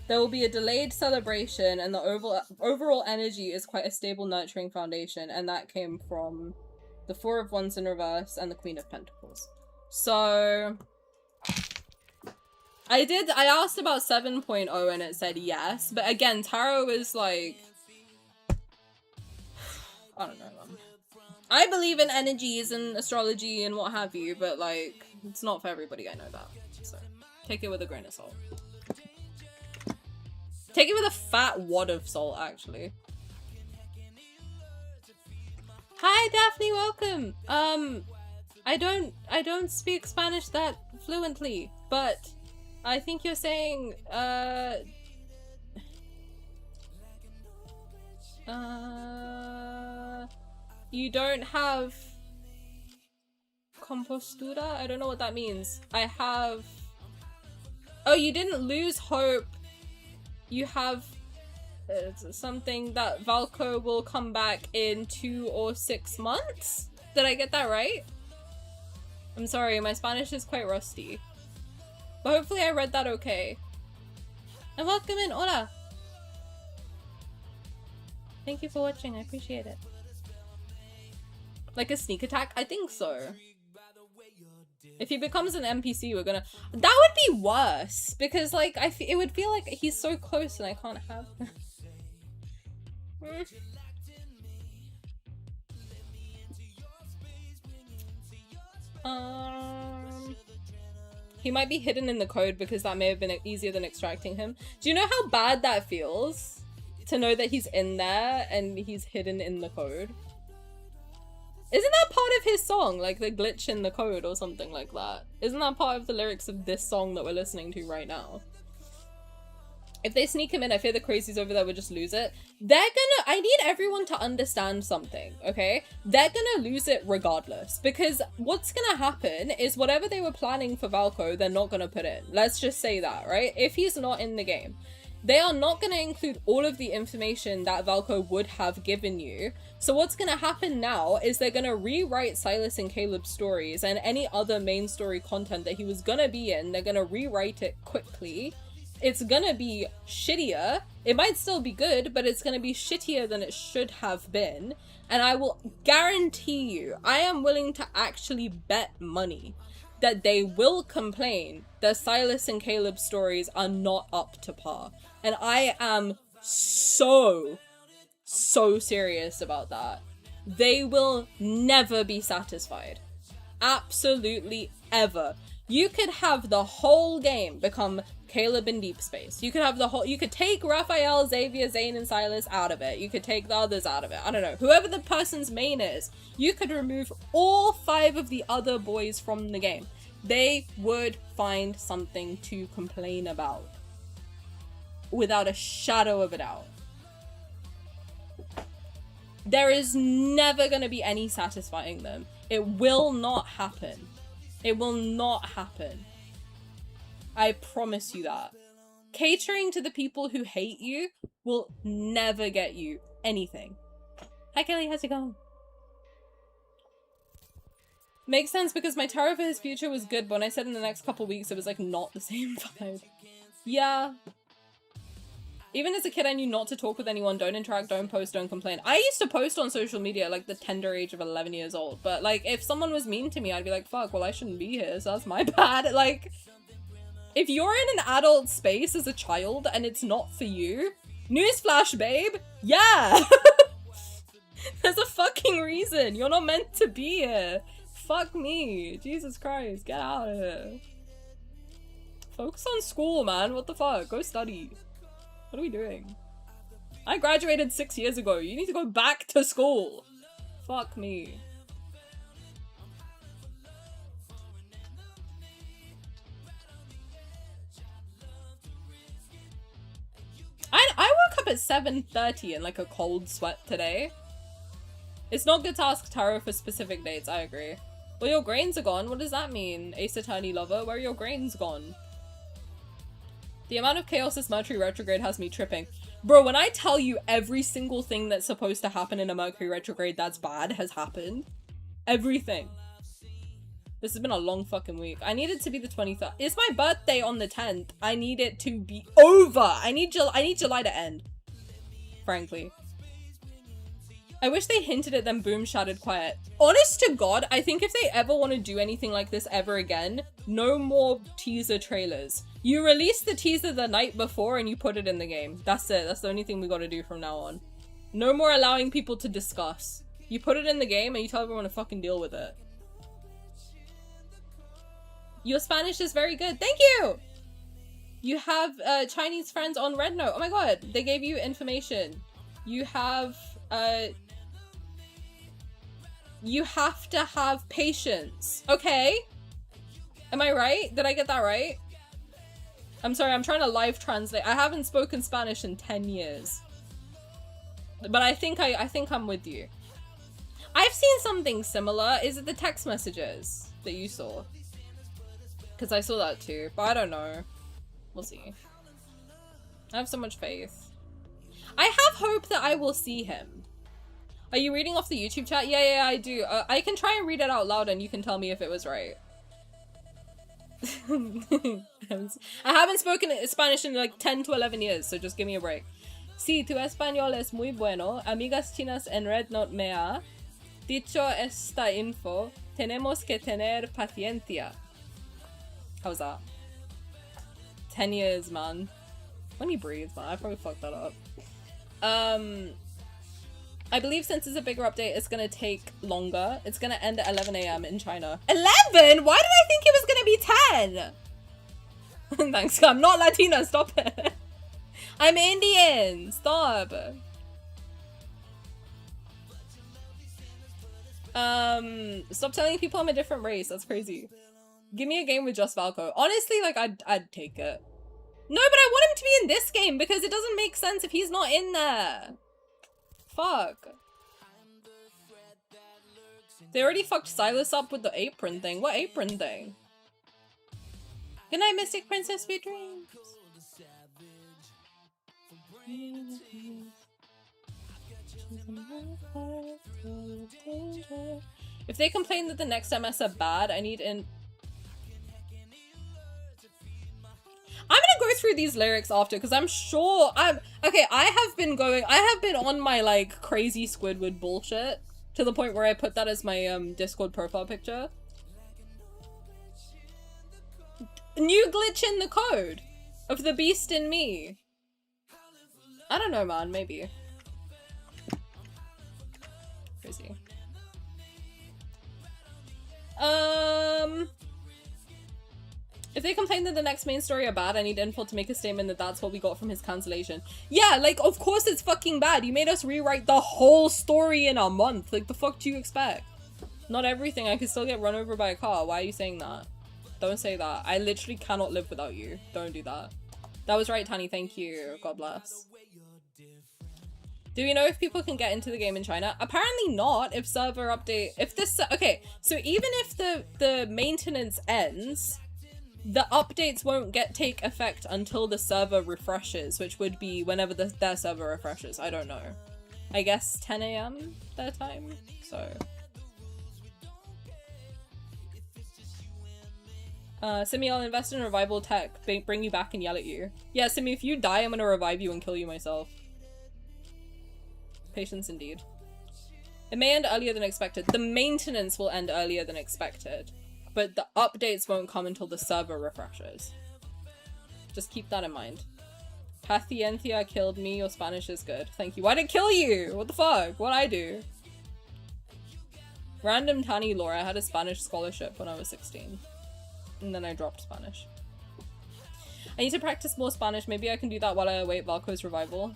[SPEAKER 2] There will be a delayed celebration, and the overall energy is quite a stable, nurturing foundation, and that came from the Four of Wands in reverse and the Queen of Pentacles. So I asked about 7.0 and it said yes, but again, tarot is like, I don't know, man. I believe in energies and astrology and what have you, but like, it's not for everybody, I know that. So take it with a grain of salt. Take it with a fat wad of salt, actually. Hi, Daphne, welcome! I don't speak Spanish that fluently, but I think you're saying, you don't have compostura? I don't know what that means. I have... Oh, you didn't lose hope. You have something that Valko will come back in 2 or 6 months? Did I get that right? I'm sorry, my Spanish is quite rusty. But hopefully I read that okay. And welcome in, hola! Thank you for watching, I appreciate it. Like a sneak attack? I think so. If he becomes an NPC, we're gonna... That would be worse! Because, like, it would feel like he's so close and I can't have... He might be hidden in the code because that may have been easier than extracting him. Do you know how bad that feels? To know that he's in there and he's hidden in the code? Isn't that part of his song? Like the glitch in the code or something like that? Isn't that part of the lyrics of this song that we're listening to right now? If they sneak him in, I fear the crazies over there would just lose it. I need everyone to understand something, okay? They're gonna lose it regardless. Because what's gonna happen is whatever they were planning for Valko, they're not gonna put in. Let's just say that, right? If he's not in the game. They are not going to include all of the information that Valko would have given you. So what's going to happen now is they're going to rewrite Sylus and Caleb's stories and any other main story content that he was going to be in. They're going to rewrite it quickly. It's going to be shittier. It might still be good, but it's going to be shittier than it should have been. And I will guarantee you, I am willing to actually bet money that they will complain that Sylus and Caleb's stories are not up to par. And I am so serious about that. They will never be satisfied. Absolutely ever. You could have the whole game become Caleb in Deepspace. You could take Rafayel, Xavier, Zayne, and Sylus out of it. You could take the others out of it. I don't know. Whoever the person's main is, you could remove all 5 of the other boys from the game. They would find something to complain about. Without a shadow of a doubt. There is never going to be any satisfying them. It will not happen. It will not happen. I promise you that. Catering to the people who hate you will never get you anything. Hi Kelly, how's it going? Makes sense because my tarot for his future was good, but when I said in the next couple weeks, it was like not the same vibe. Yeah. Even as a kid, I knew not to talk with anyone, don't interact, don't post, don't complain. I used to post on social media at like the tender age of 11 years old, but like if someone was mean to me, I'd be like, fuck, well I shouldn't be here, so that's my bad. Like, if you're in an adult space as a child and it's not for you, newsflash, babe, yeah! There's a fucking reason. You're not meant to be here. Fuck me. Jesus Christ, get out of here. Focus on school, man. What the fuck? Go study. What are we doing? I graduated 6 years ago. You need to go back to school. Fuck me. I woke up at 7:30 in like a cold sweat today. It's not good to ask Taro for specific dates, I agree. Well, your grains are gone. What does that mean? Ace Attorney lover, where are your grains gone? The amount of chaos this Mercury retrograde has me tripping. Bro, when I tell you every single thing that's supposed to happen in a Mercury retrograde that's bad has happened. Everything. This has been a long fucking week. I need it to be the 23rd. It's my birthday on the 10th. I need it to be over. I need July to end. Frankly. I wish they hinted at them boom shattered quiet. Honest to God, I think if they ever want to do anything like this ever again, no more teaser trailers. You release the teaser the night before and you put it in the game. That's it. That's the only thing we gotta do from now on. No more allowing people to discuss. You put it in the game and you tell everyone to fucking deal with it. Your Spanish is very good. Thank you! You have Chinese friends on Red Note. Oh my god, they gave you information. You have to have patience. Okay? Am I right? Did I get that right? I'm sorry, I'm trying to live translate. I haven't spoken Spanish in 10 years. But I think I'm with you. I've seen something similar. Is it the text messages that you saw? Because I saw that too, but I don't know. We'll see. I have so much faith. I have hope that I will see him. Are you reading off the YouTube chat? Yeah, I do. I can try and read it out loud and you can tell me if it was right. I haven't spoken Spanish in like 10 to 11 years, so just give me a break. Si tu español es muy bueno, amigas chinas en Red Note me ha dicho esta info, tenemos que tener paciencia. How's that? 10 years, man. Let me breathe, man. I probably fucked that up. I believe since it's a bigger update, it's gonna take longer. It's gonna end at 11 AM in China. 11? Why did I think it was gonna be 10? Thanks, I'm not Latina, stop it. I'm Indian, stop. Stop telling people I'm a different race, that's crazy. Give me a game with just Valko. Honestly, like, I'd take it. No, but I want him to be in this game because it doesn't make sense if he's not in there. Fuck. They already fucked Sylus up with the apron thing. What apron thing? Good night, Mystic Princess, sweet dreams. If they complain that the next MS are bad, I need in... I'm gonna go through these lyrics after because I'm sure okay, I have been on my like crazy Squidward bullshit to the point where I put that as my Discord profile picture. New glitch in the code of the beast in me. I don't know, man, maybe. Crazy. If they complain that the next main story are bad, I need info to make a statement that that's what we got from his cancellation. Yeah, like, of course it's fucking bad. You made us rewrite the whole story in a month. Like, the fuck do you expect? Not everything. I could still get run over by a car. Why are you saying that? Don't say that. I literally cannot live without you. Don't do that. That was right, Tani. Thank you. God bless. Do we know if people can get into the game in China? Apparently not. If server update... If this... Okay, so even if the maintenance ends... The updates won't take effect until the server refreshes, which would be whenever their server refreshes. I don't know. I guess 10 AM their time, so... Simi, I'll invest in revival tech, bring you back and yell at you. Yeah, Simi, if you die, I'm gonna revive you and kill you myself. Patience indeed. It may end earlier than expected. The maintenance will end earlier than expected, but the updates won't come until the server refreshes. Just keep that in mind. Paciencia killed me. Your Spanish is good. Thank you. Why did it kill you? What the fuck? What'd I do? Random Tani lore. I had a Spanish scholarship when I was 16. And then I dropped Spanish. I need to practice more Spanish. Maybe I can do that while I await Valko's revival.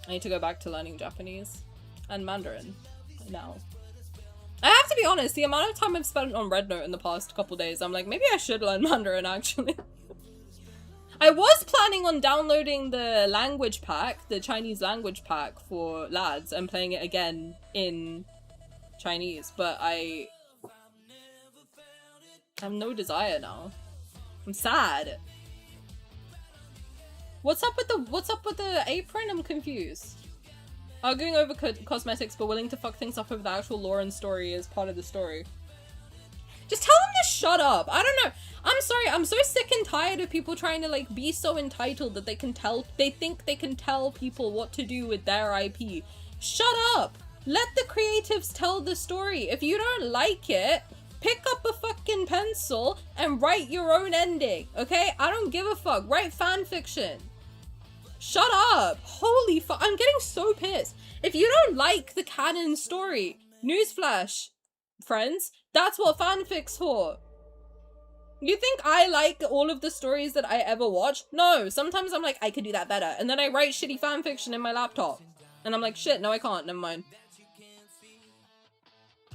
[SPEAKER 2] I need to go back to learning Japanese. And Mandarin. Now. I have to be honest, the amount of time I've spent on Red Note in the past couple days, I'm like, maybe I should learn Mandarin actually. I was planning on downloading the language pack, the Chinese language pack for lads, and playing it again in Chinese, but I have no desire now. I'm sad. What's up with the apron? I'm confused. Arguing over cosmetics but willing to fuck things up over the actual lore and story is part of the story. Just tell them to shut up. I don't know. I'm sorry, I'm so sick and tired of people trying to like be so entitled that they think they can tell people what to do with their IP. Shut up! Let the creatives tell the story. If you don't like it, pick up a fucking pencil and write your own ending, okay? I don't give a fuck. Write fan fiction. Shut up! Holy fuck, I'm getting so pissed. If you don't like the canon story, newsflash, friends, that's what fanfic's for. You think I like all of the stories that I ever watch? No, sometimes I'm like, I could do that better. And then I write shitty fanfiction in my laptop. And I'm like, shit, no I can't, never mind.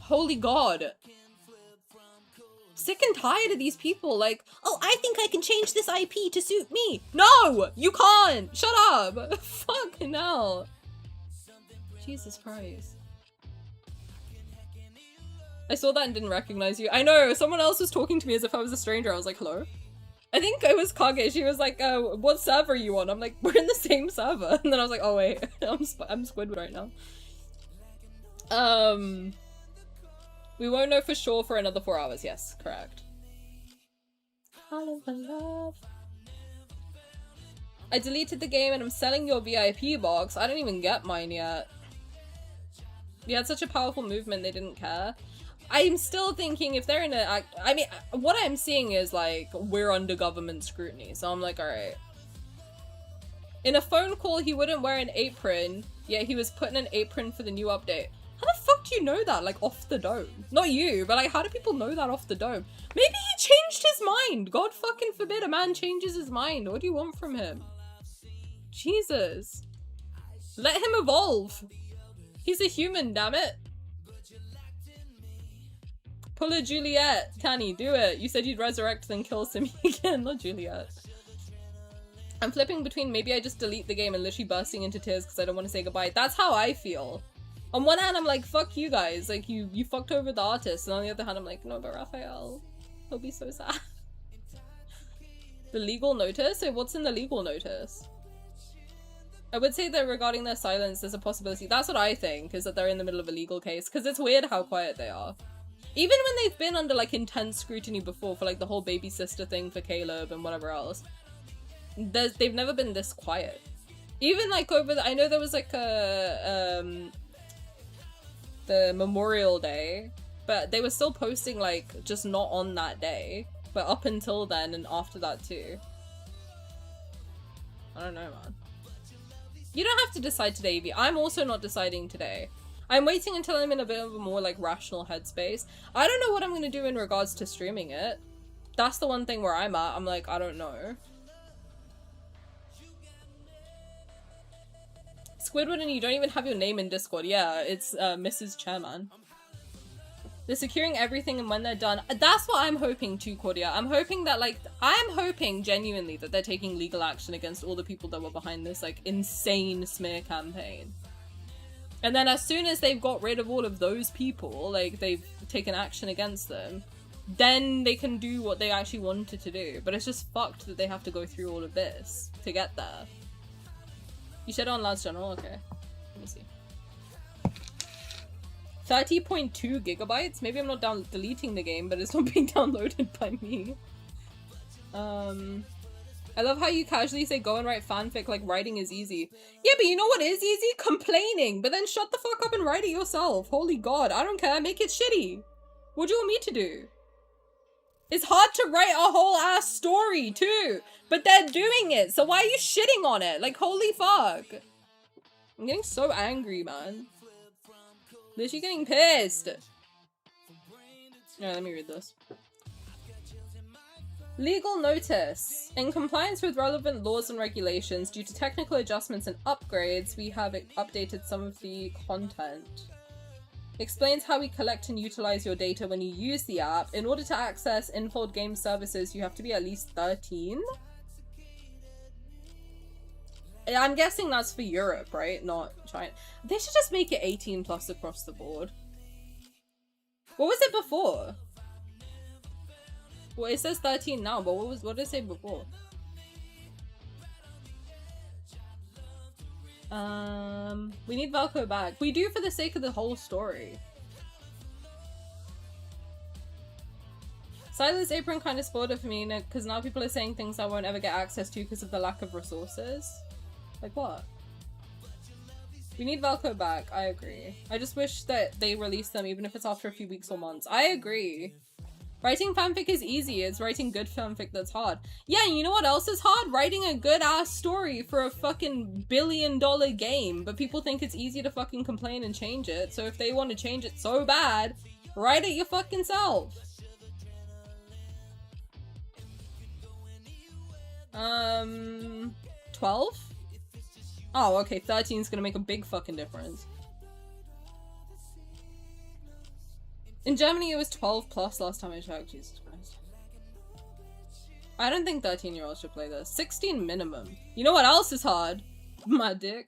[SPEAKER 2] Holy god. Sick and tired of these people like, oh, I think I can change this IP to suit me. No, you can't. Shut up. Fucking hell. Jesus Christ. I saw that and didn't recognize you. I know, someone else was talking to me as if I was a stranger. I was like, hello? I think it was Kage. She was like, what server are you on? I'm like, we're in the same server. And then I was like, oh wait, I'm Squidward right now. We won't know for sure for another 4 hours. Yes, correct. I deleted the game and I'm selling your VIP box. I didn't even get mine yet. You had such a powerful movement, they didn't care. I'm still thinking if they're in a... I mean, what I'm seeing is like, we're under government scrutiny. So I'm like, alright. In a phone call, he wouldn't wear an apron, yet he was putting an apron for the new update. How the fuck do you know that, like, off the dome? Not you, but like, how do people know that off the dome? Maybe he changed his mind! God fucking forbid a man changes his mind. What do you want from him? Jesus. Let him evolve. He's a human, damn it. Pull a Juliet. Tani, do it. You said you'd resurrect then kill Simi again, not Juliet. I'm flipping between maybe I just delete the game and literally bursting into tears because I don't want to say goodbye. That's how I feel. On one hand, I'm like, fuck you guys. Like, you fucked over the artist. And on the other hand, I'm like, no, but Rafayel, he'll be so sad. The legal notice? What's in the legal notice? I would say that regarding their silence, there's a possibility. That's what I think, is that they're in the middle of a legal case. Because it's weird how quiet they are. Even when they've been under, like, intense scrutiny before for, like, the whole baby sister thing for Caleb and whatever else. They've never been this quiet. Even, like, over the... I know there was, like, the Memorial Day, but they were still posting, like, just not on that day, but up until then and after that too. I don't know, man. You don't have to decide today, Evie. I'm also not deciding today. I'm waiting until I'm in a bit of a more, like, rational headspace. I don't know what I'm gonna do in regards to streaming it. That's the one thing where I'm at. I'm like, I don't know. Squidward, and you don't even have your name in Discord. Yeah, it's Mrs. Chairman. They're securing everything, and when they're done, that's what I'm hoping too, Cordia. I'm hoping that, like, I'm hoping genuinely that they're taking legal action against all the people that were behind this, like, insane smear campaign. And then as soon as they've got rid of all of those people, like, they've taken action against them, then they can do what they actually wanted to do. But it's just fucked that they have to go through all of this to get there. You said on Lads General? Okay. Let me see. 30.2 gigabytes? Maybe I'm not deleting the game, but it's not being downloaded by me. I love how you casually say go and write fanfic like writing is easy. Yeah, but you know what is easy? Complaining, but then shut the fuck up and write it yourself. Holy god, I don't care, make it shitty. What do you want me to do? It's hard to write a whole ass story too, but they're doing it, so why are you shitting on it? Like, holy fuck. I'm getting so angry, man. Literally getting pissed. Alright, let me read this. Legal notice. In compliance with relevant laws and regulations, due to technical adjustments and upgrades, we have updated some of the content. Explains how we collect and utilize your data when you use the app. In order to access in-fold game services, you have to be at least 13? I'm guessing that's for Europe, right? Not China. They should just make it 18 plus across the board. What was it before? Well, it says 13 now, but what did it say before? We need Valko back. We do for the sake of the whole story. Sylus apron kind of spoiled it for me, because now people are saying things I won't ever get access to because of the lack of resources. Like what? We need Valko back, I agree. I just wish that they release them even if it's after a few weeks or months. I agree. Writing fanfic is easy, it's writing good fanfic that's hard. Yeah, you know what else is hard? Writing a good ass story for a fucking billion-dollar game, but people think it's easy to fucking complain and change it, so if they want to change it so bad, write it your fucking self. 12? Oh, okay, 13 is gonna make a big fucking difference. In Germany, it was 12 plus last time I checked. Jesus Christ. I don't think 13-year-olds should play this. 16 minimum. You know what else is hard? My dick.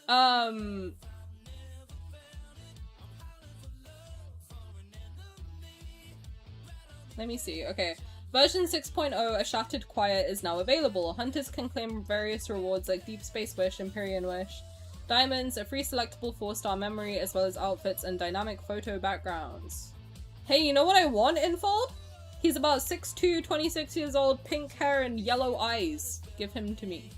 [SPEAKER 2] Let me see. Okay. Version 6.0, A Shattered Quiet, is now available. Hunters can claim various rewards like Deepspace Wish, Empyrean Wish, diamonds, a free selectable 4-star memory, as well as outfits and dynamic photo backgrounds. Hey, you know what I want, Infold? He's about 6'2", 26 years old, pink hair and yellow eyes. Give him to me.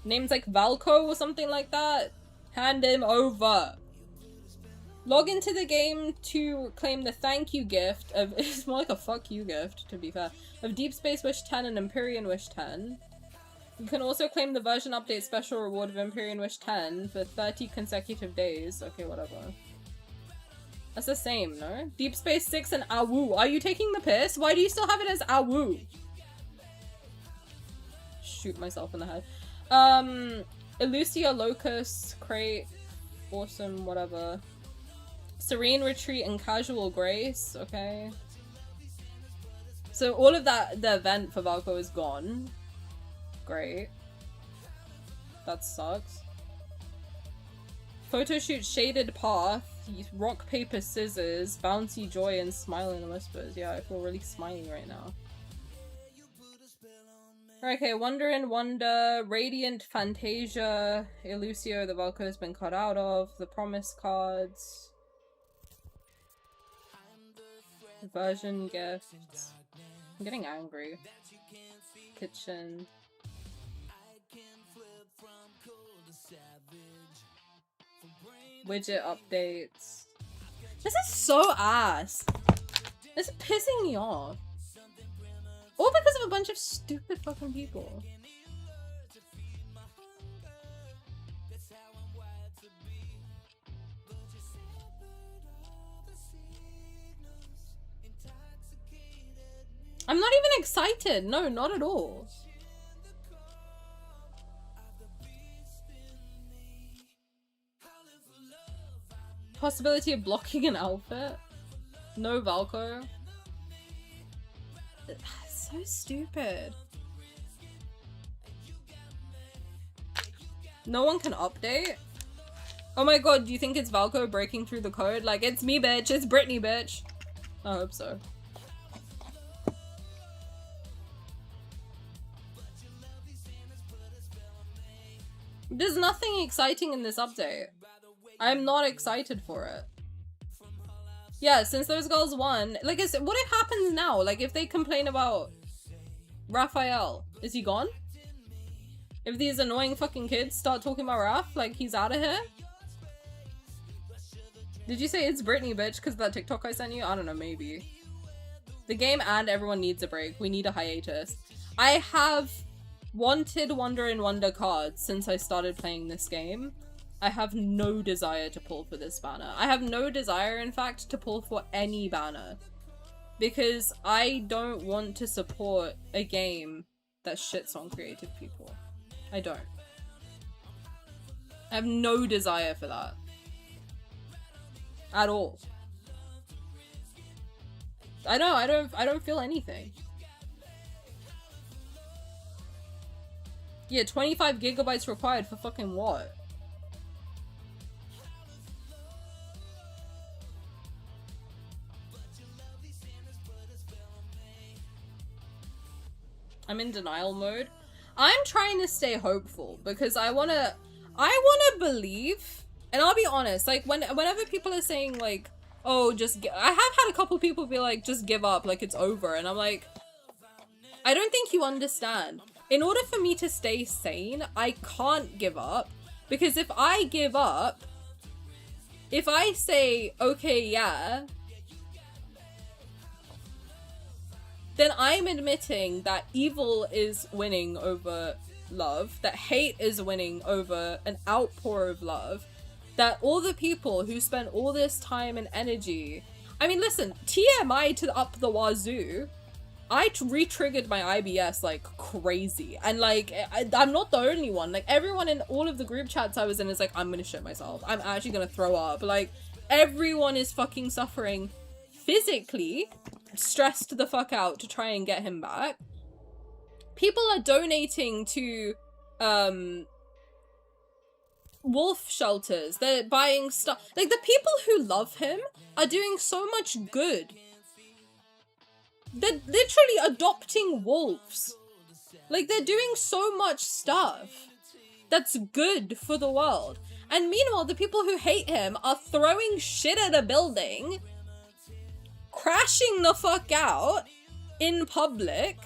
[SPEAKER 2] Name's like Valko or something like that. Hand him over. Log into the game to claim the thank you gift of- it's more like a fuck you gift, to be fair, of Deepspace Wish 10 and Empyrean Wish 10. You can also claim the version update special reward of Empyrean Wish 10 for 30 consecutive days. Okay, whatever. That's the same, no? Deepspace 6 and Awu. Are you taking the piss? Why do you still have it as Awu? Shoot myself in the head. Elucia Locus, Crate, Awesome, whatever. Serene Retreat and Casual Grace, okay. So all of that, the event for Valko is gone. Great. That sucks. Photoshoot Shaded Path, Rock, Paper, Scissors, Bouncy Joy, and Smiling Whispers. Yeah, I feel really smiley right now. Okay, Wonder in Wonder, Radiant Fantasia, Elucio, the Valko has been cut out of, the Promise cards, Version gifts. I'm getting angry. Kitchen. Widget updates. This is so ass. This is pissing me off. All because of a bunch of stupid fucking people. I'm not even excited. No, not at all. Possibility of blocking an outfit? No Valko? So stupid. No one can update? Oh my god, do you think it's Valko breaking through the code? Like, it's me, bitch. It's Brittany, bitch. I hope so. There's nothing exciting in this update. I'm not excited for it. Yeah, since those girls won, like, what if happens now? Like, if they complain about Rafayel, is he gone? If these annoying fucking kids start talking about Raf, like, he's out of here? Did you say it's Britney, bitch, because that TikTok I sent you? I don't know, maybe. The game and everyone needs a break. We need a hiatus. I have wanted Wonder in Wonder cards since I started playing this game. I have no desire to pull for this banner. I have no desire, in fact, to pull for any banner. Because I don't want to support a game that shits on creative people. I don't. I have no desire for that. At all. I know, I don't feel anything. Yeah, 25 gigabytes required for fucking what? I'm in denial mode. I'm trying to stay hopeful because I wanna believe, and I'll be honest, like whenever people are saying like, oh, I have had a couple people be like, just give up, like it's over, and I'm like, I don't think you understand. In order for me to stay sane, I can't give up, because if I give up, if I say, okay, yeah, then I'm admitting that evil is winning over love, that hate is winning over an outpour of love, that all the people who spent all this time and energy, I mean, listen, TMI to up the wazoo, I re-triggered my IBS like crazy, and like, I'm not the only one, like everyone in all of the group chats I was in is like, I'm gonna shit myself, I'm actually gonna throw up, like everyone is fucking suffering physically, stressed the fuck out to try and get him back. People are donating to wolf shelters, they're buying stuff, like the people who love him are doing so much good. They're literally adopting wolves, like they're doing so much stuff that's good for the world, and meanwhile the people who hate him are throwing shit at a building, crashing the fuck out in public,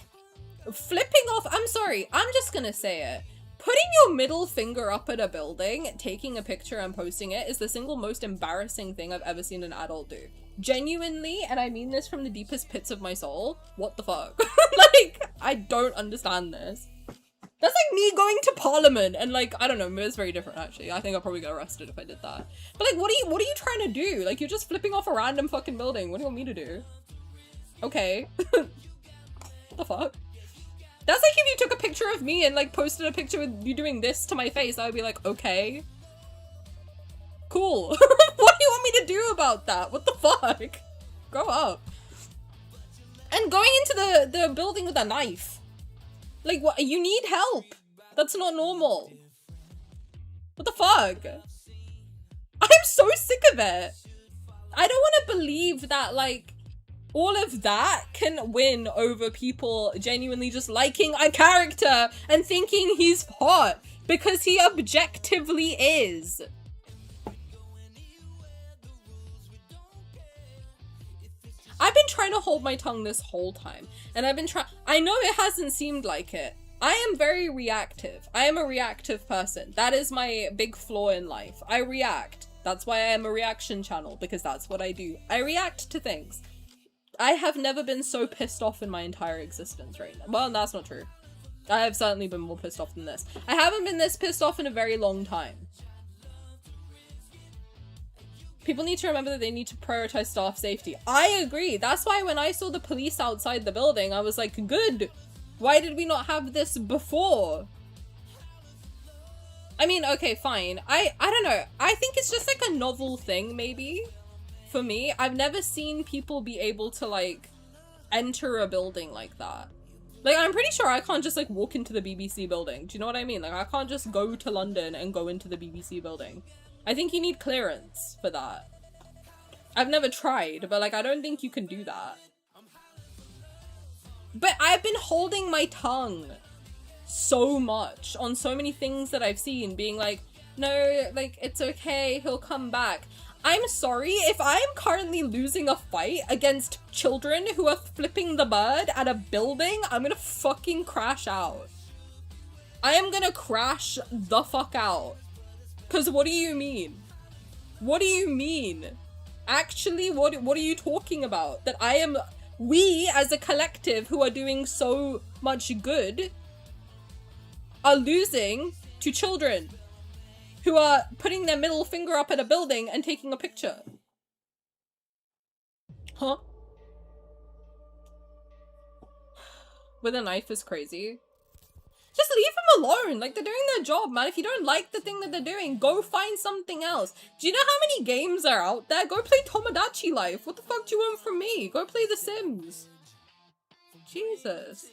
[SPEAKER 2] flipping off. I'm sorry, I'm just gonna say it. Putting your middle finger up at a building, taking a picture and posting it is the single most embarrassing thing I've ever seen an adult do. Genuinely, and I mean this from the deepest pits of my soul, what the fuck? Like, I don't understand this. That's like me going to Parliament and like, I don't know, it's very different actually. I think I'll probably get arrested if I did that. But like, what are you trying to do? Like, you're just flipping off a random fucking building. What do you want me to do? Okay. What the fuck? That's like if you took a picture of me and like posted a picture with you doing this to my face, I would be like, okay. Cool. What do you want me to do about that? What the fuck? Grow up. And going into the building with a knife. Like, what? You need help. That's not normal. What the fuck? I'm so sick of it. I don't want to believe that, like, all of that can win over people genuinely just liking a character and thinking he's hot, because he objectively is. I've been trying to hold my tongue this whole time, and I've been I know it hasn't seemed like it. I am very reactive. I am a reactive person. That is my big flaw in life. I react. That's why I am a reaction channel, because that's what I do. I react to things. I have never been so pissed off in my entire existence right now. Well, that's not true. I have certainly been more pissed off than this. I haven't been this pissed off in a very long time. People need to remember that they need to prioritize staff safety. I agree. That's why when I saw the police outside the building, I was like, good. Why did we not have this before? I mean, okay, fine. I don't know. I think it's just like a novel thing, maybe. For me, I've never seen people be able to like enter a building like that. Like, I'm pretty sure I can't just like walk into the BBC building. Do you know what I mean? Like, I can't just go to London and go into the BBC building. I think you need clearance for that. I've never tried, but like, I don't think you can do that. But I've been holding my tongue so much on so many things that I've seen, being like, no, like, it's okay, he'll come back. I'm sorry, if I'm currently losing a fight against children who are flipping the bird at a building, I'm gonna fucking crash out. I am gonna crash the fuck out. Cause what do you mean? What do you mean? Actually, what are you talking about? That we as a collective who are doing so much good are losing to children who are putting their middle finger up at a building and taking a picture. Huh? With a knife is crazy. Just leave them alone. Like, they're doing their job, man. If you don't like the thing that they're doing, go find something else. Do you know how many games are out there? Go play Tomodachi Life. What the fuck do you want from me? Go play The Sims. Jesus.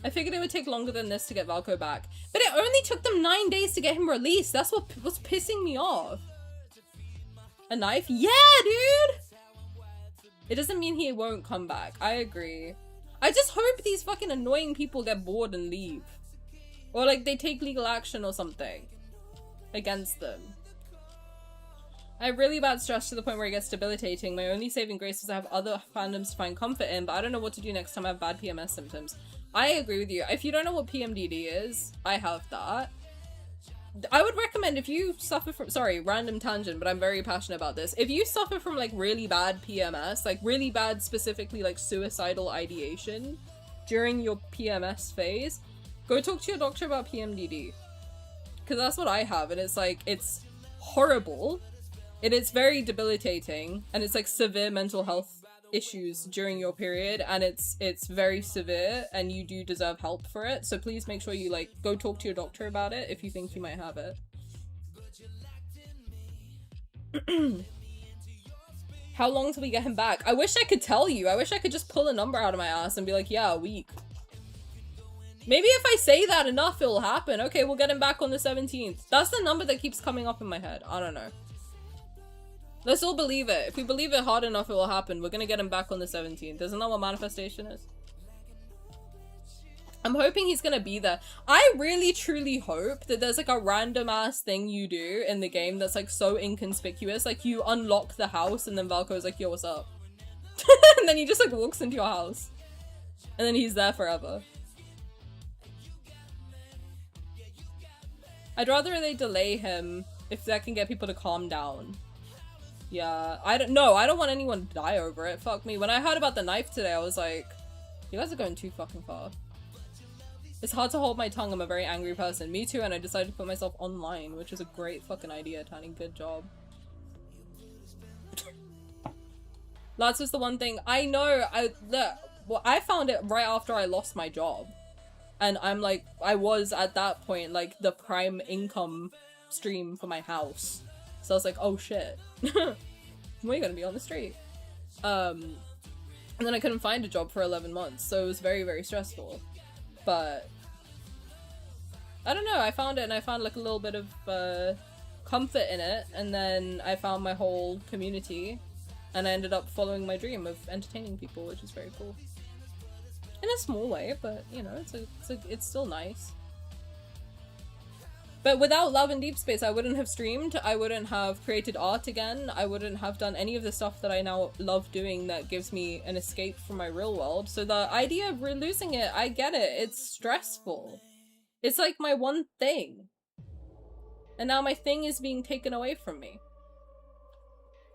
[SPEAKER 2] I figured it would take longer than this to get Valko back. But it only took them 9 days to get him released. That's what was pissing me off. A knife? Yeah, dude! It doesn't mean he won't come back. I agree. I just hope these fucking annoying people get bored and leave. Or like they take legal action or something against them. I have really bad stress to the point where it gets debilitating. My only saving grace is I have other fandoms to find comfort in, but I don't know what to do next time I have bad PMS symptoms. I agree with you. If you don't know what PMDD is, I have that. I would recommend if you suffer from, sorry, random tangent, but I'm very passionate about this. If you suffer from like really bad PMS, like really bad specifically like suicidal ideation during your PMS phase, go talk to your doctor about PMDD. Because that's what I have, and it's like, it's horrible. It is very debilitating, and it's like severe mental health issues during your period, and it's very severe, and you do deserve help for it. So please make sure you like go talk to your doctor about it if you think you might have it. How long till we get him back? I wish I could tell you. I wish I could just pull a number out of my ass and be like, yeah, a week. Maybe if I say that enough, it'll happen. Okay, we'll get him back on the 17th. That's the number that keeps coming up in my head. I don't know. Let's all believe it. If we believe it hard enough, it will happen. We're gonna get him back on the 17th. Isn't that what manifestation is? I'm hoping he's gonna be there. I really truly hope that there's like a random ass thing you do in the game that's like so inconspicuous. Like you unlock the house and then Valko's like, yo, what's up? And then he just like walks into your house. And then he's there forever. I'd rather they delay him if that can get people to calm down. Yeah, I don't want anyone to die over it. Fuck me. When I heard about the knife today, I was like, you guys are going too fucking far. It's hard to hold my tongue. I'm a very angry person. Me too, and I decided to put myself online, which is a great fucking idea, Tani. Good job. Lads was the one thing. I know, I found it right after I lost my job. And I'm like, I was at that point, like, the prime income stream for my house. So I was like, oh shit. We're gonna be on the street. And then I couldn't find a job for 11 months, so it was very, very stressful. But I don't know, I found it and I found like a little bit of comfort in it, and then I found my whole community and I ended up following my dream of entertaining people, which is very cool. In a small way, but you know, it's still nice. But without love and Deepspace, I wouldn't have streamed, I wouldn't have created art again, I wouldn't have done any of the stuff that I now love doing that gives me an escape from my real world. So the idea of losing it, I get it, it's stressful. It's like my one thing. And now my thing is being taken away from me.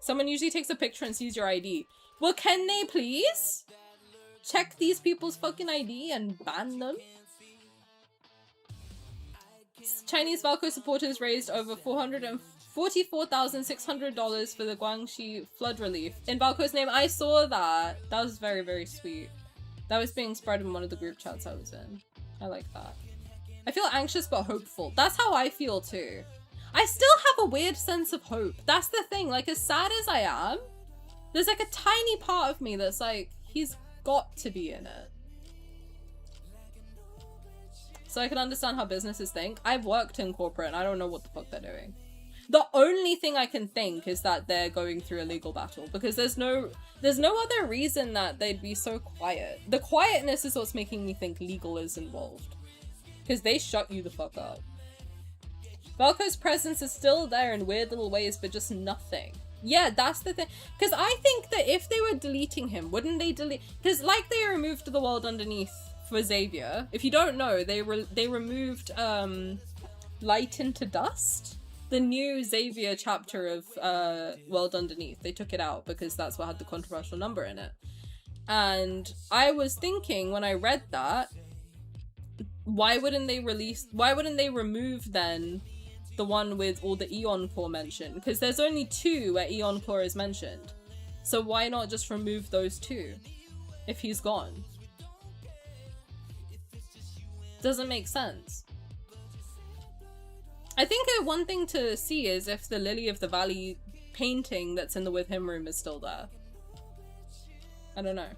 [SPEAKER 2] Someone usually takes a picture and sees your ID. Well, can they please check these people's fucking ID and ban them? Chinese Valko supporters raised over $444,600 for the Guangxi flood relief. In Valko's name, I saw that. That was very, very sweet. That was being spread in one of the group chats I was in. I like that. I feel anxious but hopeful. That's how I feel too. I still have a weird sense of hope. That's the thing. Like, as sad as I am, there's like a tiny part of me that's like, he's got to be in it. So I can understand how businesses think. I've worked in corporate and I don't know what the fuck they're doing. The only thing I can think is that they're going through a legal battle, because there's no other reason that they'd be so quiet. The quietness is what's making me think legal is involved. Because they shut you the fuck up. Valko's presence is still there in weird little ways, but just nothing. Yeah, that's the thing. Because I think that if they were deleting him, wouldn't they delete... Because like they removed the world underneath for Xavier. If you don't know, they removed Light into Dust. The new Xavier chapter of World Underneath. They took it out because that's what had the controversial number in it. And I was thinking when I read that, why wouldn't they remove then the one with all the Eon Core mentioned? Because there's only 2 where Eon Core is mentioned. So why not just remove those 2 if he's gone? Doesn't make sense. I think one thing to see is if the Lily of the Valley painting that's in the With Him room is still there. I don't know.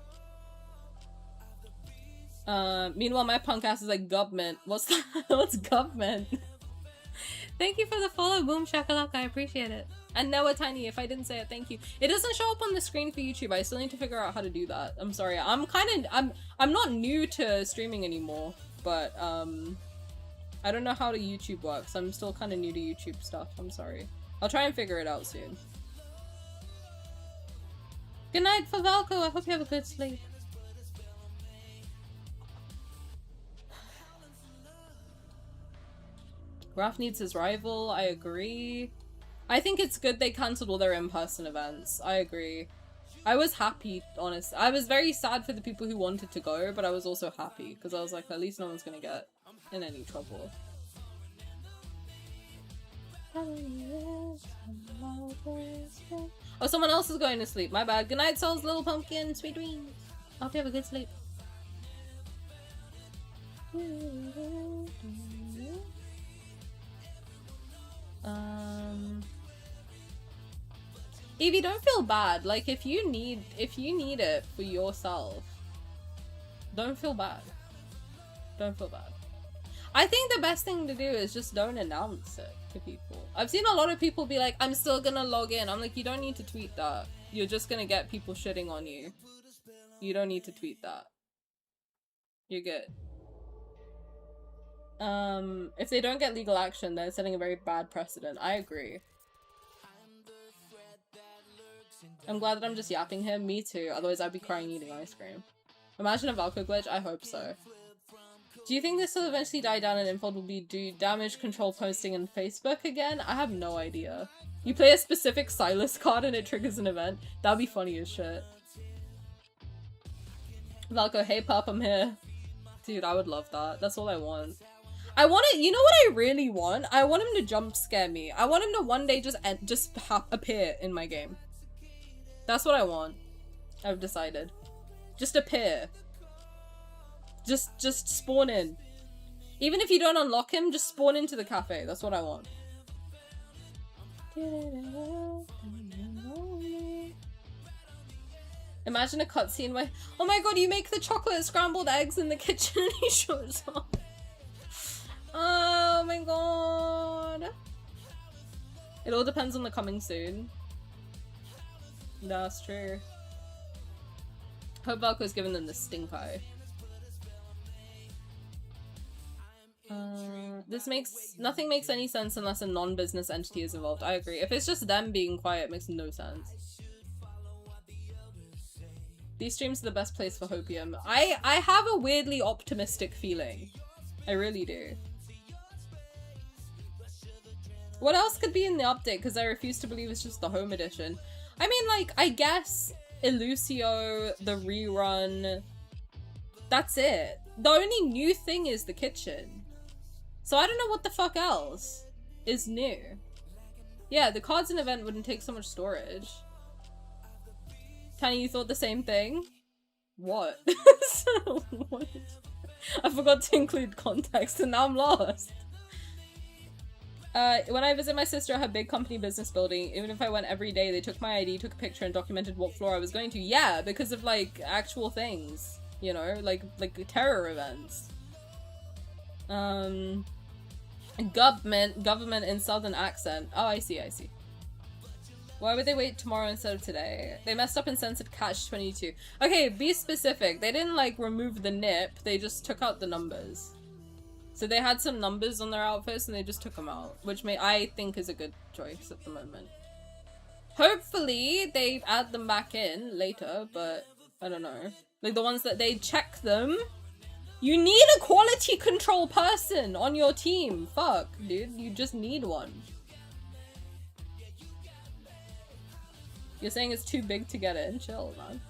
[SPEAKER 2] Meanwhile, my punk ass is like, government. What's that? What's government? Thank you for the follow, Boom Shakalaka. I appreciate it. And Noah Tiny, if I didn't say it, thank you. It doesn't show up on the screen for YouTube. I still need to figure out how to do that. I'm sorry. I'm not new to streaming anymore, but I don't know how the YouTube works. I'm still kind of new to YouTube stuff. I'm sorry. I'll try and figure it out soon. Good night for Valko. I hope you have a good sleep. Graf needs his rival. I agree. I think it's good they cancelled all their in-person events. I agree. I was happy, honestly. I was very sad for the people who wanted to go, but I was also happy because I was like, at least no one's gonna get in any trouble. Oh, someone else is going to sleep. My bad. Good night, souls, little pumpkin. Sweet dreams. I hope you have a good sleep. Evie, don't feel bad. Like, if you need it for yourself, don't feel bad. Don't feel bad. I think the best thing to do is just don't announce it to people. I've seen a lot of people be like, I'm still gonna log in. I'm like, you don't need to tweet that. You're just gonna get people shitting on you. You don't need to tweet that. You're good. If they don't get legal action, they're setting a very bad precedent. I agree. I'm glad that I'm just yapping him. Me too. Otherwise I'd be crying eating ice cream. Imagine a Valko glitch. I hope so. Do you think this will eventually die down and Infold will be do damage control posting on Facebook again? I have no idea. You play a specific Sylus card and it triggers an event? That'd be funny as shit. Valko, hey pup, I'm here. Dude, I would love that. That's all I want. I want it. You know what I really want? I want him to jump scare me. I want him to one day just appear in my game. That's what I want. I've decided. Just appear. Just spawn in. Even if you don't unlock him, just spawn into the cafe. That's what I want. Imagine a cutscene where, oh my god, you make the chocolate scrambled eggs in the kitchen and he shows up. Oh my god. It all depends on the coming soon. That's true. Hope Valko's given them the stink eye. Nothing makes any sense unless a non-business entity is involved. I agree. If it's just them being quiet, it makes no sense. These streams are the best place for hopium. I have a weirdly optimistic feeling. I really do. What else could be in the update? Because I refuse to believe it's just the home edition. I mean, like, I guess Illusio, the rerun, that's it. The only new thing is the kitchen. So I don't know what the fuck else is new. Yeah, the cards and event wouldn't take so much storage. Tani, you thought the same thing? What? What? I forgot to include context and now I'm lost. When I visit my sister at her big company business building, even if I went every day, they took my ID, took a picture, and documented what floor I was going to. Yeah, because of, like, actual things. You know? Like terror events. Government in southern accent. Oh, I see. Why would they wait tomorrow instead of today? They messed up and censored catch-22. Okay, be specific. They didn't, like, remove the nip. They just took out the numbers. So they had some numbers on their outfits and they just took them out, which I think is a good choice at the moment. Hopefully they add them back in later, but I don't know. Like the ones that they check them. You need a quality control person on your team. Fuck, dude. You just need one. You're saying it's too big to get in? Chill, man.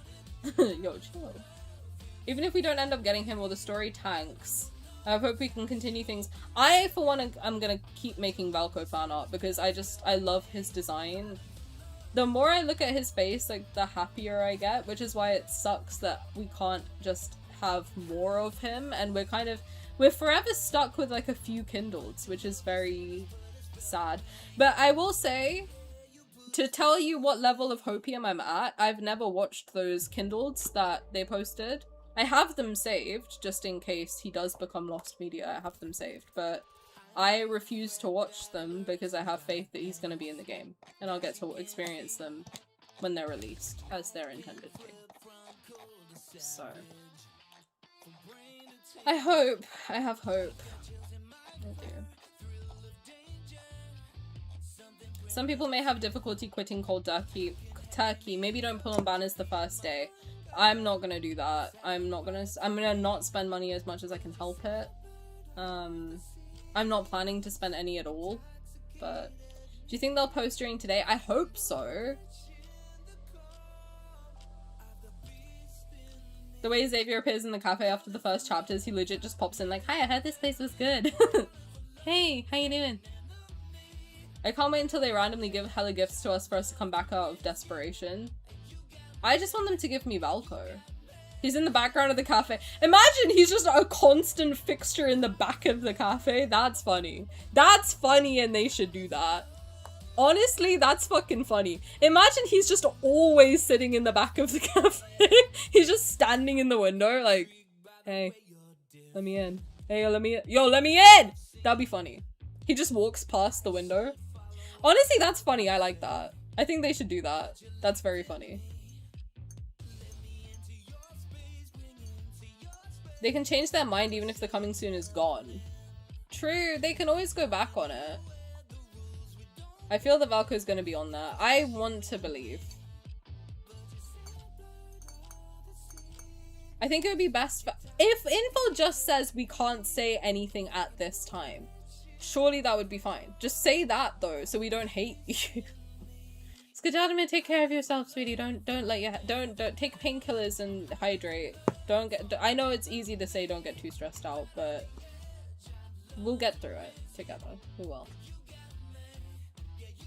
[SPEAKER 2] Yo, chill. Even if we don't end up getting him or the story tanks, I hope we can continue things. I, for one, I'm gonna keep making Valko fan art because I love his design. The more I look at his face, like, the happier I get, which is why it sucks that we can't just have more of him, and we're forever stuck with, like, a few kindleds, which is very sad. But I will say, to tell you what level of hopium I'm at, I've never watched those kindleds that they posted. I have them saved, just in case he does become lost media. I have them saved, but I refuse to watch them because I have faith that he's going to be in the game, and I'll get to experience them when they're released, as they're intended to. So, I have hope. I do. Some people may have difficulty quitting cold turkey. Maybe don't pull on banners the first day. I'm not gonna do that. I'm gonna not spend money as much as I can help it. I'm not planning to spend any at all, but do you think they'll post during today? I hope so. The way Xavier appears in the cafe after the first chapters, he legit just pops in like, "Hi, I heard this place was good." Hey, how you doing? I can't wait until they randomly give hella gifts to us for us to come back out of desperation. I just want them to give me Valko. He's in the background of the cafe. Imagine he's just a constant fixture in the back of the cafe. That's funny. That's funny, and they should do that. Honestly, that's fucking funny. Imagine he's just always sitting in the back of the cafe. He's just standing in the window like, "Hey, let me in. Hey, let me in. Yo, let me in!" That'd be funny. He just walks past the window. Honestly, that's funny. I like that. I think they should do that. That's very funny. They can change their mind even if the coming soon is gone. True, they can always go back on it. I feel that Valko is going to be on there. I want to believe. I think it would be best for— if info just says we can't say anything at this time, surely that would be fine. Just say that though, so we don't hate you. Skedaddam, take care of yourself, sweetie. Don't take painkillers and hydrate. Don't get— I know it's easy to say don't get too stressed out, but we'll get through it together. We will.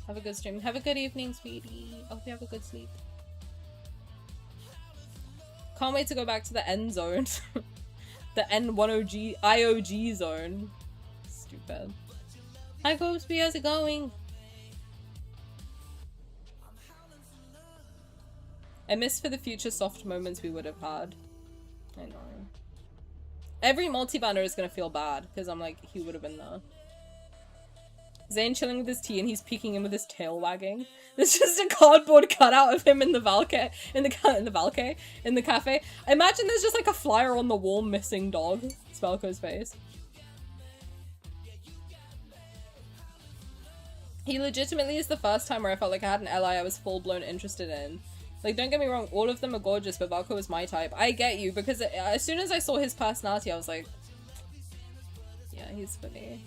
[SPEAKER 2] Have a good stream. Have a good evening, sweetie. I hope you have a good sleep. Can't wait to go back to the end zone. The N10G IOG zone. Stupid. Hi, Ghostby, how's it going? I miss for the future soft moments we would have had. I know. Every multi-banner is gonna feel bad because I'm like, he would have been there. Zayne chilling with his tea and he's peeking in with his tail wagging. There's just a cardboard cutout of him in the in the cafe. Imagine there's just like a flyer on the wall missing dog. It's Valko's face. He legitimately is the first time where I felt like I had an ally I was full-blown interested in. Like, don't get me wrong, all of them are gorgeous, but Valko is my type. I get you, because as soon as I saw his personality, I was like, yeah, he's funny.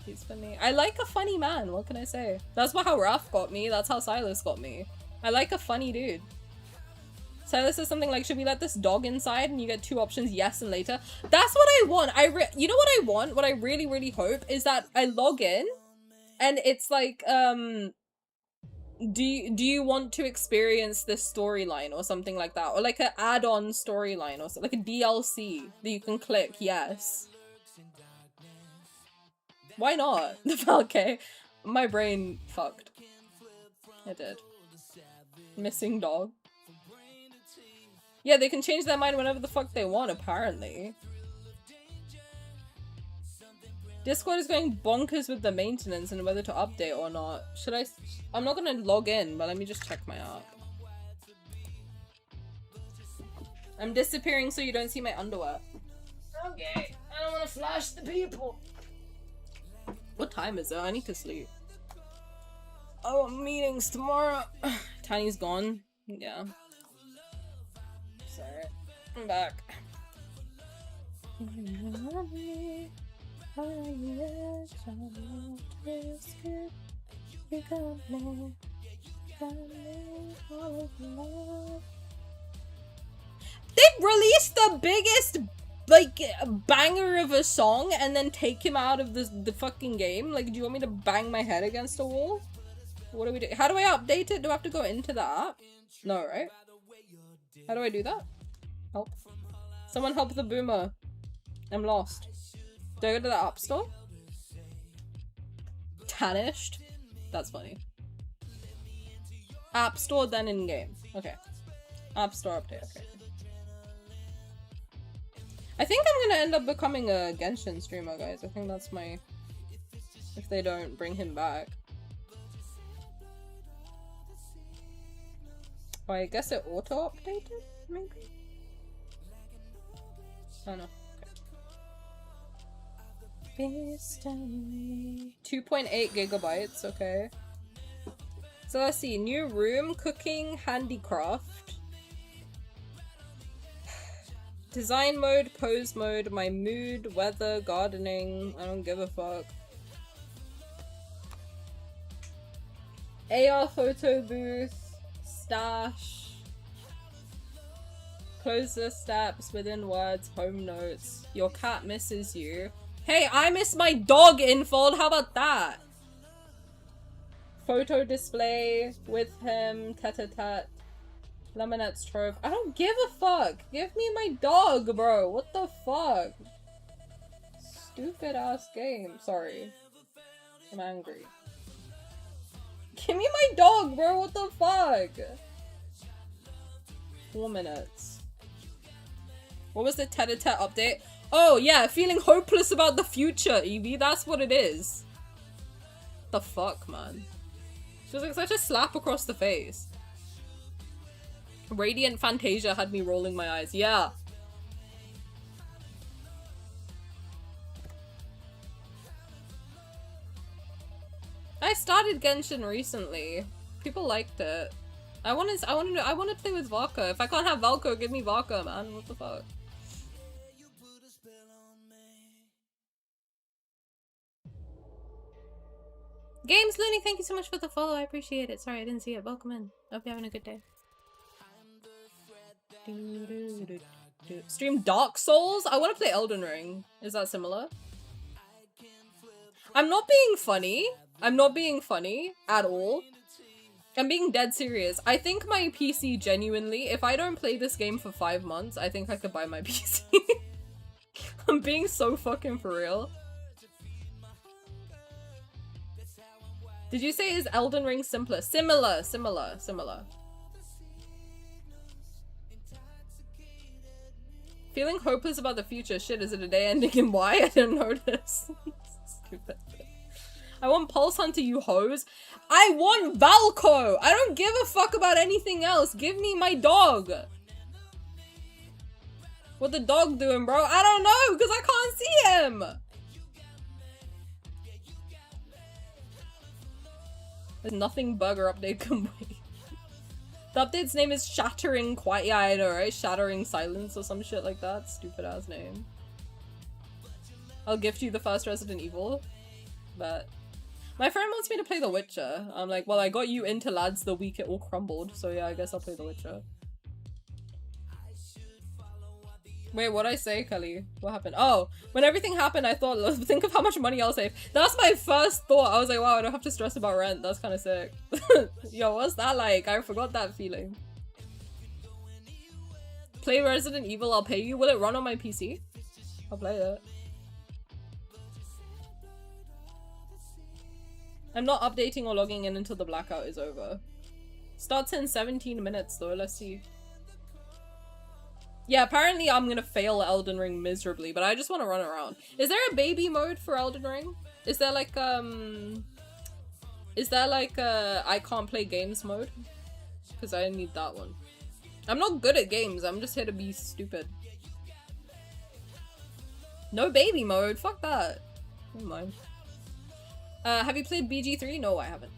[SPEAKER 2] He's funny. I like a funny man, what can I say? That's how Raf got me, that's how Sylus got me. I like a funny dude. Sylus says something like, should we let this dog inside? And you get two options, yes and later. That's what I want. You know what I want? What I really, really hope is that I log in, and it's like, do you want to experience this storyline or something like that? Or like an add-on storyline or something, like a DLC that you can click, yes. Why not? Okay. My brain fucked. It did. Missing dog. Yeah, they can change their mind whenever the fuck they want, apparently. Discord is going bonkers with the maintenance and whether to update or not. Should I— I'm not gonna log in, but let me just check my app. I'm disappearing so you don't see my underwear. Okay. I don't don't want to flash the people. What time is it? I need to sleep. Oh, meetings tomorrow. Tani's gone. Yeah. Sorry. I'm back. They released the biggest, like, banger of a song and then take him out of the fucking game? Like, do you want me to bang my head against a wall? What do we do? How do I update it? Do I have to go into the app? No, right? How do I do that? Help. Someone help the boomer. I'm lost. Do I go to the app store? Tanished? That's funny. App store, then in-game. Okay. App store update, okay. I think I'm gonna end up becoming a Genshin streamer, guys. I think that's my... If they don't bring him back. Oh, I guess it auto-updated, maybe? Oh no. Okay. 2.8 gigabytes, okay. So let's see, new room, cooking, handicraft. Design mode, pose mode, my mood, weather, gardening, I don't give a fuck. AR photo booth, stash. Close the steps, within words, home notes. Your cat misses you. Hey, I miss my dog, Infold, how about that? Photo display with him, tete-a-tete. Lemonette's trove. I don't give a fuck. Give me my dog, bro. What the fuck? Stupid ass game. Sorry. I'm angry. Give me my dog, bro. What the fuck? 4 minutes. What was the tete-a-tete update? Oh yeah, feeling hopeless about the future, Evie. That's what it is. The fuck, man. She was like such a slap across the face. Radiant Fantasia had me rolling my eyes. Yeah. I started Genshin recently. People liked it. I want to play with Valko. If I can't have Valko, give me Valko, man. What the fuck? Games Looney, thank you so much for the follow. I appreciate it. Sorry, I didn't see it. Welcome in. Hope you're having a good day. Stream Dark Souls? I want to play Elden Ring. Is that similar? I'm not being funny. I'm not being funny at all. I'm being dead serious. I think my PC genuinely, if I don't play this game for 5 months, I think I could buy my PC. I'm being so fucking for real. Did you say is Elden Ring simpler? Similar. Feeling hopeless about the future. Shit, is it a day ending in Y? I didn't notice. Stupid. I want Pulse Hunter, you hoes. I want Valko! I don't give a fuck about anything else. Give me my dog. What the dog doing, bro? I don't know, because I can't see him. There's nothing bugger update can wait. The update's name is Shattering Quiet. Yeah, I know, right? Shattering Silence or some shit like that. Stupid ass name. I'll gift you the first Resident Evil. But my friend wants me to play The Witcher. I'm like, well, I got you into lads the week it all crumbled. So yeah, I guess I'll play The Witcher. Wait, what'd I say, Kelly? What happened? Oh, when everything happened, I thought, think of how much money I'll save. That's my first thought. I was like, wow, I don't have to stress about rent. That's kind of sick. Yo, what's that like? I forgot that feeling. Play Resident Evil, I'll pay you. Will it run on my PC? I'll play it. I'm not updating or logging in until the blackout is over. Starts in 17 minutes though, let's see. Yeah, apparently I'm gonna fail Elden Ring miserably, but I just want to run around. Is there a baby mode for Elden Ring? Is there like I can't play games mode? Because I need that one. I'm not good at games, I'm just here to be stupid. No baby mode, fuck that. Never mind. Have you played BG3? No, I haven't.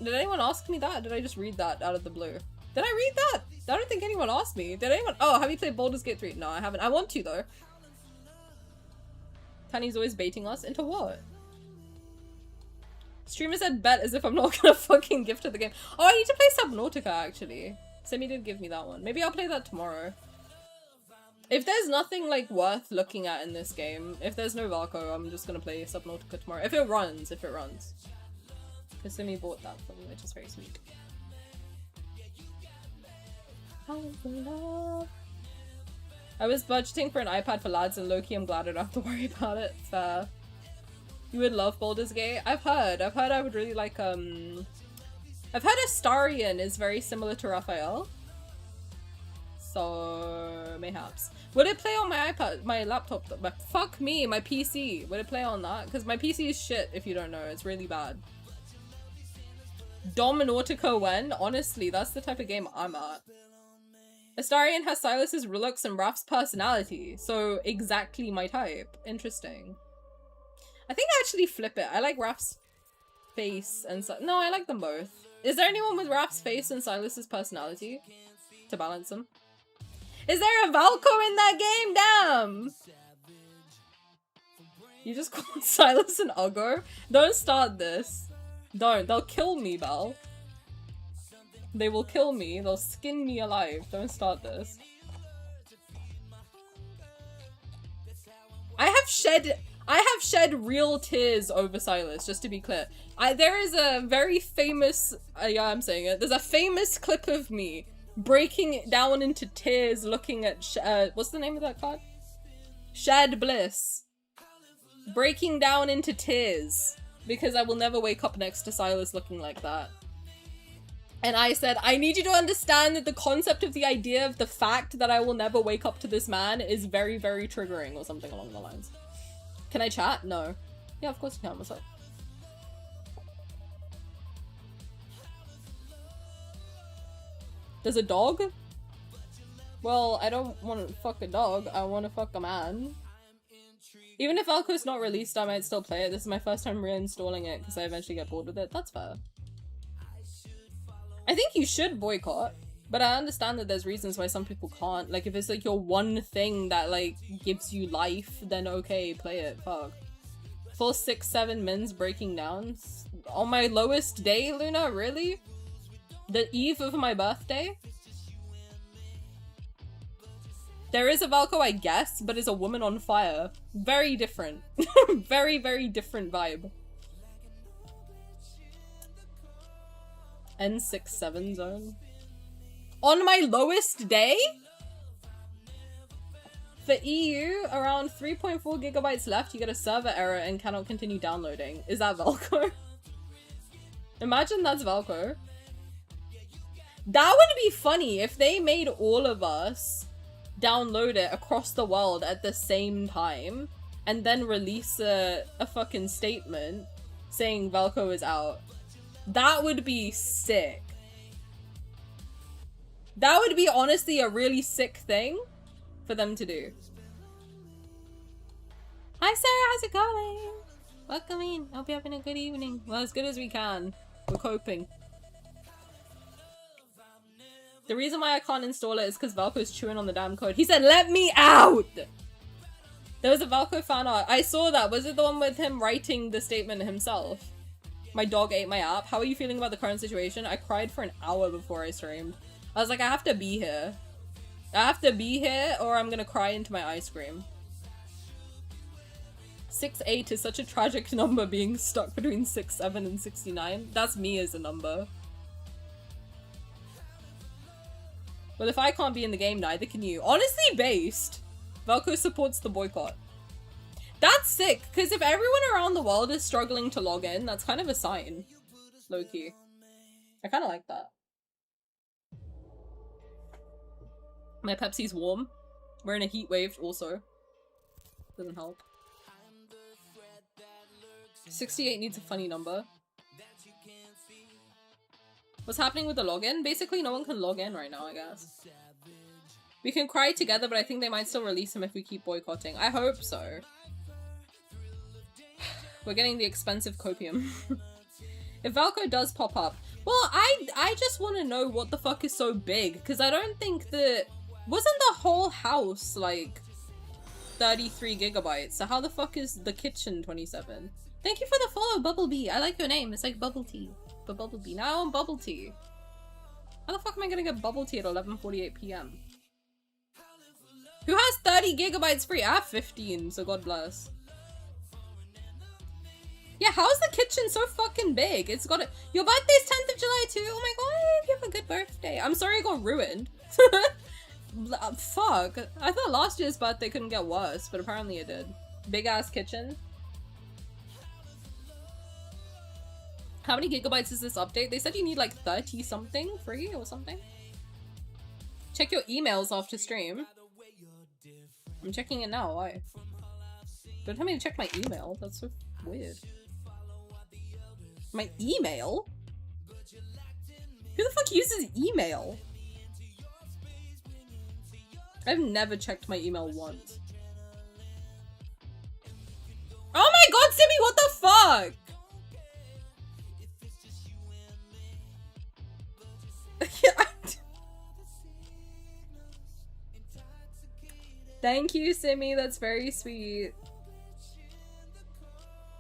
[SPEAKER 2] Did anyone ask me that? Did I just read that out of the blue? Did I read that? I don't think anyone asked me. Did anyone? Oh, have you played Baldur's Gate 3? No, I haven't. I want to though. Tani's always baiting us. Into what? Streamer said bet as if I'm not gonna fucking gift her the game. Oh, I need to play Subnautica actually. Semi did give me that one. Maybe I'll play that tomorrow. If there's nothing like worth looking at in this game, if there's no Valko, I'm just gonna play Subnautica tomorrow. If it runs, Because Simi bought that for me, which is very sweet. I was budgeting for an iPad for lads and low-key I'm glad I don't have to worry about it. Fair. You would love Baldur's Gate? I've heard I would really like, I've heard Astarion is very similar to Rafayel. So, mayhaps. Would it play on my iPad, my laptop, fuck me, my PC? Would it play on that? Because my PC is shit if you don't know, it's really bad. Dominautica when? Honestly, that's the type of game I'm at. Astarion has Sylus's looks and Raph's personality, so exactly my type. Interesting. I think I actually flip it. I like Raph's face and no, I like them both. Is there anyone with Raph's face and Sylus's personality to balance them? Is there a Valko in that game? Damn! You just called Sylus an Uggo? Don't start this. Don't. They'll kill me, Val. They will kill me. They'll skin me alive. Don't start this. I have shed real tears over Sylus, just to be clear. There is a very famous, yeah, I'm saying it. There's a famous clip of me breaking down into tears looking at, what's the name of that card? Shed Bliss. Breaking down into tears. Because I will never wake up next to Sylus looking like that. And I said, I need you to understand that the concept of the idea of the fact that I will never wake up to this man is very, very triggering, or something along the lines. Can I chat? No. Yeah, of course you can. What's up? There's a dog? Well, I don't want to fuck a dog. I want to fuck a man. Even if Valko's not released, I might still play it. This is my first time reinstalling it because I eventually get bored with it. That's fair. I think you should boycott, but I understand that there's reasons why some people can't. Like, if it's like your one thing that like gives you life, then okay, play it. Fuck. Full 6-7 mins breaking down on my lowest day, Luna? Really? The eve of my birthday? There is a Valko, I guess, but is a woman on fire. Very different. Very, very different vibe. N67 zone. On my lowest day? For EU, around 3.4 gigabytes left, you get a server error and cannot continue downloading. Is that Valko? Imagine that's Valko. That would be funny if they made all of us download it across the world at the same time and then release a fucking statement saying Valko is out. That would be sick. That would be honestly a really sick thing for them to do. Hi Sarah, how's it going? Welcome in. Hope you're having a good evening. Well, as good as we can. We're coping. The reason why I can't install it is because Valko's chewing on the damn code. He said, let me out! There was a Valko fan art. I saw that. Was it the one with him writing the statement himself? My dog ate my app. How are you feeling about the current situation? I cried for an hour before I streamed. I was like, I have to be here. I have to be here or I'm gonna cry into my ice cream. 6'8" is such a tragic number being stuck between 6'7" and 69. That's me as a number. Well, if I can't be in the game, neither can you. Honestly based, Valko supports the boycott. That's sick, because if everyone around the world is struggling to log in, that's kind of a sign. Low-key. I kind of like that. My Pepsi's warm. We're in a heat wave also. Doesn't help. 68 needs a funny number. What's happening with the login? Basically, no one can log in right now, I guess. We can cry together, but I think they might still release him if we keep boycotting. I hope so. We're getting the expensive copium. If Valko does pop up, well, I just want to know what the fuck is so big, because I don't think that... Wasn't the whole house, like, 33 gigabytes? So how the fuck is the kitchen 27? Thank you for the follow, Bubble Bee. I like your name. It's like Bubble Tea. But Bubble Bee. Now I'm Bubble Tea. How the fuck am I gonna get Bubble Tea at 11:48 p.m.? Who has 30 gigabytes free? I have 15, so God bless. Yeah, how is the kitchen so fucking big? It's got a- Your birthday's 10th of July too? Oh my god, you have a good birthday. I'm sorry it got ruined. Fuck. I thought last year's birthday couldn't get worse, but apparently it did. Big ass kitchen. How many gigabytes is this update? They said you need like 30 something free or something. Check your emails after stream. I'm checking it now, why? Don't tell me to check my email, that's so weird. My email? Who the fuck uses email? I've never checked my email once. Oh my god, Simi, what the fuck? Thank you, Simi, that's very sweet.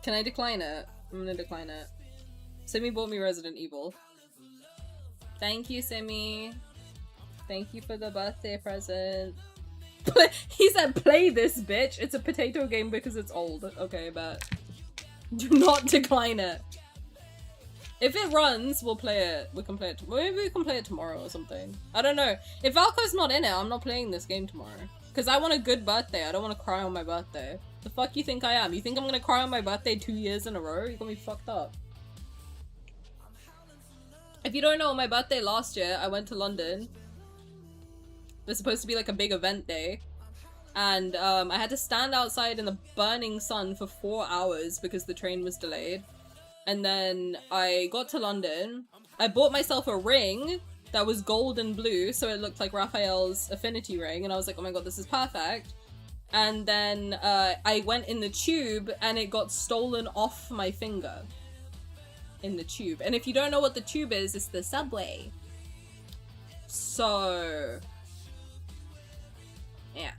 [SPEAKER 2] Can I decline it? I'm gonna decline it. Simi bought me Resident Evil. Thank you, Simi. Thank you for the birthday present. He said, play this, bitch. It's a potato game because it's old. Okay, but do not decline it. If it runs, we'll play it. We can play it. Maybe we can play it tomorrow or something. I don't know. If Valko's not in it, I'm not playing this game tomorrow. Because I want a good birthday. I don't want to cry on my birthday. The fuck you think I am? You think I'm gonna cry on my birthday 2 years in a row? You're gonna be fucked up. If you don't know, on my birthday last year, I went to London. It was supposed to be like a big event day. And I had to stand outside in the burning sun for 4 hours because the train was delayed. And then I got to London. I bought myself a ring that was gold and blue, so it looked like Rafayel's affinity ring. And I was like, oh my god, this is perfect. And then I went in the tube and it got stolen off my finger. In the tube. And if you don't know what the tube is, it's the subway. So... yeah.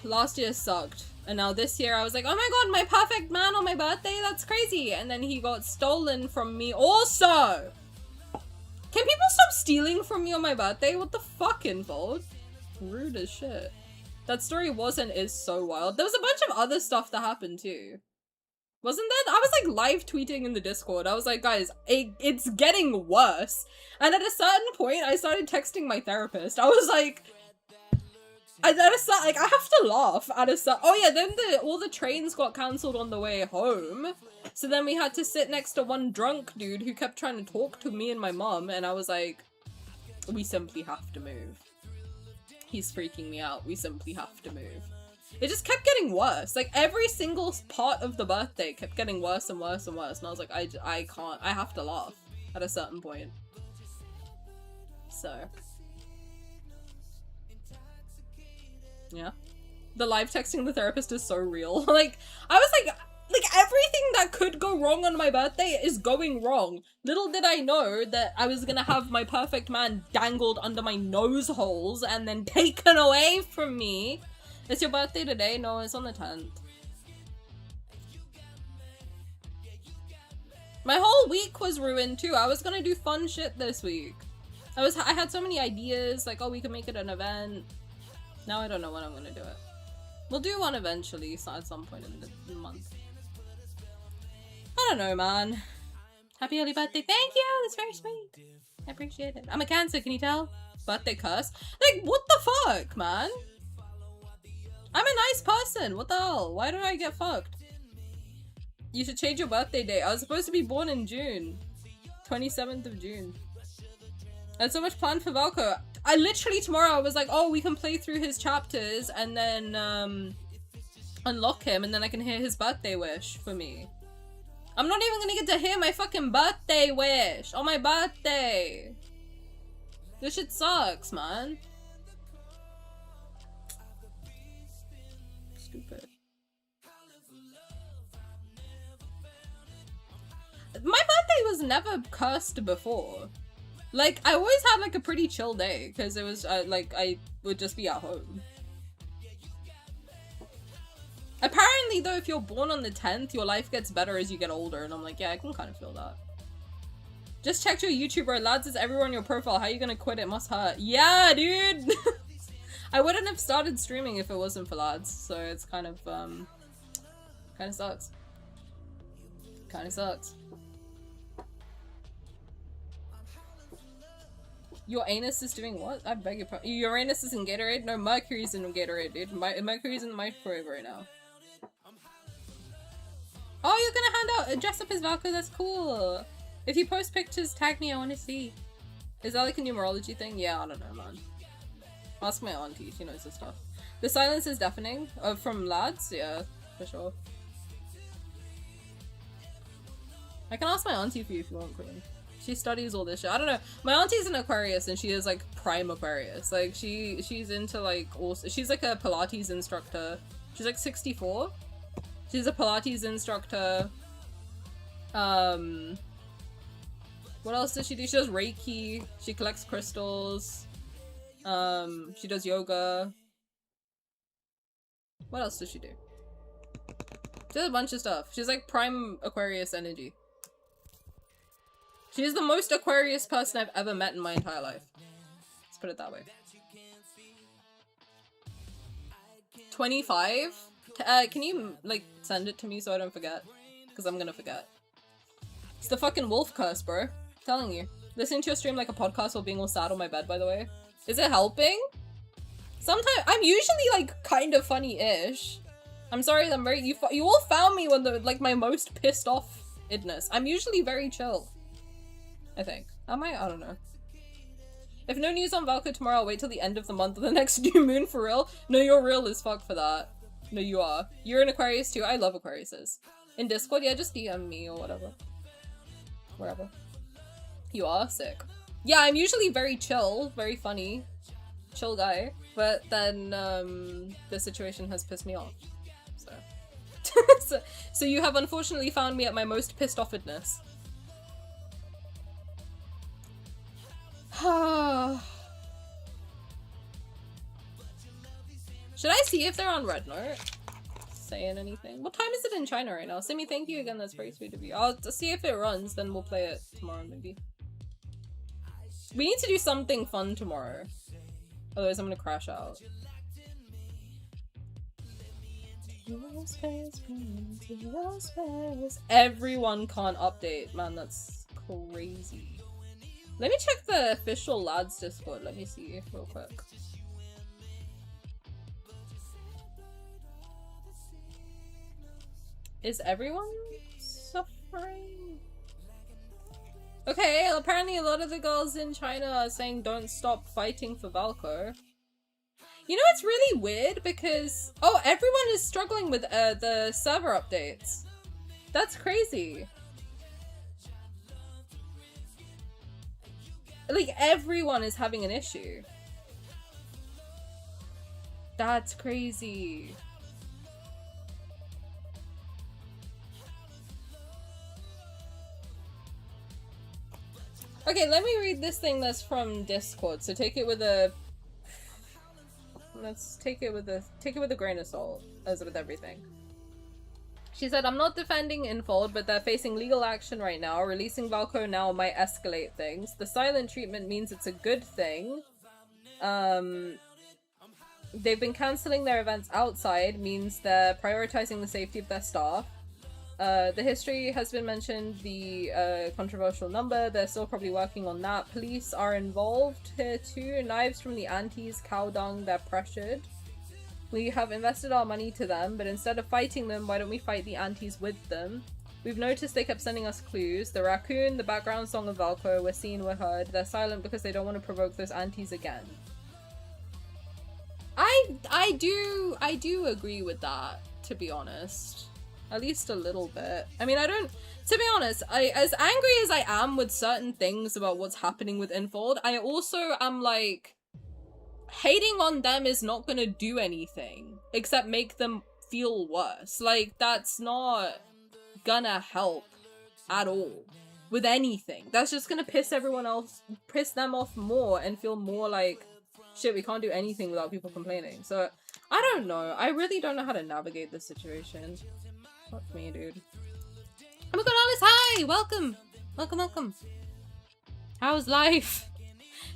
[SPEAKER 2] Last year sucked. And now this year I was like, oh my god, my perfect man on my birthday? That's crazy. And then he got stolen from me also! Can people stop stealing from me on my birthday? What the fuck, Infold? Rude as shit. That story was and is so wild. There was a bunch of other stuff that happened too. Wasn't there? I was like live tweeting in the Discord. I was like, guys, it's getting worse. And at a certain point, I started texting my therapist. I was like, I have to laugh at a certain... Oh yeah, then all the trains got cancelled on the way home. So then we had to sit next to one drunk dude who kept trying to talk to me and my mom. And I was like, we simply have to move. He's freaking me out. We simply have to move. It just kept getting worse. Like, every single part of the birthday kept getting worse and worse and worse. And I was like, I can't. I have to laugh at a certain point. So. Yeah. The live texting the therapist is so real. Like, I was like, everything that could go wrong on my birthday is going wrong. Little did I know that I was gonna have my perfect man dangled under my nose holes and then taken away from me. It's your birthday today? No, it's on the 10th. My whole week was ruined too. I was gonna do fun shit this week. I had so many ideas, like, oh, we could make it an event. Now I don't know when I'm gonna do it. We'll do one eventually, so at some point in the month. I don't know, man. Happy early birthday. Thank you! That's very sweet. I appreciate it. I'm a Cancer, can you tell? Birthday curse. Like, what the fuck, man? I'm a nice person. What the hell? Why did I get fucked? You should change your birthday date. I was supposed to be born in June. 27th of June. I had so much planned for Valko. I literally tomorrow I was like, oh, we can play through his chapters and then unlock him and then I can hear his birthday wish for me. I'm not even gonna get to hear my fucking birthday wish on my birthday. This shit sucks, man. Stupid. My birthday was never cursed before. Like, I always had like a pretty chill day because it was like I would just be at home. Apparently though, if you're born on the 10th, your life gets better as you get older, and I'm like, yeah, I can kind of feel that. Just checked your YouTuber, lads, is everywhere on your profile. How are you gonna quit? It must hurt. Yeah, dude! I wouldn't have started streaming if it wasn't for lads, so it's kind of sucks. Kinda sucks. Your anus is doing what? I beg your pardon. Your anus is in Gatorade? No, Mercury's in Gatorade, dude. Mercury's in the microwave right now. Oh, you're gonna hand out dress up as Valko? That's cool. If you post pictures, tag me, I wanna see. Is that like a numerology thing? Yeah, I don't know, man. Ask my auntie, she knows this stuff. The silence is deafening. From lads? Yeah, for sure. I can ask my auntie for you if you want, Queen. She studies all this shit. I don't know. My auntie's an Aquarius and she is like prime Aquarius. Like she's into like also she's like a Pilates instructor. She's like 64. She's a Pilates instructor. What else does she do? She does Reiki. She collects crystals. She does yoga. What else does she do? She does a bunch of stuff. She's like prime Aquarius energy. She's the most Aquarius person I've ever met in my entire life. Let's put it that way. 25? Can you, like, send it to me so I don't forget? Because I'm gonna forget. It's the fucking wolf curse, bro. I'm telling you. Listening to your stream like a podcast while being all sad on my bed, by the way. Is it helping? Sometimes- I'm usually, like, kind of funny-ish. I'm sorry, I'm very- you all found me when the, like, my most pissed off-idness. I'm usually very chill. I think. Am I? I don't know. If no news on Valko tomorrow, I'll wait till the end of the month of the next new moon for real. No, you're real as fuck for that. No, you are. You're an Aquarius too. I love Aquariuses. In Discord, yeah, just DM me or whatever. Wherever. You are? Sick. Yeah, I'm usually very chill, very funny. Chill guy. But then, the situation has pissed me off. So. so you have unfortunately found me at my most pissed offedness. Should I see if they're on Red Note? Saying anything? What time is it in China right now? Simi, thank you again, that's very sweet of you. I'll see if it runs, then we'll play it tomorrow maybe. We need to do something fun tomorrow. Otherwise I'm gonna crash out. Everyone can't update. Man, that's crazy. Let me check the official lads Discord. Let me see real quick. Is everyone suffering? Okay, apparently a lot of the girls in China are saying don't stop fighting for Valko. You know, it's really weird because... Oh, everyone is struggling with the server updates. That's crazy. Like, everyone is having an issue. That's crazy. Okay, let me read this thing that's from Discord. So take it with a... Let's take it with a grain of salt, as with everything. She said, I'm not defending Infold, but they're facing legal action right now. Releasing Valko now might escalate things. The silent treatment means it's a good thing. They've been cancelling their events outside, means they're prioritizing the safety of their staff. The history has been mentioned, the controversial number, they're still probably working on that. Police are involved here too. Knives from the aunties, cow dung, they're pressured. We have invested our money to them, but instead of fighting them, why don't we fight the aunties with them? We've noticed they kept sending us clues. The raccoon, the background song of Valko, we're seen, we're heard. They're silent because they don't want to provoke those aunties again. I do agree with that, to be honest. At least a little bit. I mean, I don't... To be honest, as angry as I am with certain things about what's happening with Infold, I also am like... Hating on them is not gonna do anything. Except make them feel worse. Like, that's not gonna help at all. With anything. That's just gonna piss them off more and feel more like, shit, we can't do anything without people complaining. So, I don't know. I really don't know how to navigate this situation. Fuck me, dude. Oh my god, Alice, hi! Welcome! Welcome, welcome. How's life?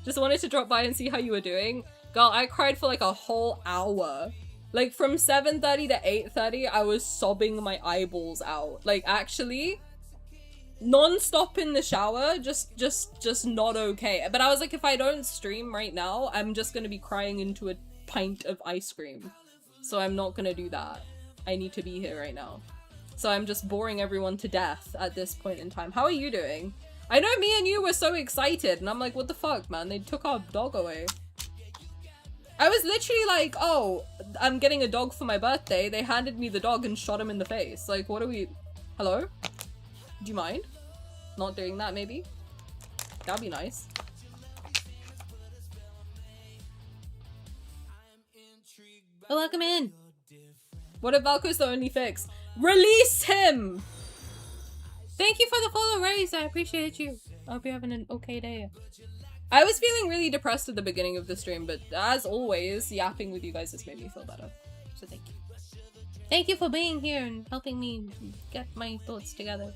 [SPEAKER 2] Just wanted to drop by and see how you were doing. Girl, I cried for like a whole hour. Like, from 7:30 to 8:30, I was sobbing my eyeballs out. Like, actually, non-stop in the shower, just not okay. But I was like, if I don't stream right now, I'm just gonna be crying into a pint of ice cream. So I'm not gonna do that. I need to be here right now. So I'm just boring everyone to death at this point in time. How are you doing? I know me and you were so excited, and I'm like, what the fuck, man? They took our dog away. I was literally like, oh, I'm getting a dog for my birthday. They handed me the dog and shot him in the face. Like, what are we... Hello? Do you mind? Not doing that, maybe? That'd be nice. Oh, welcome in. What if Valko's the only fix? Release him! Thank you for the follow, Race. I appreciate you. I hope you're having an okay day. I was feeling really depressed at the beginning of the stream, but as always, yapping with you guys has made me feel better. So thank you. Thank you for being here and helping me get my thoughts together.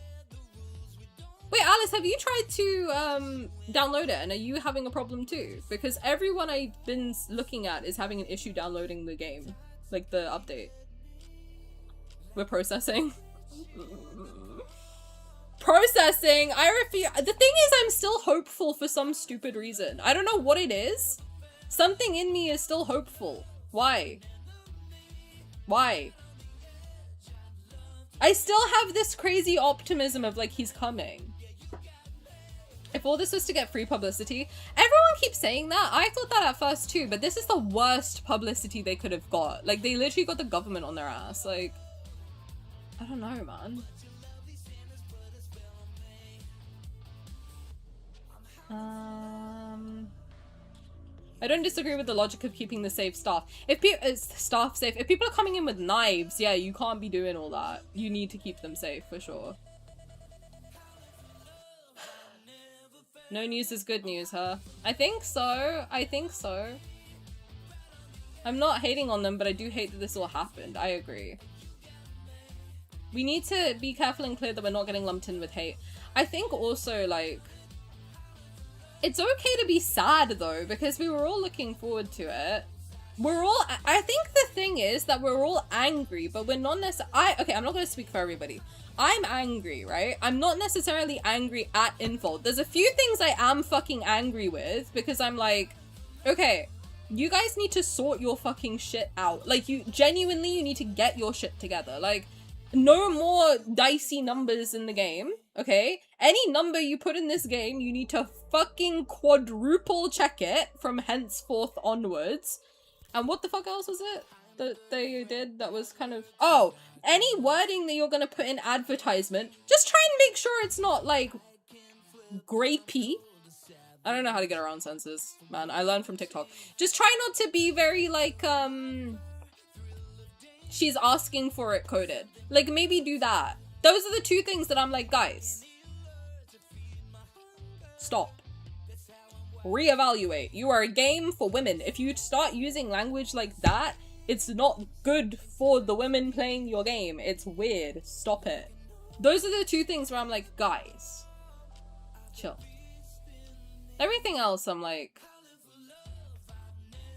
[SPEAKER 2] Wait, Alice, have you tried to download it, and are you having a problem too? Because everyone I've been looking at is having an issue downloading the game. Like, the update. We're processing. Processing! I refuse. The thing is, I'm still hopeful for some stupid reason. I don't know what it is. Something in me is still hopeful. Why? Why? I still have this crazy optimism of, like, he's coming. If all this was to get free publicity, everyone keeps saying that. I thought that at first too, but this is the worst publicity they could have got. Like, they literally got the government on their ass. Like, I don't know, man. I don't disagree with the logic of keeping the staff. Staff safe. If people are coming in with knives, yeah, you can't be doing all that. You need to keep them safe for sure. No news is good news, huh? I think so. I think so. I'm not hating on them, but I do hate that this all happened. I agree. We need to be careful and clear that we're not getting lumped in with hate. I think also, like, it's okay to be sad though, because we were all looking forward to it. I think the thing is that we're all angry, but we're not necessarily, okay, I'm not going to speak for everybody. I'm angry, right? I'm not necessarily angry at Infold. There's a few things I am fucking angry with, because I'm like, okay, you guys need to sort your fucking shit out. Like, you need to get your shit together. Like, no more dicey numbers in the game, okay? Any number you put in this game, you need to fucking quadruple check it from henceforth onwards. And what the fuck else was it that they did that was kind of... Oh, any wording that you're gonna put in advertisement, just try and make sure it's not, like, grapey. I don't know how to get around senses, man. I learned from TikTok. Just try not to be very, like, she's asking for it coded. Like, maybe do that. Those are the two things that I'm like, guys, stop. Reevaluate. You are a game for women. If you start using language like that, it's not good for the women playing your game. It's weird. Stop it. Those are the two things where I'm like, guys, chill. Everything else, I'm like,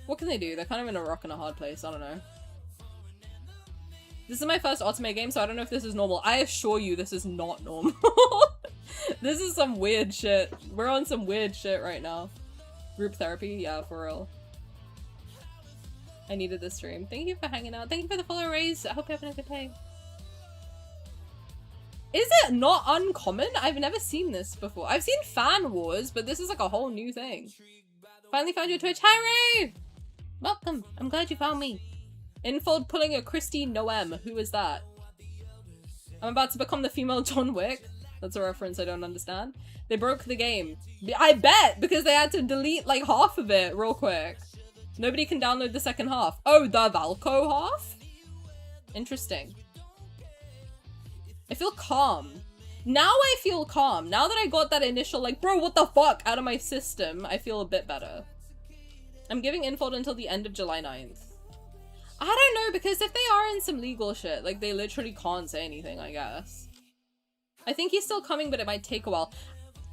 [SPEAKER 2] what can they do? They're kind of in a rock and a hard place. I don't know. This is my first Otome game, so I don't know if this is normal. I assure you this is not normal. This is some weird shit. We're on some weird shit right now. Group therapy? Yeah, for real. I needed this stream. Thank you for hanging out. Thank you for the follow raise. I hope you're having a good day. Is it not uncommon? I've never seen this before. I've seen fan wars, but this is like a whole new thing. Finally found your Twitch. Hi, Ray! Welcome. I'm glad you found me. Infold pulling a Christy Noem. Who is that? I'm about to become the female John Wick. That's a reference I don't understand. They broke the game. I bet, because they had to delete like half of it real quick. Nobody can download the second half. Oh, the Valko half? Interesting. I feel calm. Now I feel calm. Now that I got that initial like, bro, what the fuck out of my system, I feel a bit better. I'm giving info until the end of July 9th. I don't know, because if they are in some legal shit, like they literally can't say anything, I guess. I think he's still coming, but it might take a while.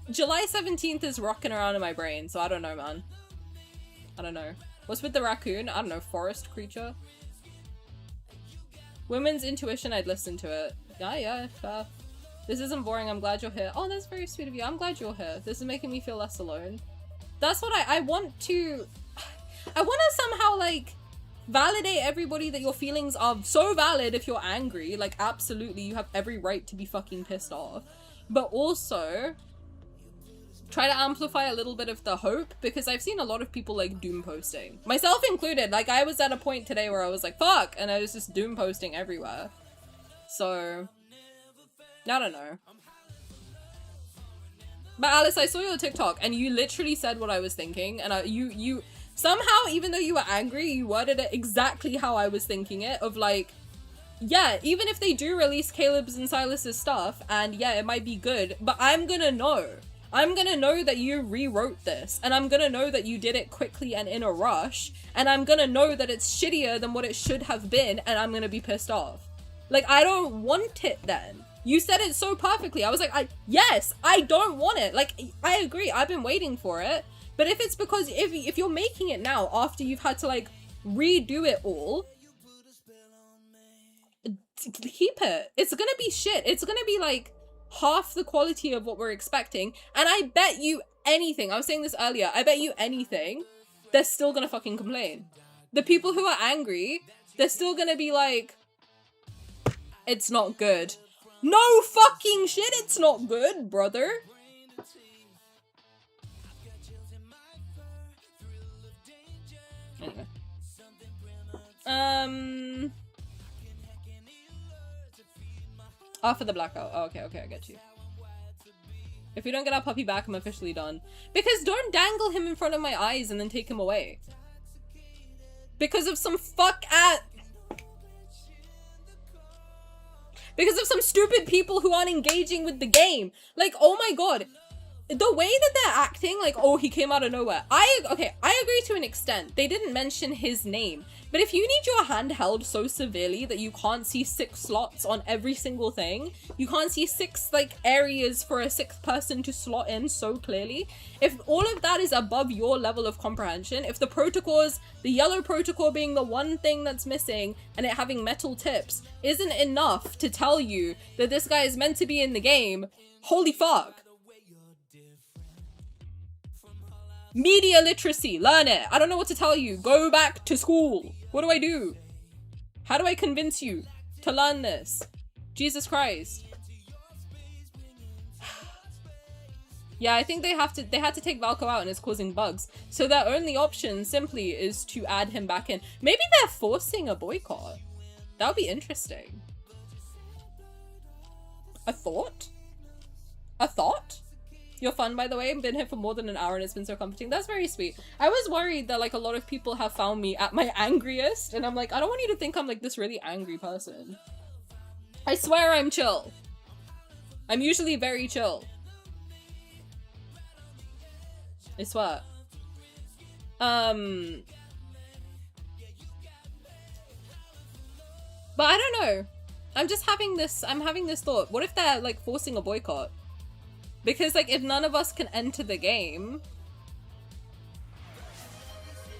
[SPEAKER 2] July 17th is rocking around in my brain, so I don't know, man. I don't know. What's with the raccoon? I don't know, forest creature? Women's intuition, I'd listen to it. Yeah, fair. This isn't boring, I'm glad you're here. Oh, that's very sweet of you. I'm glad you're here. This is making me feel less alone. That's what I want to... I want to somehow, like, validate everybody that your feelings are so valid if you're angry. Like, absolutely, you have every right to be fucking pissed off. But also, try to amplify a little bit of the hope, because I've seen a lot of people, like, doom posting. Myself included. Like, I was at a point today where I was like, fuck! And I was just doom posting everywhere. So, I don't know. But Alice, I saw your TikTok, and you literally said what I was thinking, and you somehow, even though you were angry, you worded it exactly how I was thinking it, of like, yeah, even if they do release Caleb's and Silas's stuff, and yeah, it might be good, but I'm gonna know. I'm gonna know that you rewrote this, and I'm gonna know that you did it quickly and in a rush, and I'm gonna know that it's shittier than what it should have been, and I'm gonna be pissed off. Like, I don't want it then. You said it so perfectly. I was like, yes, I don't want it. Like, I agree, I've been waiting for it. But if it's because, if you're making it now after you've had to, like, redo it all, keep it. It's gonna be shit. It's gonna be, like, half the quality of what we're expecting. And I bet you anything, I was saying this earlier, I bet you anything, they're still gonna fucking complain. The people who are angry, they're still gonna be like, it's not good. No fucking shit, it's not good, brother. Anyway. After the blackout. Oh, okay, I get you. If we don't get our puppy back, I'm officially done. Because don't dangle him in front of my eyes and then take him away. Because of some because of some stupid people who aren't engaging with the game. Like, oh my god. The way that they're acting, like, oh, he came out of nowhere. Okay, I agree to an extent. They didn't mention his name. But if you need your hand held so severely that you can't see 6 slots on every single thing, you can't see 6, like, areas for a 6th person to slot in so clearly, if all of that is above your level of comprehension, if the protocols, the yellow protocol being the one thing that's missing, and it having metal tips, isn't enough to tell you that this guy is meant to be in the game, holy fuck. Media literacy, learn it. I don't know what to tell you. Go back to school. What do I do? How do I convince you to learn this? Jesus Christ. Yeah, I think they had to take Valko out and it's causing bugs. So their only option simply is to add him back in. Maybe they're forcing a boycott. That would be interesting. A thought? A thought? You're fun, by the way. I've been here for more than an hour and it's been so comforting. That's very sweet. I was worried that, like, a lot of people have found me at my angriest. And I'm like, I don't want you to think I'm, like, this really angry person. I swear I'm chill. I'm usually very chill. I swear. But I don't know. I'm having this thought. What if they're, like, forcing a boycott? Because, like, if none of us can enter the game...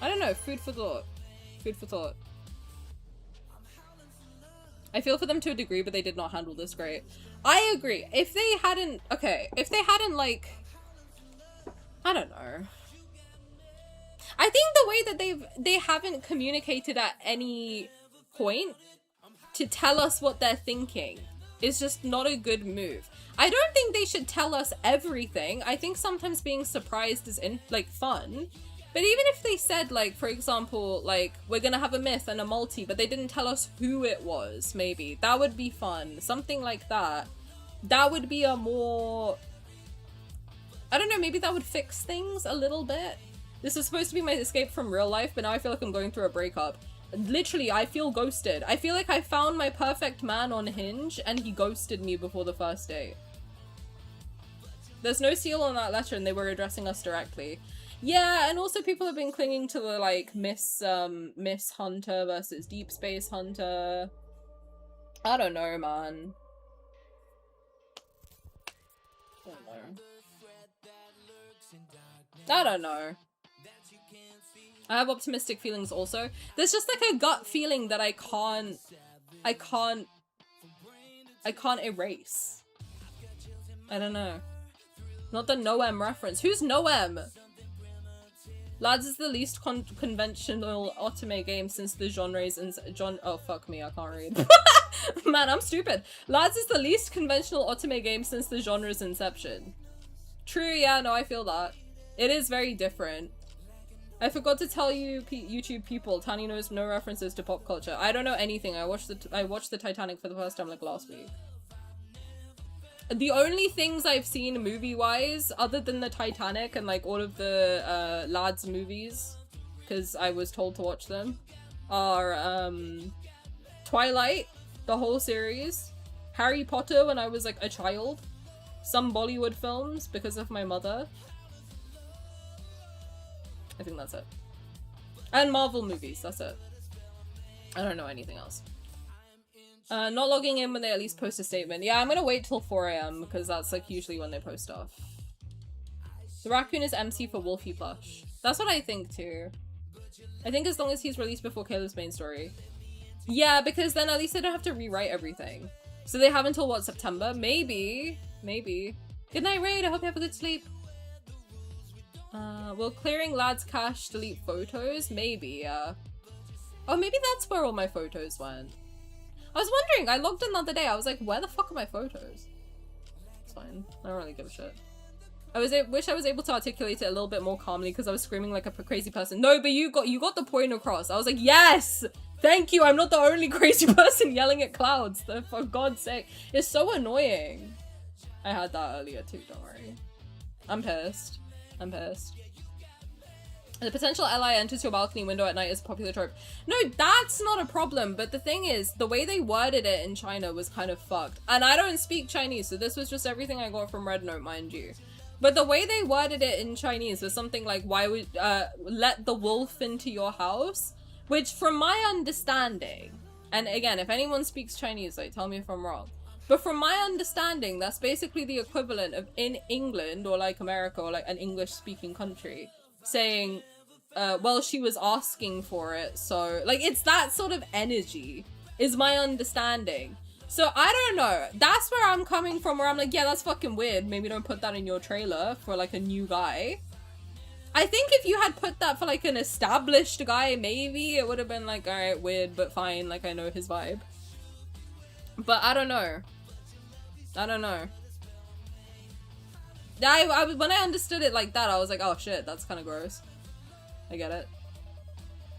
[SPEAKER 2] I don't know, food for thought. Food for thought. I feel for them to a degree, but they did not handle this great. I agree. If they hadn't... Okay, if they hadn't, like... I don't know. I think the way that they haven't communicated at any point to tell us what they're thinking is just not a good move. I don't think they should tell us everything. I think sometimes being surprised is fun. But even if they said, like, for example, like, we're gonna have a myth and a multi, but they didn't tell us who it was, maybe. That would be fun. Something like that. That would be a more... I don't know, maybe that would fix things a little bit. This is supposed to be my escape from real life, but now I feel like I'm going through a breakup. Literally, I feel ghosted. I feel like I found my perfect man on Hinge, and he ghosted me before the first date. There's no seal on that letter, and they were addressing us directly. Yeah, and also people have been clinging to the, like, Miss Hunter versus Deepspace Hunter. I don't know, man. I don't know. I have optimistic feelings also. There's just, like, a gut feeling that I can't erase. I don't know. Not the Noem reference. Who's Noem? Lads is the least conventional Otome game since the genres and oh fuck me, I can't read. Man, I'm stupid. Lads is the least conventional Otome game since the genre's inception. True, yeah, no, I feel that. It is very different. I forgot to tell you, YouTube people, Tani knows no references to pop culture. I don't know anything. I watched the Titanic for the first time like last week. The only things I've seen movie-wise, other than the Titanic and like all of the lads movies, because I was told to watch them, are Twilight, the whole series, Harry Potter when I was like a child, some Bollywood films because of my mother. I think that's it. And Marvel movies, that's it. I don't know anything else. Not logging in when they at least post a statement. Yeah, I'm gonna wait till 4 AM because that's like usually when they post stuff. The raccoon is MC for Wolfie Plush. That's what I think too. I think as long as he's released before Kayla's main story. Yeah, because then at least they don't have to rewrite everything. So they have until what, September? Maybe. Maybe. Good night, Raid. I hope you have a good sleep. Will clearing lads cache delete photos? Maybe, yeah. Oh, maybe that's where all my photos went. I was wondering, I logged in the other day, I was like, where the fuck are my photos? It's fine, I don't really give a shit. Wish I was able to articulate it a little bit more calmly because I was screaming like a crazy person. No, but you got the point across. I was like, yes! Thank you, I'm not the only crazy person yelling at clouds, for God's sake. It's so annoying. I had that earlier too, don't worry. I'm pissed. I'm pissed. The potential ally enters your balcony window at night is a popular trope. No, that's not a problem, but the thing is, the way they worded it in China was kind of fucked. And I don't speak Chinese, so this was just everything I got from Red Note, mind you. But the way they worded it in Chinese was something like, why would, let the wolf into your house? Which, from my understanding, and again, if anyone speaks Chinese, like, tell me if I'm wrong. But from my understanding, that's basically the equivalent of in England, or like America, or like an English-speaking country, saying, well, she was asking for it, so... Like, it's that sort of energy, is my understanding. So, I don't know. That's where I'm coming from, where I'm like, yeah, that's fucking weird. Maybe don't put that in your trailer for, like, a new guy. I think if you had put that for, like, an established guy, maybe it would have been like, alright, weird, but fine. Like, I know his vibe. But I don't know. I don't know. When I understood it like that, I was like, oh shit, that's kind of gross. I get it.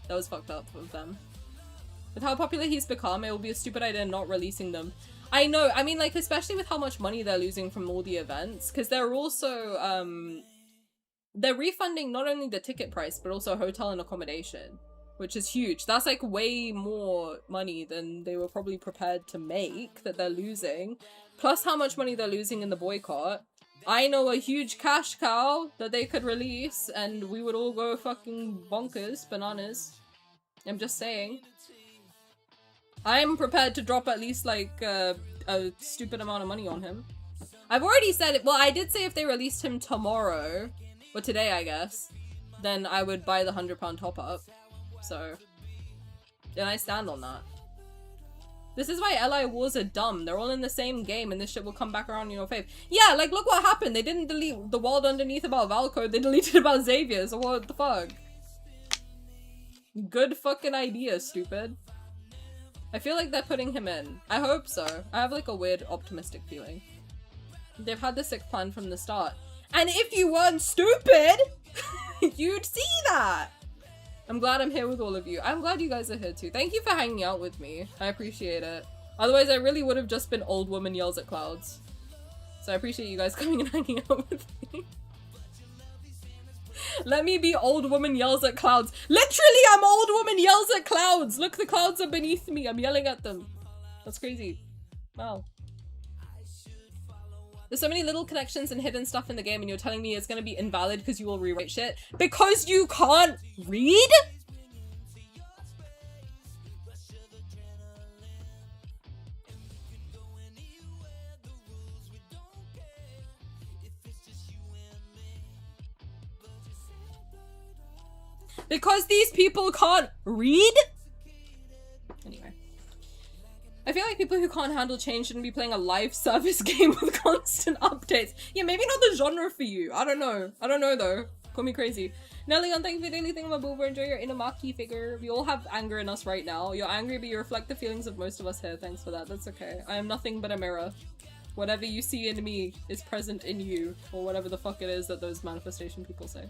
[SPEAKER 2] That was fucked up of them. With how popular he's become, it will be a stupid idea not releasing them. I know, I mean, like, especially with how much money they're losing from all the events, because they're also, they're refunding not only the ticket price, but also hotel and accommodation, which is huge. That's, like, way more money than they were probably prepared to make that they're losing, plus how much money they're losing in the boycott. I know a huge cash cow that they could release and we would all go fucking bonkers, bananas. I'm just saying. I'm prepared to drop at least like a stupid amount of money on him. I've already said it. Well, I did say if they released him tomorrow, or today I guess, then I would buy the £100 top up. So, then I stand on that. This is why ally wars are dumb. They're all in the same game and this shit will come back around in your face. Yeah, like look what happened. They didn't delete the world underneath about Valko. They deleted about Xavier. So what the fuck? Good fucking idea, stupid. I feel like they're putting him in. I hope so. I have like a weird optimistic feeling. They've had the sick plan from the start. And if you weren't stupid, You'd see that! I'm glad I'm here with all of you. I'm glad you guys are here too. Thank you for hanging out with me. I appreciate it. Otherwise, I really would have just been old woman yells at clouds. So I appreciate you guys coming and hanging out with me. Let me be old woman yells at clouds. Literally, I'm old woman yells at clouds! Look, the clouds are beneath me. I'm yelling at them. That's crazy. Wow. There's so many little connections and hidden stuff in the game and you're telling me it's gonna be invalid because you will rewrite shit? Because you can't read? Because these people can't read? Anyway. I feel like people who can't handle change shouldn't be playing a live service game with constant updates. Yeah, maybe not the genre for you. I don't know. I don't know though. Call me crazy. Nelly, on thank you for daily thing about Boober. Enjoy your inner Maki figure. We all have anger in us right now. You're angry, but you reflect the feelings of most of us here. Thanks for that. That's okay. I am nothing but a mirror. Whatever you see in me is present in you. Or whatever the fuck it is that those manifestation people say.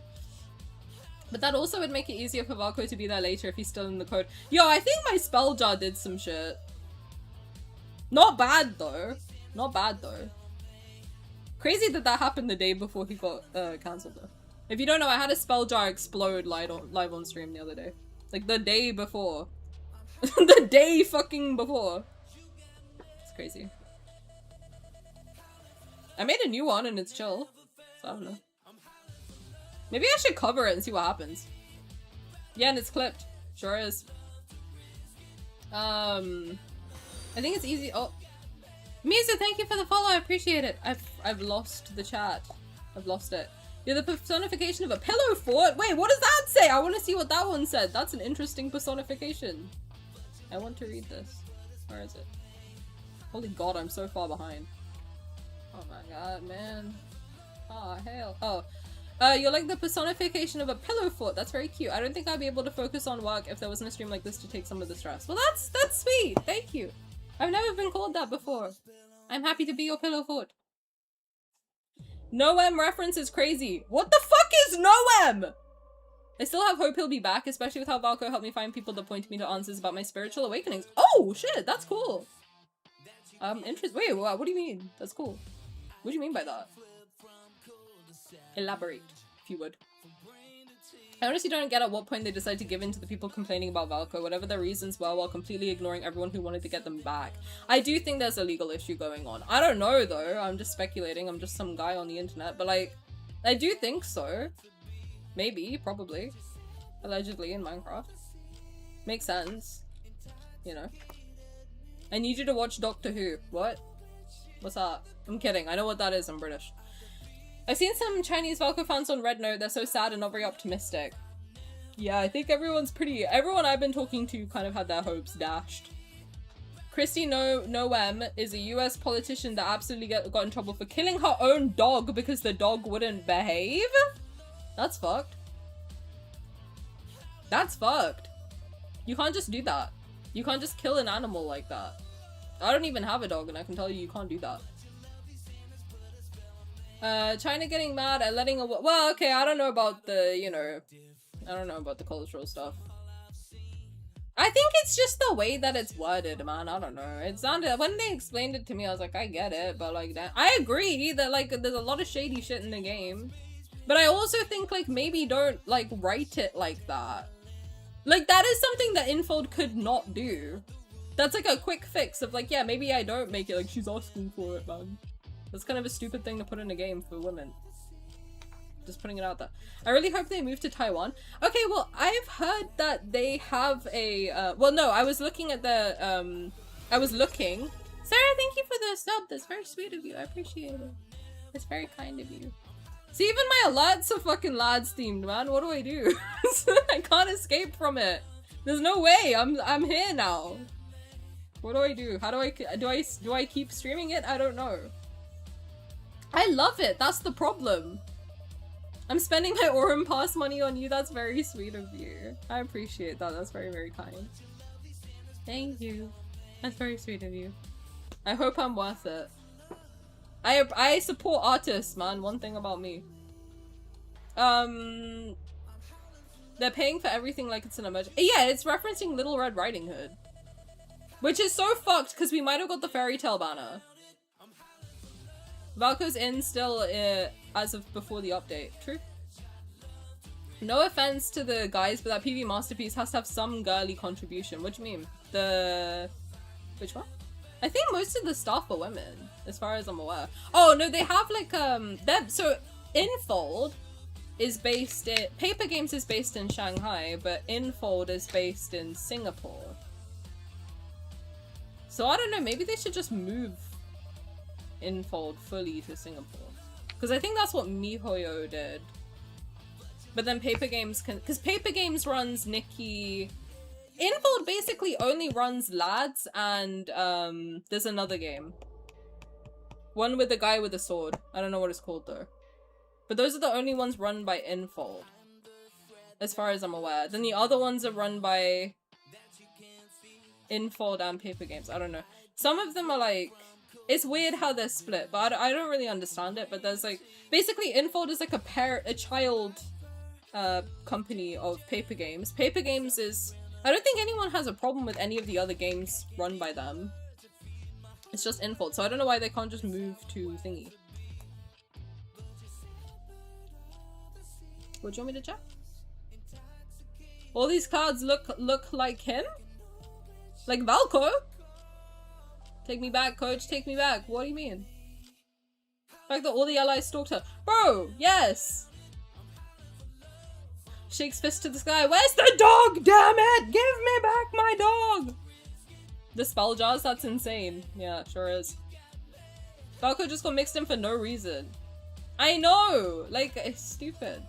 [SPEAKER 2] But that also would make it easier for Valko to be there later if he's still in the code. Yo, I think my spell jar did some shit. Not bad though. Not bad though. Crazy that that happened the day before he got cancelled though. If you don't know, I had a spell jar explode live on stream the other day. Like the day before. The day fucking before. It's crazy. I made a new one and it's chill. So I don't know. Maybe I should cover it and see what happens. Yeah, and it's clipped. Sure is. I think it's easy. Oh, Mizu, thank you for the follow. I appreciate it. I've lost the chat. I've lost it. You're the personification of a pillow fort. Wait, what does that say? I want to see what that one said. That's an interesting personification. I want to read this. Where is it? Holy God, I'm so far behind. Oh my God, man. Oh hell. Oh. You're like the personification of a pillow fort. That's very cute. I don't think I'd be able to focus on work if there wasn't a stream like this to take some of the stress. Well, that's sweet. Thank you. I've never been called that before. I'm happy to be your pillow fort. No-M reference is crazy. What the fuck is No-M? I still have hope he'll be back, especially with how Valko helped me find people that pointed me to answers about my spiritual awakenings. Oh, shit, that's cool. Interesting. Wait, what do you mean? That's cool. What do you mean by that? Elaborate, if you would. I honestly don't get at what point they decide to give in to the people complaining about Valko, whatever their reasons were, while completely ignoring everyone who wanted to get them back. I do think there's a legal issue going on. I don't know though, I'm just speculating, I'm just some guy on the internet, but like, I do think so. Maybe, probably. Allegedly in Minecraft. Makes sense. You know. I need you to watch Doctor Who. What? What's that? I'm kidding, I know what that is, I'm British. I've seen some Chinese Valko fans on Red Note, they're so sad and not very optimistic. Yeah, I think everyone I've been talking to kind of had their hopes dashed. Christy No-M is a US politician that absolutely got in trouble for killing her own dog because the dog wouldn't behave? That's fucked. That's fucked. You can't just do that. You can't just kill an animal like that. I don't even have a dog and I can tell you can't do that. China getting mad at letting a- well, okay, I don't know about the, you know, I don't know about the cultural stuff. I think it's just the way that it's worded, man, I don't know. It sounded- when they explained it to me, I was like, I get it, but like, that- I agree that, like, there's a lot of shady shit in the game. But I also think, like, maybe don't, like, write it like that. Like, that is something that Infold could not do. That's like a quick fix of, like, yeah, maybe I don't make it, like, she's asking for it, man. That's kind of a stupid thing to put in a game for women. Just putting it out there. I really hope they move to Taiwan. Okay, well, I've heard that they have a, well, no, I was looking at the, Sarah, thank you for the sub. That's very sweet of you. I appreciate it. It's very kind of you. See, even my alerts are fucking lads themed, man. What do I do? I can't escape from it. There's no way. I'm here now. What do I do? How do I keep streaming it? I don't know. I love it. That's the problem. I'm spending my Aurum Pass money on you. That's very sweet of you. I appreciate that. That's very, very kind. Thank you. That's very sweet of you. I hope I'm worth it. I support artists, man. One thing about me. They're paying for everything like it's an emergency. Yeah, it's referencing Little Red Riding Hood. Which is so fucked, because we might have got the fairy tale banner. Valko's in still as of before the update. True. No offense to the guys, but that PV masterpiece has to have some girly contribution. What do you mean? Which one? I think most of the staff are women, as far as I'm aware. Oh, no, they have like, so Infold is based in... Paper Games is based in Shanghai, but Infold is based in Singapore. So I don't know, maybe they should just move Infold fully to Singapore. Because I think that's what MiHoYo did. But then Paper Games can... Because Paper Games runs Nikki... Infold basically only runs Lads and there's another game. One with the guy with the sword. I don't know what it's called though. But those are the only ones run by Infold. As far as I'm aware. Then the other ones are run by Infold and Paper Games. I don't know. Some of them are like... It's weird how they're split, but I don't really understand it. But there's like... Basically, Infold is like a child company of Paper Games. Paper Games is... I don't think anyone has a problem with any of the other games run by them. It's just Infold, so I don't know why they can't just move to thingy. What do you want me to check? All these cards look like him? Like Valko? Take me back, coach, take me back. What do you mean? The fact that all the allies stalked her. Bro, yes! Shakes fist to the sky. Where's the dog? Damn it! Give me back my dog! The spell jars? That's insane. Yeah, it sure is. Valko just got mixed in for no reason. I know! Like, it's stupid.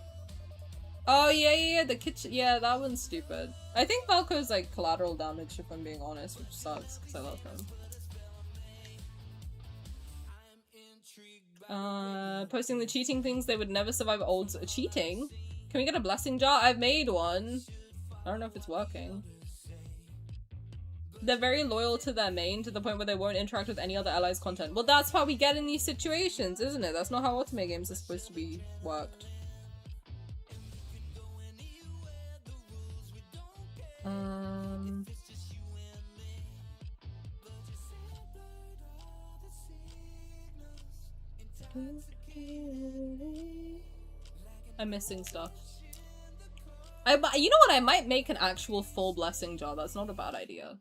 [SPEAKER 2] Oh, yeah, the kitchen. Yeah, that one's stupid. I think Valko's like collateral damage, if I'm being honest, which sucks, because I love him. Posting the cheating things, they would never survive olds. Cheating? Can we get a blessing jar? I've made one. I don't know if it's working. They're very loyal to their main to the point where they won't interact with any other allies' content. Well, that's how we get in these situations, isn't it? That's not how Otome games are supposed to be worked. I'm missing stuff. You know what? I might make an actual full blessing jar. That's not a bad idea.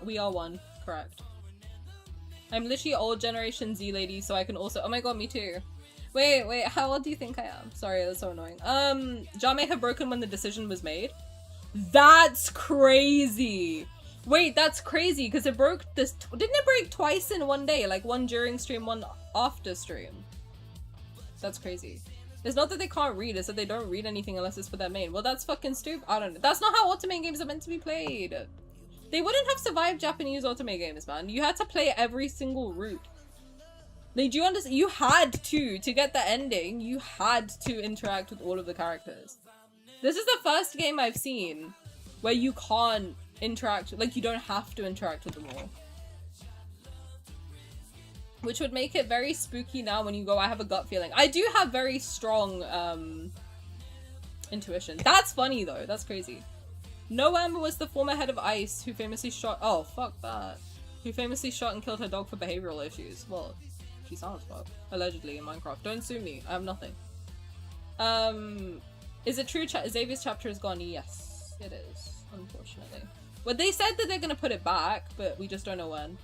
[SPEAKER 2] We are one. Correct. I'm literally old generation Z lady, so I can also- oh my god, me too. Wait, how old do you think I am? Sorry, that's so annoying. Jar may have broken when the decision was made. That's crazy! Wait, that's crazy, because it broke this- didn't it break twice in one day? Like, one during stream, one after stream. That's crazy. It's not that they can't read, it's that they don't read anything unless it's for their main. Well, that's fucking stupid. I don't know. That's not how Otome games are meant to be played. They wouldn't have survived Japanese Otome games, man. You had to play every single route. Like, do you understand? You had to get the ending, you had to interact with all of the characters. This is the first game I've seen where you can't interact, like, you don't have to interact with them all. Which would make it very spooky now when you go, I have a gut feeling. I do have very strong, intuition. That's funny, though. That's crazy. Noam was the former head of ICE who famously shot- oh, fuck that. Who famously shot and killed her dog for behavioral issues. Well, she sounds fucked. Allegedly, in Minecraft. Don't sue me. I have nothing. Is it true Xavier's chapter is gone? Yes, it is. Unfortunately. Well, they said that they're gonna put it back, but we just don't know when.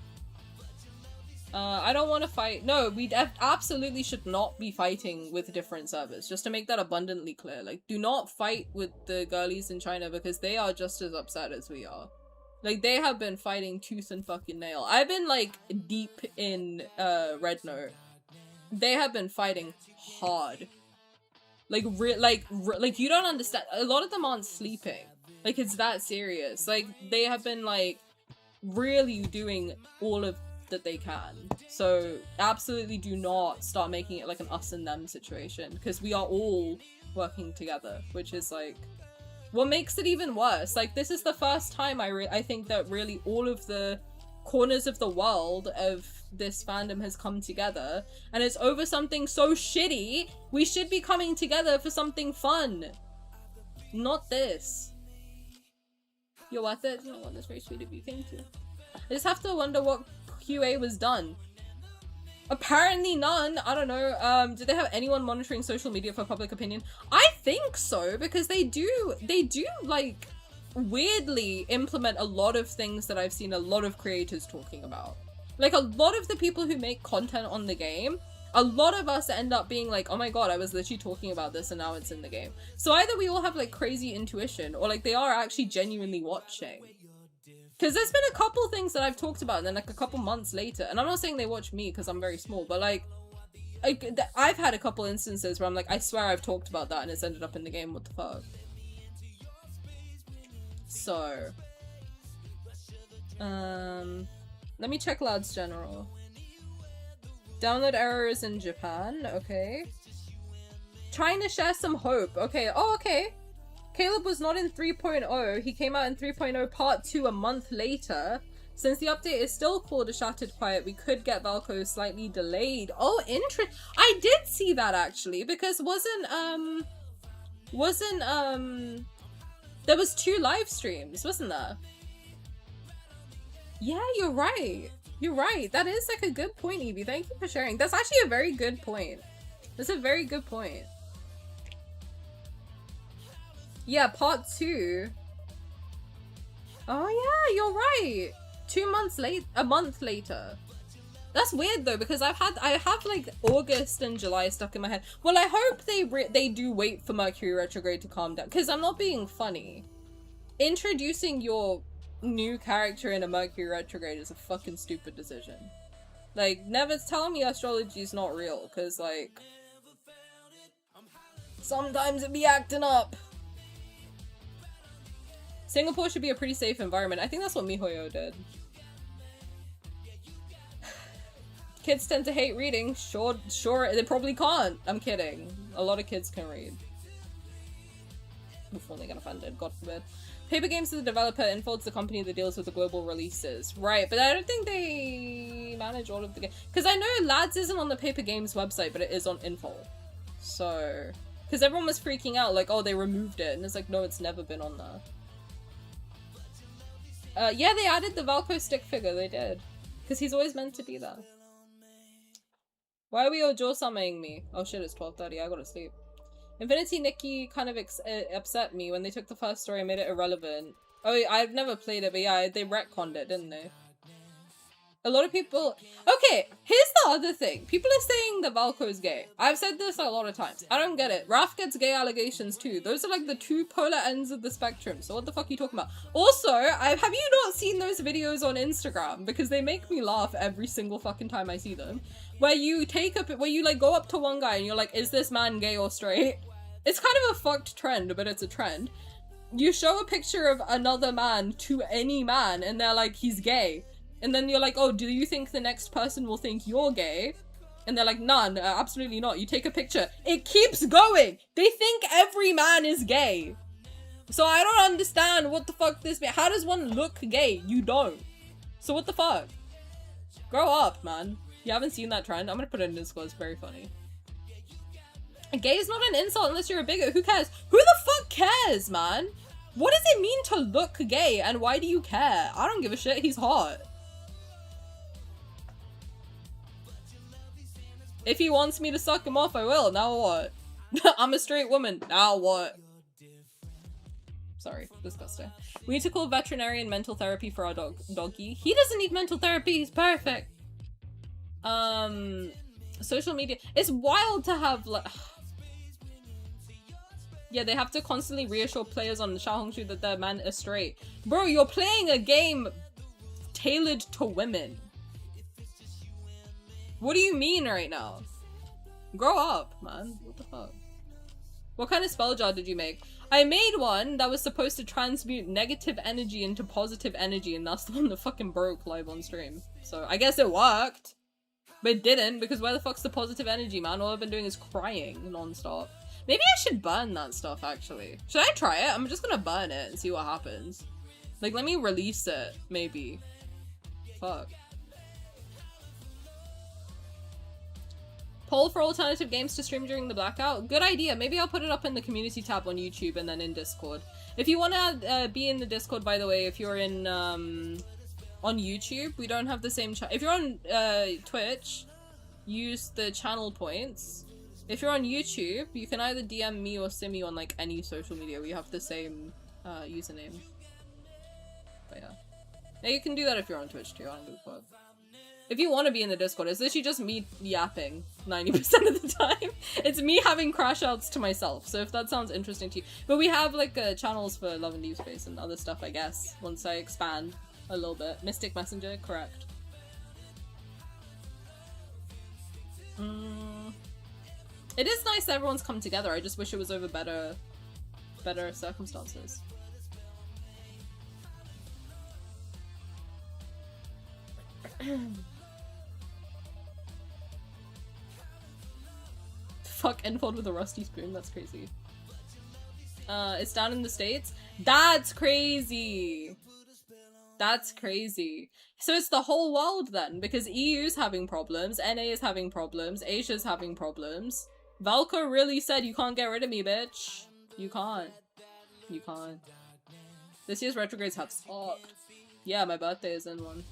[SPEAKER 2] I don't want to fight. No, we absolutely should not be fighting with different servers. Just to make that abundantly clear. Like, do not fight with the girlies in China because they are just as upset as we are. Like, they have been fighting tooth and fucking nail. I've been, like, deep in, Red Note. They have been fighting hard. Like, you don't understand. A lot of them aren't sleeping. Like, it's that serious. Like, they have been, like, really doing all of that they can. So, absolutely do not start making it like an us and them situation. Because we are all working together. Which is, like, what makes it even worse. Like, this is the first time I think that really all of the corners of the world of this fandom has come together, and it's over something so shitty. We should be coming together for something fun, not this. You're worth it. You know what? That's very sweet of you. Thank you. I just have to wonder what QA was done. Apparently none. I don't know. Do they have anyone monitoring social media for public opinion? I think so, because they do like weirdly implement a lot of things that I've seen a lot of creators talking about. Like, a lot of the people who make content on the game, a lot of us end up being like, oh my god, I was literally talking about this and now it's in the game. So either we all have like crazy intuition, or like they are actually genuinely watching. Because there's been a couple things that I've talked about and then like a couple months later, and I'm not saying they watch me because I'm very small, but like I've had a couple instances where I'm like, I swear I've talked about that and it's ended up in the game, what the fuck. So, let me check Lads General. Download errors in Japan, okay. Trying to share some hope, okay. Oh, okay. Caleb was not in 3.0, he came out in 3.0 part 2 a month later. Since the update is still called a Shattered Quiet, we could get Valko slightly delayed. Oh, I did see that actually, because there was 2 live streams, wasn't there? Yeah, you're right. You're right. That is like a good point, Evie. Thank you for sharing. That's actually a very good point. That's a very good point. Yeah, part 2. Oh yeah, you're right. 2 months late, a month later. That's weird though, because I have like August and July stuck in my head. Well, I hope they do wait for Mercury retrograde to calm down, because I'm not being funny. Introducing your new character in a Mercury retrograde is a fucking stupid decision. Like, never tell me astrology is not real, because like sometimes it be acting up. Singapore should be a pretty safe environment. I think that's what MiHoYo did. Kids tend to hate reading. Sure, they probably can't. I'm kidding. A lot of kids can read. Before they get offended, God forbid. Paper Games is the developer, Infold's the company that deals with the global releases. Right, but I don't think they manage all of the games. Because I know Lads isn't on the Paper Games website, but it is on Infold. So... Because everyone was freaking out, like, oh, they removed it. And it's like, no, it's never been on there. Yeah, they added the Valko stick figure, they did. Because he's always meant to be there. Why are we all jaw-summoning me? Oh shit, it's 12:30, I gotta sleep. Infinity Nikki kind of upset me when they took the first story and made it irrelevant. Oh, I've never played it, but yeah, they retconned it, didn't they? A lot of people... Okay, here's the other thing. People are saying that Valko is gay. I've said this a lot of times. I don't get it. Raph gets gay allegations too. Those are like the 2 polar ends of the spectrum. So what the fuck are you talking about? Also, have you not seen those videos on Instagram? Because they make me laugh every single fucking time I see them. Where you like go up to one guy and you're like, is this man gay or straight? It's kind of a fucked trend, but it's a trend. You show a picture of another man to any man and they're like, he's gay. And then you're like, oh, do you think the next person will think you're gay? And they're like, none, absolutely not. You take a picture. It keeps going. They think every man is gay. So I don't understand what the fuck this means. How does one look gay? You don't. So what the fuck? Grow up, man. You haven't seen that trend? I'm gonna put it in Discord. It's very funny. Gay is not an insult unless you're a bigot. Who cares? Who the fuck cares, man? What does it mean to look gay and why do you care? I don't give a shit. He's hot. If he wants me to suck him off, I will. Now what? I'm a straight woman. Now what? Sorry, disgusting. We need to call veterinarian mental therapy for our doggy. He doesn't need mental therapy. He's perfect. Social media. It's wild to have like... Yeah, they have to constantly reassure players on Xiaohongshu that their man is straight. Bro, you're playing a game tailored to women. What do you mean right now? Grow up, man. What the fuck? What kind of spell jar did you make? I made one that was supposed to transmute negative energy into positive energy, and that's the one that fucking broke live on stream. So I guess it worked. But it didn't, because where the fuck's the positive energy, man? All I've been doing is crying non-stop. Maybe I should burn that stuff, actually. Should I try it? I'm just gonna burn it and see what happens. Like, let me release it, maybe. Fuck. Poll for alternative games to stream during the blackout? Good idea. Maybe I'll put it up in the community tab on YouTube and then in Discord. If you want to be in the Discord, by the way, if you're in on YouTube, we don't have the same if you're on Twitch, use the channel points. If you're on YouTube, you can either DM me or Simi on like any social media. We have the same username. But yeah. Yeah, you can do that if you're on Twitch too. I don't give a fuck. If you want to be in the Discord, it's literally just me yapping 90% of the time. It's me having crash outs to myself, so if that sounds interesting to you. But we have like channels for Love and Deepspace and other stuff, I guess, once I expand a little bit. Mystic Messenger, correct. It is nice that everyone's come together. I just wish it was over better circumstances. Fuck Enfold with a rusty spoon, that's crazy. It's down in the States? That's crazy! That's crazy. So it's the whole world then, because EU's having problems, NA is having problems, Asia's having problems. Valko really said, you can't get rid of me, bitch. You can't. You can't. This year's retrogrades have sucked. Yeah, my birthday is in one.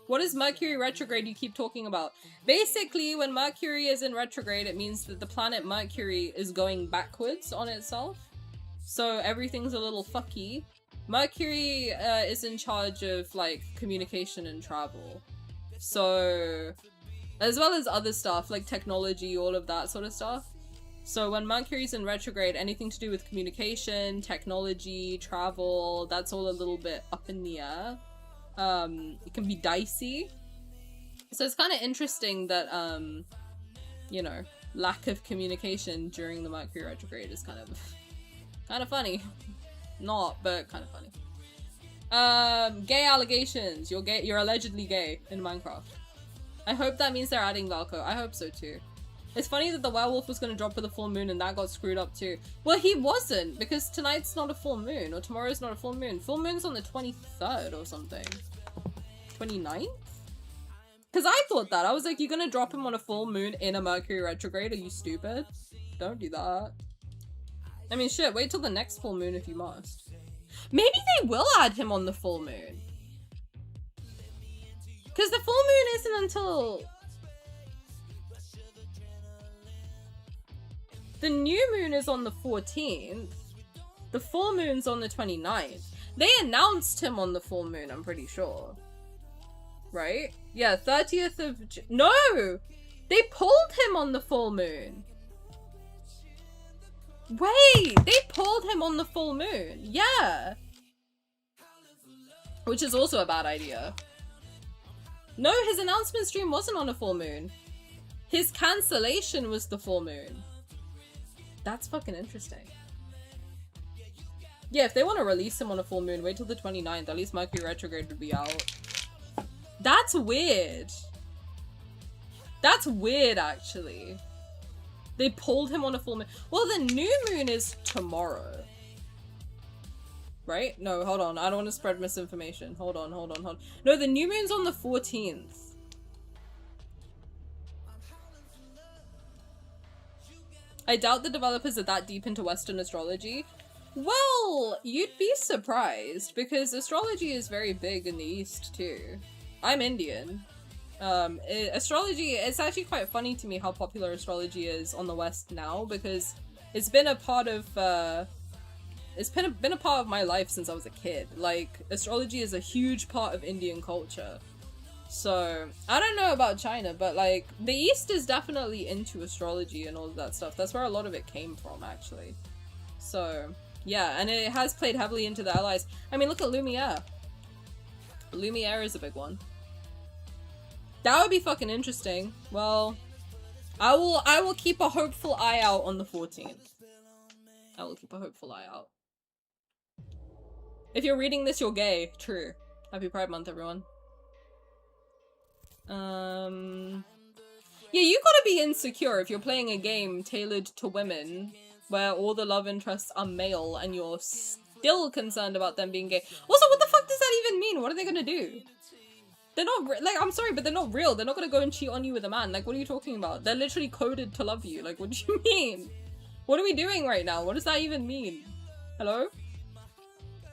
[SPEAKER 2] What is Mercury retrograde you keep talking about? Basically, when Mercury is in retrograde, it means that the planet Mercury is going backwards on itself. So everything's a little fucky. Mercury is in charge of, like, communication and travel. So, as well as other stuff, like technology, all of that sort of stuff. So when Mercury's in retrograde, anything to do with communication, technology, travel, that's all a little bit up in the air. It can be dicey. So it's kind of interesting that, you know, lack of communication during the Mercury retrograde is kind of funny. Not, but kind of funny. Gay allegations. You're allegedly gay in Minecraft. I hope that means they're adding Valko. I hope so too. It's funny that the werewolf was gonna drop with a full moon and that got screwed up too. Well, he wasn't, because tonight's not a full moon, or tomorrow's not a full moon. Full moon's on the 23rd or something. 29th? Because I thought that. I was like, you're gonna drop him on a full moon in a Mercury retrograde? Are you stupid? Don't do that. I mean, shit, wait till the next full moon if you must. Maybe they will add him on the full moon. Because the full moon isn't until... The new moon is on the 14th. The full moon's on the 29th. They announced him on the full moon, I'm pretty sure. Right? Yeah, 30th of... No! They pulled him on the full moon. Wait! They pulled him on the full moon. Yeah! Which is also a bad idea. No, his announcement stream wasn't on a full moon. His cancellation was the full moon. That's fucking interesting. Yeah, if they want to release him on a full moon, wait till the 29th. At least Mercury retrograde would be out. That's weird. That's weird, actually. They pulled him on a full moon. Well, the new moon is tomorrow. Right? No, hold on. I don't want to spread misinformation. Hold on. No, the new moon's on the 14th. I doubt the developers are that deep into Western astrology. Well, you'd be surprised, because astrology is very big in the East, too. I'm Indian. Astrology, it's actually quite funny to me how popular astrology is on the West now, because it's been a part of, it's been a part of my life since I was a kid. Like, astrology is a huge part of Indian culture. So, I don't know about China, but like, the East is definitely into astrology and all of that stuff. That's where a lot of it came from, actually. So, yeah, and it has played heavily into the allies. I mean, look at Lumiere. Lumiere is a big one. That would be fucking interesting. Well, I will keep a hopeful eye out on the 14th. I will keep a hopeful eye out. If you're reading this, you're gay. True. Happy Pride Month, everyone. Yeah, you gotta be insecure if you're playing a game tailored to women where all the love interests are male and you're still concerned about them being gay. Also, what the fuck does that that even mean? What are they gonna do? They're not, like, I'm sorry, but they're not real. They're not gonna go and cheat on you with a man. Like, what are you talking about? They're literally coded to love you. Like, what do you mean? What are we doing right now? What does that even mean? Hello?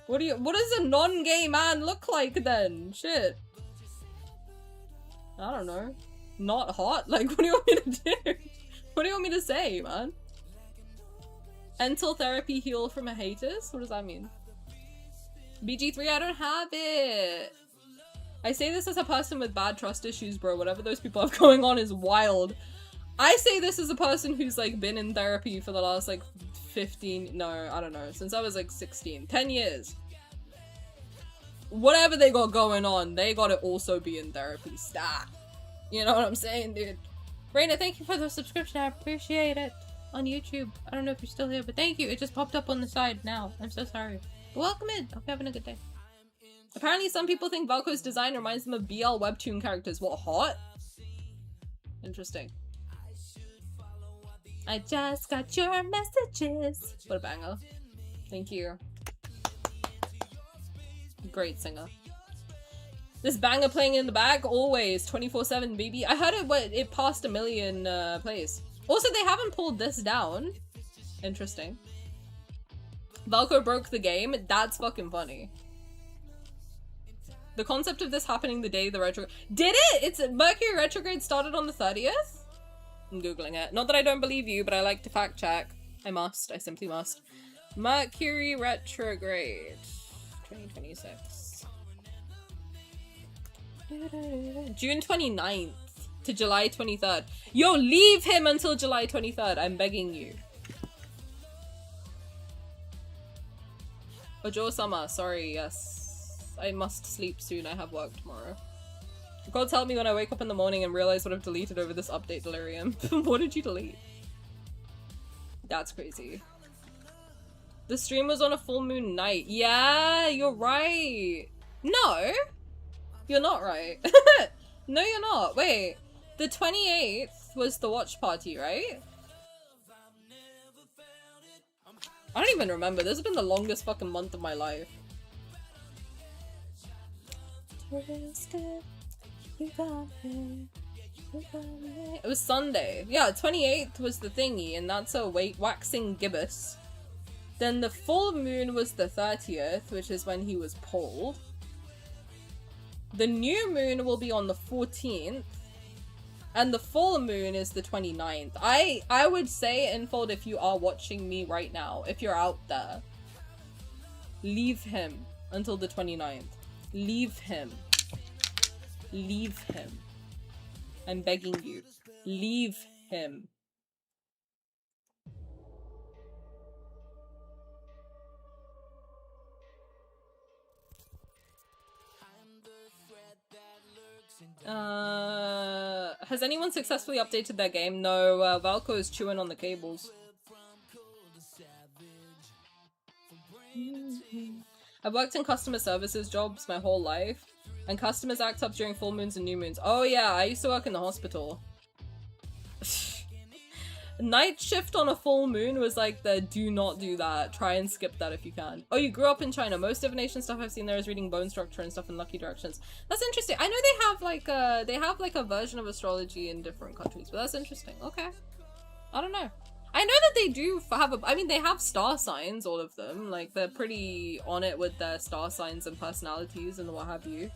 [SPEAKER 2] What does a non-gay man look like then? Shit. I don't know. Not hot? Like, what do you want me to do? What do you want me to say, man? Until therapy heal from a haters? What does that mean? BG3, I don't have it. I say this as a person with bad trust issues, bro. Whatever those people have going on is wild. I say this as a person who's, like, been in therapy for the last, like, 15... No, I don't know. Since I was, like, 16. 10 years. Whatever they got going on, they gotta also be in therapy. Stop. You know what I'm saying, dude? Raina, thank you for the subscription. I appreciate it. On YouTube. I don't know if you're still here, but thank you. It just popped up on the side now. I'm so sorry. But welcome in. Hope you're having a good day. Apparently some people think Valko's design reminds them of BL webtoon characters. What, hot? Interesting. I just got your messages. What a banger. Thank you. Great singer. This banger playing in the back always 24/7, baby. I heard it passed 1 million plays. Also, they haven't pulled this down. Interesting. Valko broke the game. That's fucking funny. The concept of this happening the day the retrograde... Did it? It's Mercury retrograde started on the 30th? I'm googling it. Not that I don't believe you, but I like to fact check. I must. I simply must. Mercury retrograde 2026. June 29th to July 23rd. Yo, leave him until July 23rd. I'm begging you. Ojo-sama, sorry, yes. I must sleep soon. I have work tomorrow. God help me when I wake up in the morning and realize what I've deleted over this update delirium. What did you delete? That's crazy. The stream was on a full moon night. Yeah, you're right. No, you're not right. No, you're not. Wait, the 28th was the watch party, right? I don't even remember. This has been the longest fucking month of my life. It was Sunday. Yeah, 28th was the thingy, and that's a waxing gibbous. Then the full moon was the 30th, which is when he was pulled. The new moon will be on the 14th. And the full moon is the 29th. I would say, Infold, if you are watching me right now, if you're out there, leave him until the 29th. Leave him. Leave him. I'm begging you. Leave him. Has anyone successfully updated their game? No, Valko is chewing on the cables. I've worked in customer services jobs my whole life, and customers act up during full moons and new moons. Oh yeah, I used to work in the hospital. Night shift on a full moon was like the do not do that. Try and skip that if you can. Oh, you grew up in China. Most divination stuff I've seen there is reading bone structure and stuff in lucky directions. That's interesting. I know they have like a version of astrology in different countries, but that's interesting. Okay. I don't know. I know that they do have I mean, they have star signs, all of them. Like, they're pretty on it with their star signs and personalities and what have you.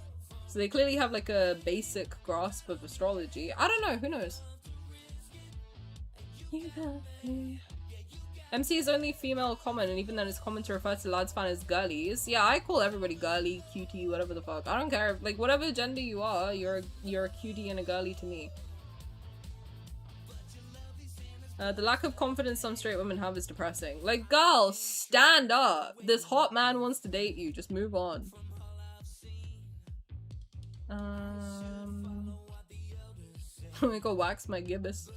[SPEAKER 2] So they clearly have like a basic grasp of astrology. I don't know. Who knows? MC is only female common, and even then it's common to refer to lads fan as girlies. Yeah, I call everybody girly, cutie, whatever the fuck. I don't care. Like, whatever gender you are, you're a cutie and a girly to me. The lack of confidence some straight women have is depressing. Like, girl, stand up. This hot man wants to date you. Just move on. I'm gonna go wax my gibbous.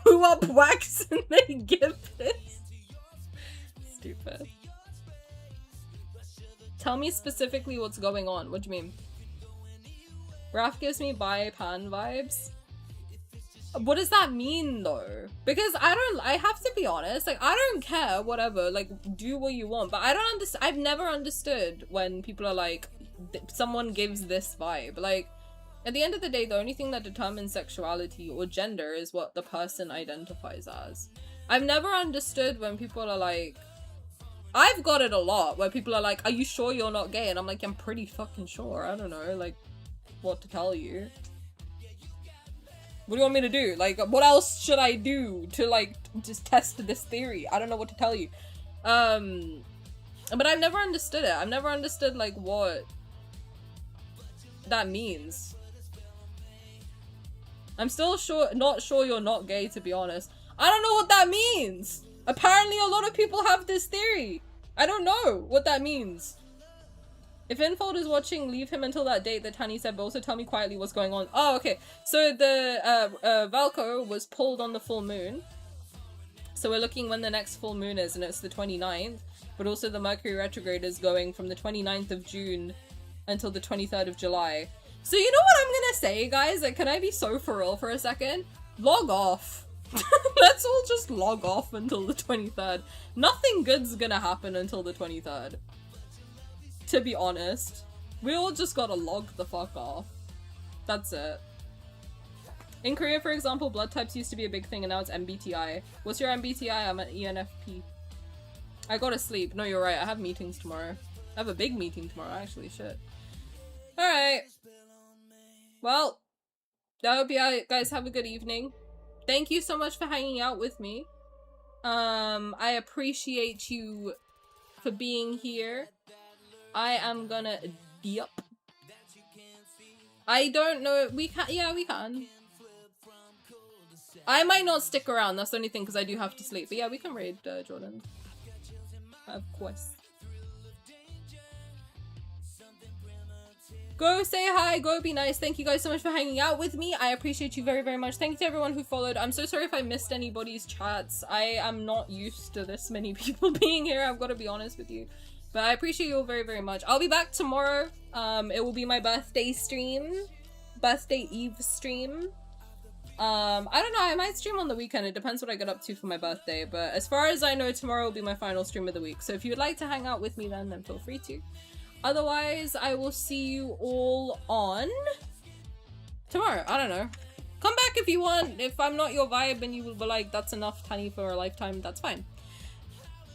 [SPEAKER 2] Who up waxing my gibbous? Stupid. Tell me specifically what's going on. What do you mean? Raf gives me bi-pan vibes. What does that mean though? Because I have to be honest, like, I don't care, whatever, like, do what you want, but I don't understand. I've never understood when people are like, someone gives this vibe. Like, at the end of the day, the only thing that determines sexuality or gender is what the person identifies as. I've never understood when people are like, I've got it a lot where people are like, are you sure you're not gay? And I'm like, I'm pretty fucking sure. I don't know, like, what to tell you. What do you want me to do? Like, what else should I do to, like, just test this theory? I don't know what to tell you. But I've never understood it. I've never understood, like, what that means. I'm still not sure you're not gay, to be honest. I don't know what that means. Apparently a lot of people have this theory. I don't know what that means. If Infold is watching, leave him until that date that Tani said, but also tell me quietly what's going on. Oh, okay. So the Valko was pulled on the full moon. So we're looking when the next full moon is, and it's the 29th. But also the Mercury retrograde is going from the 29th of June until the 23rd of July. So you know what I'm gonna say, guys? Like, can I be so for real for a second? Log off. Let's all just log off until the 23rd. Nothing good's gonna happen until the 23rd. To be honest. We all just gotta log the fuck off. That's it. In Korea, for example, blood types used to be a big thing and now it's MBTI. What's your MBTI? I'm an ENFP. I gotta sleep. No, you're right. I have meetings tomorrow. I have a big meeting tomorrow, actually. Shit. Alright. Well, I hope you guys have a good evening. Thank you so much for hanging out with me. I appreciate you for being here. I am gonna dip. I don't know. We can. Yeah, we can. I might not stick around. That's the only thing because I do have to sleep. But yeah, we can raid Jordan. Of course. Go say hi, go be nice. Thank you guys so much for hanging out with me. I appreciate you very, very much. Thank you to everyone who followed. I'm so sorry if I missed anybody's chats. I am not used to this many people being here. I've got to be honest with you. But I appreciate you all very, very much. I'll be back tomorrow. It will be my birthday stream. Birthday Eve stream. I don't know. I might stream on the weekend. It depends what I get up to for my birthday. But as far as I know, tomorrow will be my final stream of the week. So if you would like to hang out with me then feel free to. Otherwise, I will see you all on tomorrow. I don't know. Come back if you want. If I'm not your vibe and you will be like, that's enough Tani for a lifetime, that's fine.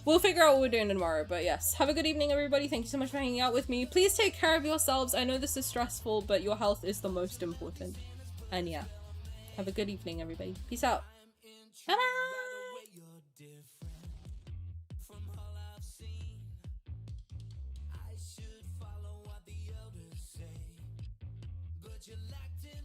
[SPEAKER 2] We'll figure out what we're doing tomorrow. But yes, have a good evening, everybody. Thank you so much for hanging out with me. Please take care of yourselves. I know this is stressful, but your health is the most important. And yeah, have a good evening, everybody. Peace out. Bye-bye.
[SPEAKER 1] You're locked in